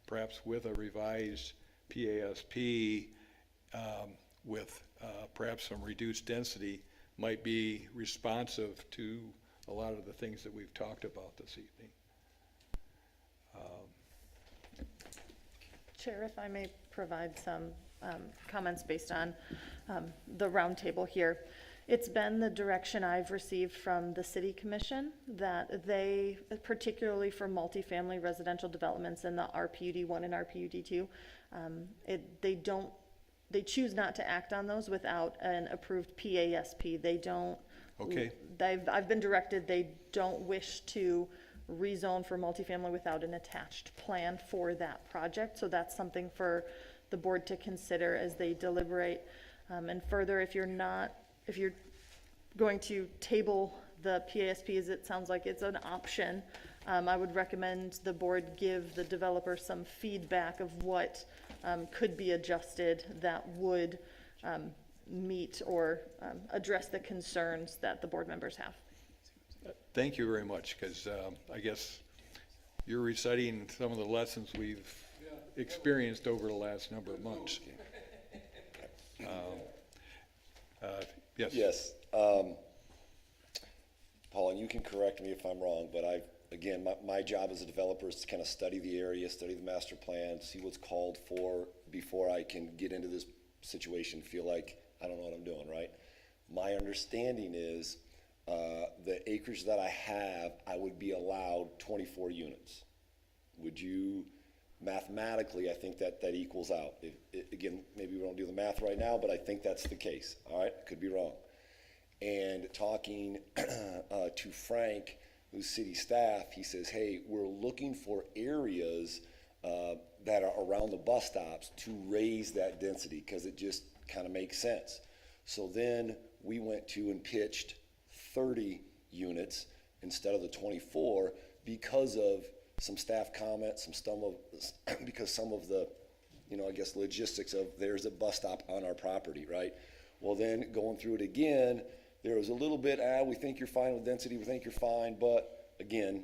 Speaker 1: perhaps with a revised PASP with perhaps some reduced density might be responsive to a lot of the things that we've talked about this evening.
Speaker 3: Chair, if I may provide some comments based on the roundtable here. It's been the direction I've received from the city commission that they, particularly for multifamily residential developments in the RPUD 1 and RPUD 2, they choose not to act on those without an approved PASP. They don't.
Speaker 1: Okay.
Speaker 3: I've been directed they don't wish to rezone for multifamily without an attached plan for that project. So that's something for the board to consider as they deliberate. And further, if you're going to table the PASP, as it sounds like it's an option, I would recommend the board give the developer some feedback of what could be adjusted that would meet or address the concerns that the board members have.
Speaker 1: Thank you very much, because I guess you're reciting some of the lessons we've experienced over the last number of months. Yes.
Speaker 13: Yes. Paul, and you can correct me if I'm wrong, but again, my job as a developer is to kind of study the area, study the master plan, see what's called for before I can get into this situation, feel like I don't know what I'm doing, right? My understanding is the acreage that I have, I would be allowed 24 units. Would you, mathematically, I think that equals out. Again, maybe we don't do the math right now, but I think that's the case, all right? Could be wrong. And talking to Frank, who's city staff, he says, hey, we're looking for areas that are around the bus stops to raise that density, because it just kind of makes sense. So then we went to and pitched 30 units instead of the 24 because of some staff comments, because some of the, I guess logistics of there's a bus stop on our property, right? Well, then going through it again, there was a little bit, we think you're fine with density, we think you're fine, but again,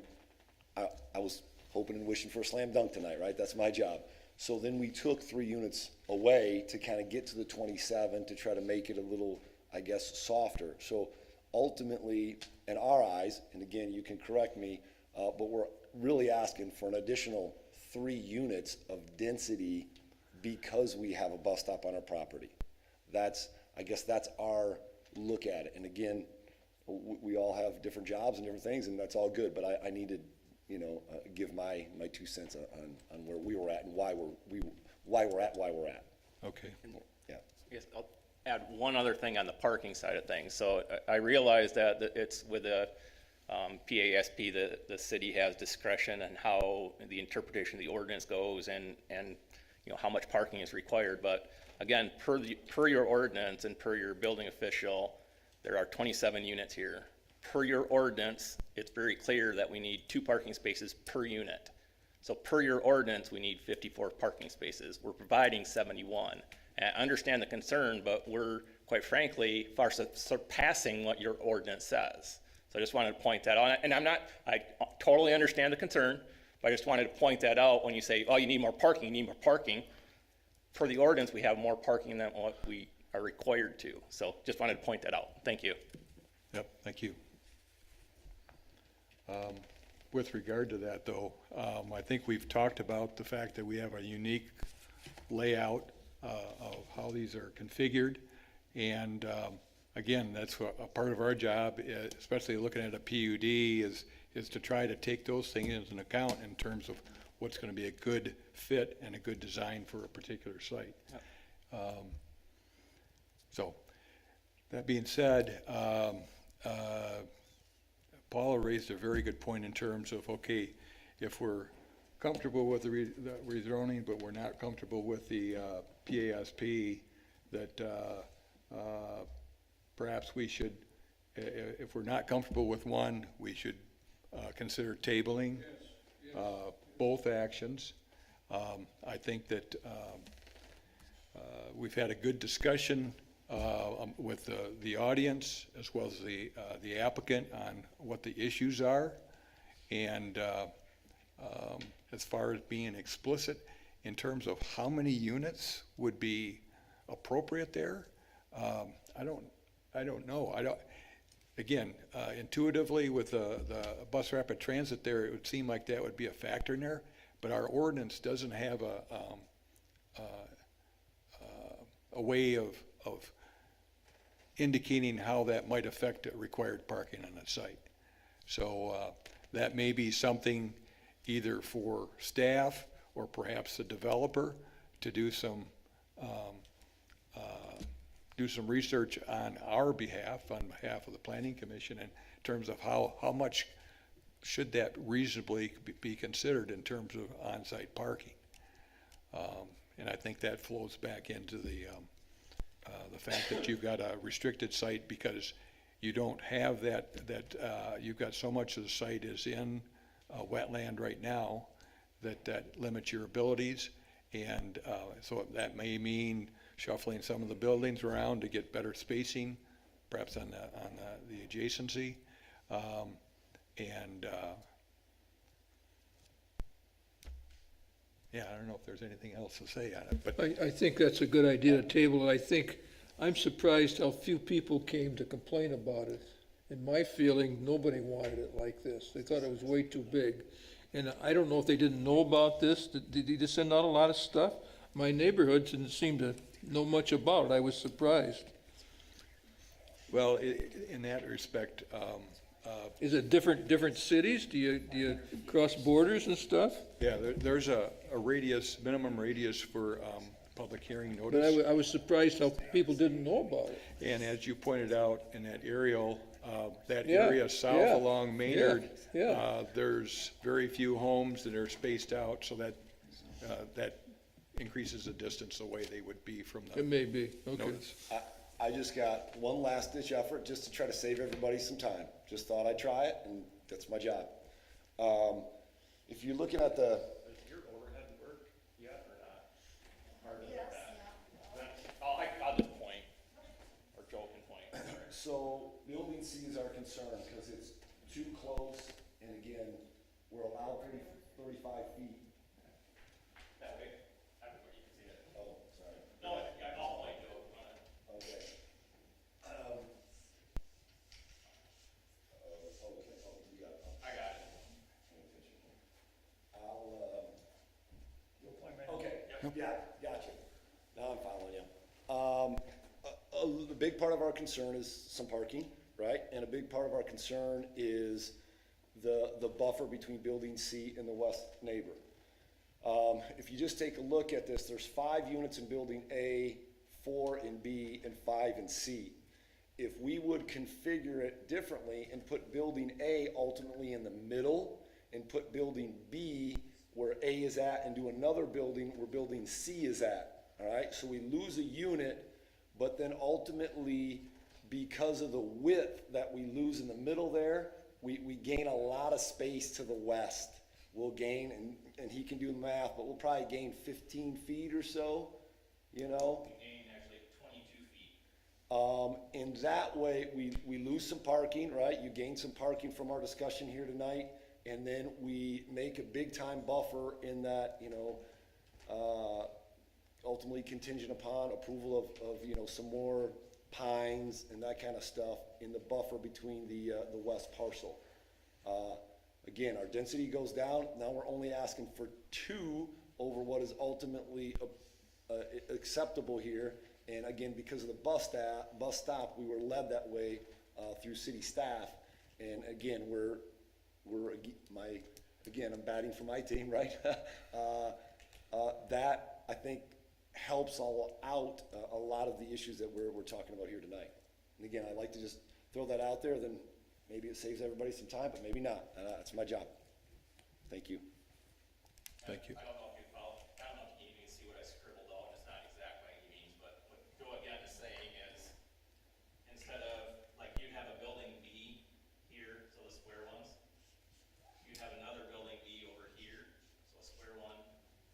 Speaker 13: I was hoping and wishing for a slam dunk tonight, right? That's my job. So then we took 3 units away to kind of get to the 27 to try to make it a little, I guess, softer. So ultimately, in our eyes, and again, you can correct me, but we're really asking for an additional 3 units of density because we have a bus stop on our property. I guess that's our look at it. And again, we all have different jobs and different things, and that's all good, but I need to, give my 2 cents on where we were at and why we're at.
Speaker 1: Okay.
Speaker 13: Yeah.
Speaker 12: Yes, I'll add one other thing on the parking side of things. So I realize that it's with the PASP, the city has discretion on how the interpretation of the ordinance goes and how much parking is required. But again, per your ordinance and per your building official, there are 27 units here. Per your ordinance, it's very clear that we need 2 parking spaces per unit. So per your ordinance, we need 54 parking spaces. We're providing 71. And I understand the concern, but we're, quite frankly, far surpassing what your ordinance says. So I just wanted to point that out. And I totally understand the concern, but I just wanted to point that out when you say, oh, you need more parking, you need more parking. Per the ordinance, we have more parking than what we are required to. So just wanted to point that out. Thank you.
Speaker 1: Yep, thank you. With regard to that, though, I think we've talked about the fact that we have a unique layout of how these are configured. And again, that's a part of our job, especially looking at a PUD, is to try to take those things into account in terms of what's going to be a good fit and a good design for a particular site. Yep. So, that being said, Paula raised a very good point in terms of, okay, if we're comfortable with the rezoning, but we're not comfortable with the PASP, that perhaps we should, if we're not comfortable with one, we should consider tabling both actions. I think that we've had a good discussion with the audience as well as the applicant on what the issues are, and as far as being explicit in terms of how many units would be appropriate there, I don't know. again, intuitively with the bus rapid transit there, it would seem like that would be a factor in there, but our ordinance doesn't have a way of indicating how that might affect required parking on the site. So that may be something either for staff or perhaps the developer to do some research on our behalf, on behalf of the Planning Commission, in terms of how much should that reasonably be considered in terms of on-site parking. And I think that flows back into the fact that you've got a restricted site because you don't have that you've got so much of the site is in wetland right now that limits your abilities. And so that may mean shuffling some of the buildings around to get better spacing, perhaps on the adjacency. Yeah, I don't know if there's anything else to say on it, but
Speaker 8: I think that's a good idea to table it. I'm surprised how few people came to complain about it. In my feeling, nobody wanted it like this. They thought it was way too big. And I don't know if they didn't know about this. Did he just send out a lot of stuff? My neighborhood didn't seem to know much about it. I was surprised.
Speaker 1: well, in that respect,
Speaker 8: Is it different cities? Do you cross borders and stuff?
Speaker 1: yeah, there's a radius, minimum radius for public hearing
Speaker 8: But
Speaker 1: notice.
Speaker 8: I was surprised how people didn't know about it.
Speaker 1: And as you pointed out in that aerial, that
Speaker 8: Yeah,
Speaker 1: area south
Speaker 8: yeah,
Speaker 1: along Maynard,
Speaker 8: yeah.
Speaker 1: there's very few homes that are spaced out, so that increases the distance the way they would be from the
Speaker 8: It may be, okay.
Speaker 1: notice.
Speaker 13: I just got one last ditch effort just to try to save everybody some time. Just thought I'd try it, and that's my job. If you're looking at the,
Speaker 12: Does your overhead work yet or not? Or does I'll just point, or Joe can point.
Speaker 13: so building C is our concern because it's too close, and again, we're allowed 35 feet.
Speaker 12: That way, everybody can see it.
Speaker 13: Oh, sorry.
Speaker 12: No, I'll point, Joe.
Speaker 13: Okay. You got it.
Speaker 12: I got it.
Speaker 13: Okay, yeah, gotcha. Now I'm following you. A big part of our concern is some parking, right? And a big part of our concern is the buffer between building C and the west neighbor. If you just take a look at this, there's 5 units in building A, 4 in B, and 5 in C. If we would configure it differently and put building A ultimately in the middle and put building B where A is at and do another building where building C is at, all right? So we lose a unit, but then ultimately, because of the width that we lose in the middle there, we gain a lot of space to the west. We'll gain, and he can do the math, but we'll probably gain 15 feet or so, you know?
Speaker 12: Gain actually 22 feet.
Speaker 13: And that way, we lose some parking, right? You gain some parking from our discussion here tonight, and then we make a big-time buffer in that, you know, ultimately contingent upon approval of some more pines and that kind of stuff in the buffer between the west parcel. Again, our density goes down. Now we're only asking for 2 over what is ultimately acceptable here. And again, because of the bus stop, we were led that way through city staff. And again, I'm batting for my team, right? That I think helps out a lot of the issues that we're talking about here tonight. And again, I'd like to just throw that out there. Then maybe it saves everybody some time, but maybe not. That's my job. Thank you.
Speaker 1: Thank you.
Speaker 12: I don't know if you follow, I don't know if you can even see what I scribbled out, it's not exact by any means, but what Joe again is saying is, instead of, like, you'd have a building B here, so the square ones, you'd have another building B over here, so a square one,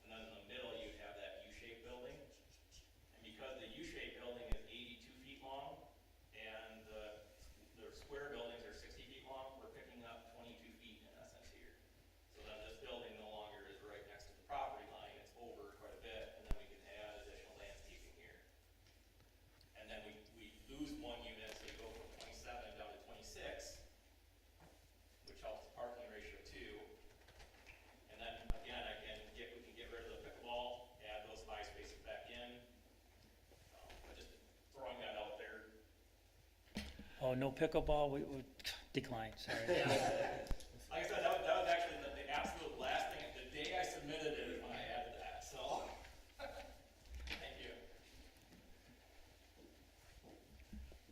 Speaker 12: and then in the middle, you'd have that U-shaped building. And because the U-shaped building is 82 feet long, and the square buildings are 60 feet long, we're picking up 22 feet in essence here. So then this building no longer is right next to the property
Speaker 4: Oh, no pickleball, we decline, sorry.
Speaker 12: Like I said, that was actually the absolute last thing, the day I submitted it is when I added that, so. Thank you.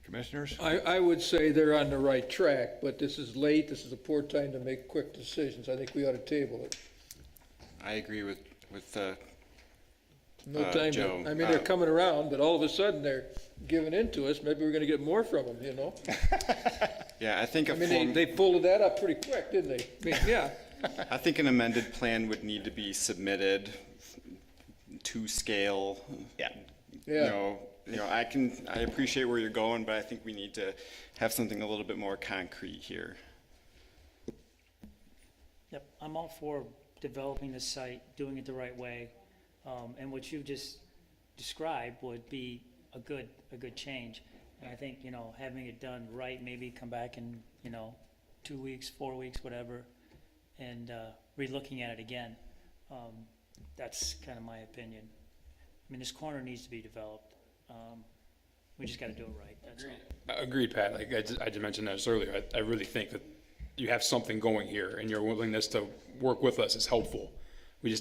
Speaker 1: Commissioners?
Speaker 8: I would say they're on the right track, but this is late, this is a poor time to make quick decisions. I think we ought to table it.
Speaker 11: I agree with
Speaker 8: No time
Speaker 11: Joe,
Speaker 8: to, I mean, they're coming around, but all of a sudden they're giving in to us. Maybe we're gonna get more from them, you know?
Speaker 11: yeah, I think
Speaker 8: I mean, they folded that up pretty quick, didn't they? I mean, yeah.
Speaker 11: I think an amended plan would need to be submitted to scale.
Speaker 12: Yeah.
Speaker 8: Yeah.
Speaker 11: I appreciate where you're going, but I think we need to have something a little bit more concrete here.
Speaker 4: Yep, I'm all for developing the site, doing it the right way, and what you just described would be a good change. And I think, having it done right, maybe come back in, 2 weeks, 4 weeks, whatever, and re-looking at it again. That's kind of my opinion. I mean, this corner needs to be developed. We just got to do it right, that's all.
Speaker 5: Agreed, Pat. Like I just mentioned that just earlier. I really think that you have something going here, and your willingness to work with us is helpful. We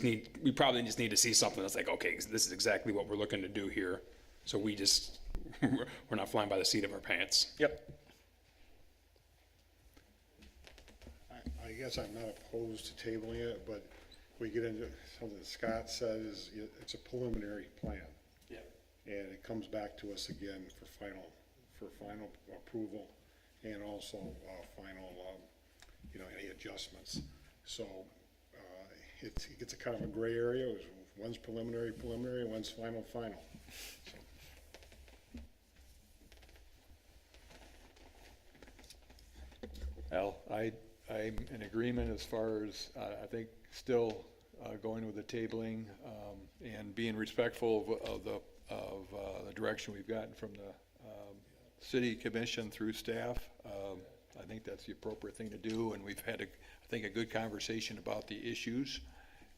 Speaker 5: probably just need to see something that's like, okay, this is exactly what we're looking to do here. So we're not flying by the seat of our pants.
Speaker 12: Yep.
Speaker 2: I guess I'm not opposed to tabling it, but we get into something that Scott said is, it's a preliminary plan.
Speaker 5: Yeah.
Speaker 2: And it comes back to us again for final approval and also, final, any adjustments. So, it gets a kind of a gray area. One's preliminary, and one's final. So.
Speaker 1: Well, I'm in agreement as far as, I think, still going with the tabling and being respectful of the direction we've gotten from the city commission through staff. I think that's the appropriate thing to do, and we've had, I think, a good conversation about the issues,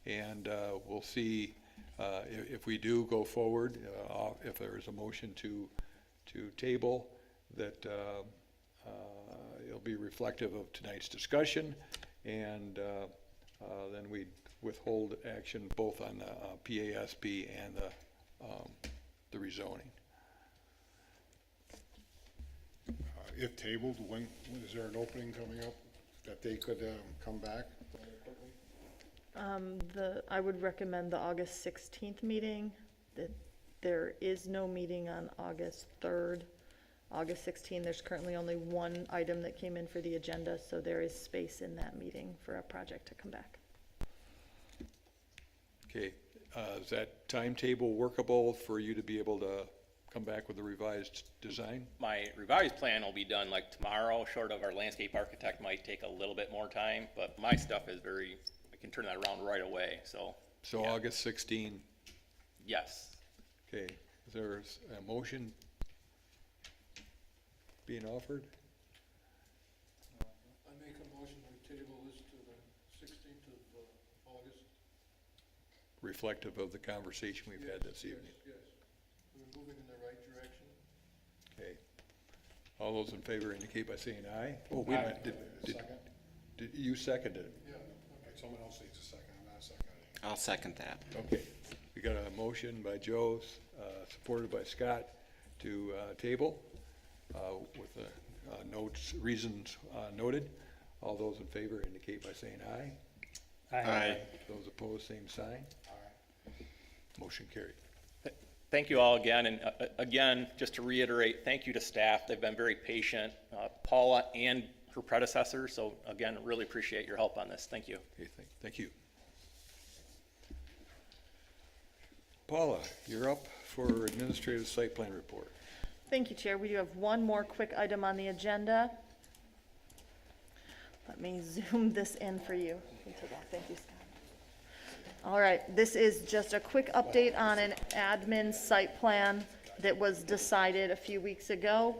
Speaker 1: and we'll see if we do go forward, if there is a motion to table, that it'll be reflective of tonight's discussion, and then we withhold action both on the PASP and the rezoning.
Speaker 2: If tabled, when is there an opening coming up that they could come back?
Speaker 3: I would recommend the August 16th meeting. That there is no meeting on August 3rd. August 16th, there's currently only one item that came in for the agenda, so there is space in that meeting for a project to come back.
Speaker 1: Okay, is that timetable workable for you to be able to come back with a revised design?
Speaker 12: My revised plan will be done like tomorrow, short of our landscape architect might take a little bit more time, but my stuff is I can turn that around right away, so.
Speaker 1: So yeah. August 16.
Speaker 12: Yes.
Speaker 1: Okay, is there a motion being offered?
Speaker 8: I make a motion to table this to the 16th of August.
Speaker 1: Reflective of the conversation we've had this evening.
Speaker 8: Yes. We're moving in the right direction.
Speaker 1: Okay. All those in favor indicate by saying aye. Oh, wait a minute. Did you second it?
Speaker 2: Yeah. Okay, someone else needs a second. I'm not seconding.
Speaker 11: I'll second that.
Speaker 1: Okay. We got a motion by Joe, supported by Scott, to table with the reasons noted. All those in favor indicate by saying aye.
Speaker 11: Aye.
Speaker 1: Those opposed, same sign. Motion carried.
Speaker 12: Thank you all again, and again, just to reiterate, thank you to staff. They've been very patient, Paula and her predecessor, so again, really appreciate your help on this. Thank you.
Speaker 1: Okay, thank you. Paula, you're up for administrative site plan report.
Speaker 3: Thank you, Chair. We do have one more quick item on the agenda. Let me zoom this in for you. Thank you, Scott. All right, this is just a quick update on an admin site plan that was decided a few weeks ago.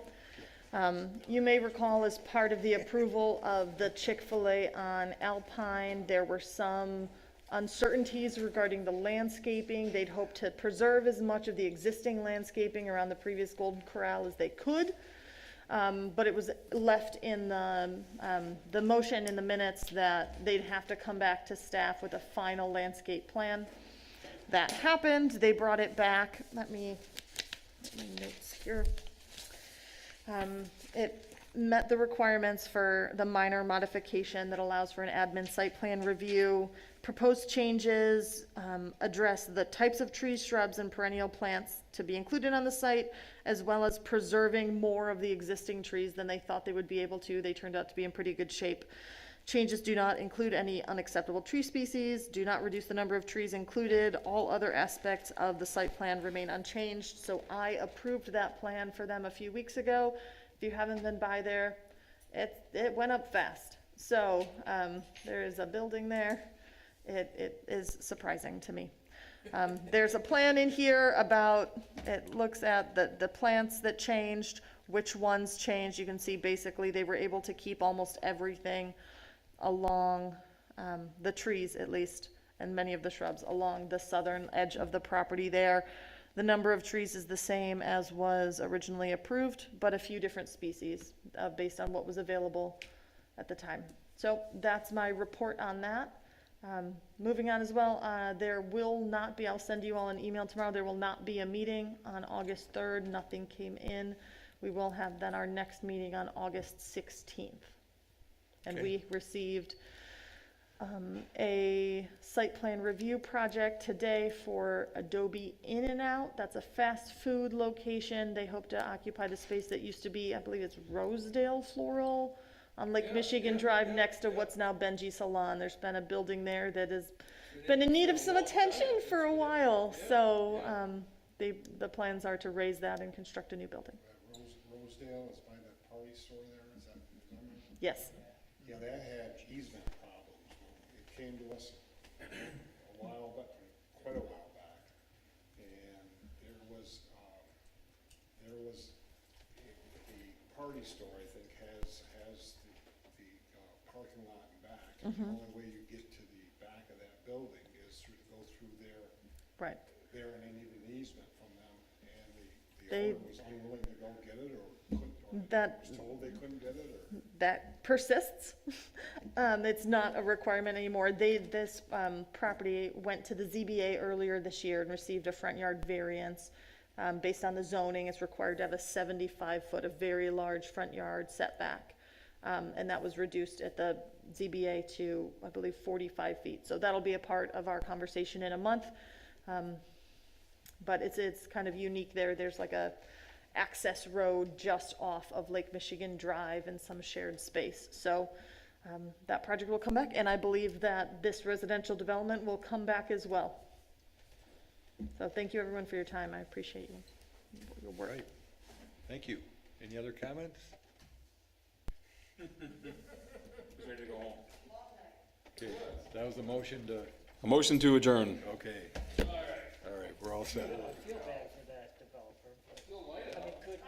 Speaker 3: You may recall, as part of the approval of the Chick-fil-A on Alpine, there were some uncertainties regarding the landscaping. They'd hoped to preserve as much of the existing landscaping around the previous Golden Corral as they could. But it was left in the motion in the minutes that they'd have to come back to staff with a final landscape plan. That happened, they brought it back, let me, get my notes here. It met the requirements for the minor modification that allows for an admin site plan review. Proposed changes address the types of trees, shrubs, and perennial plants to be included on the site, as well as preserving more of the existing trees than they thought they would be able to. They turned out to be in pretty good shape. Changes do not include any unacceptable tree species, do not reduce the number of trees included. All other aspects of the site plan remain unchanged. So I approved that plan for them a few weeks ago. If you haven't been by there, it went up fast. So there is a building there. It is surprising to me. There's a plan in here about, it looks at the plants that changed, which ones changed. You can see basically they were able to keep almost everything along the trees, at least, and many of the shrubs along the southern edge of the property there. The number of trees is the same as was originally approved, but a few different species based on what was available at the time. So that's my report on that. Moving on as well, there will not be, I'll send you all an email tomorrow, there will not be a meeting on August 3rd. Nothing came in. We will have then our next meeting on August 16th. And
Speaker 1: Okay.
Speaker 3: we received a site plan review project today for Adobe In-N-Out. That's a fast food location. They hope to occupy the space that used to be, I believe it's Rosedale Floral on Lake Michigan Drive next to what's now Benji Salon. There's been a building there that has been in need of some attention for a while. So the plans are to raise that and construct a new building.
Speaker 2: Rosedale is by that party store there, is that?
Speaker 3: Yes.
Speaker 2: Yeah, that had easement problems. It came to us quite a while back. And there was the party store, I think, has the parking lot in back. And the only way you get to the back of that building is to go through there.
Speaker 3: Right.
Speaker 2: There, and they needed an easement from them, and the
Speaker 3: They-
Speaker 2: owner was unwilling to go get it, or couldn't, or
Speaker 3: That-
Speaker 2: was told they couldn't get it, or?
Speaker 3: That persists. It's not a requirement anymore. This property went to the ZBA earlier this year and received a front yard variance. Based on the zoning, it's required to have a 75-foot, a very large front yard setback. And that was reduced at the ZBA to, I believe, 45 feet. So that'll be a part of our conversation in a month. But it's kind of unique there. There's like a access road just off of Lake Michigan Drive and some shared space. So that project will come back, and I believe that this residential development will come back as well. So thank you, everyone, for your time. I appreciate your work.
Speaker 1: Right. Thank you. Any other comments?
Speaker 5: Who's ready to go home?
Speaker 1: Okay, that was the motion to,
Speaker 5: A motion to adjourn.
Speaker 1: okay. All right, we're all set.
Speaker 4: I feel bad for that developer, but, I mean, could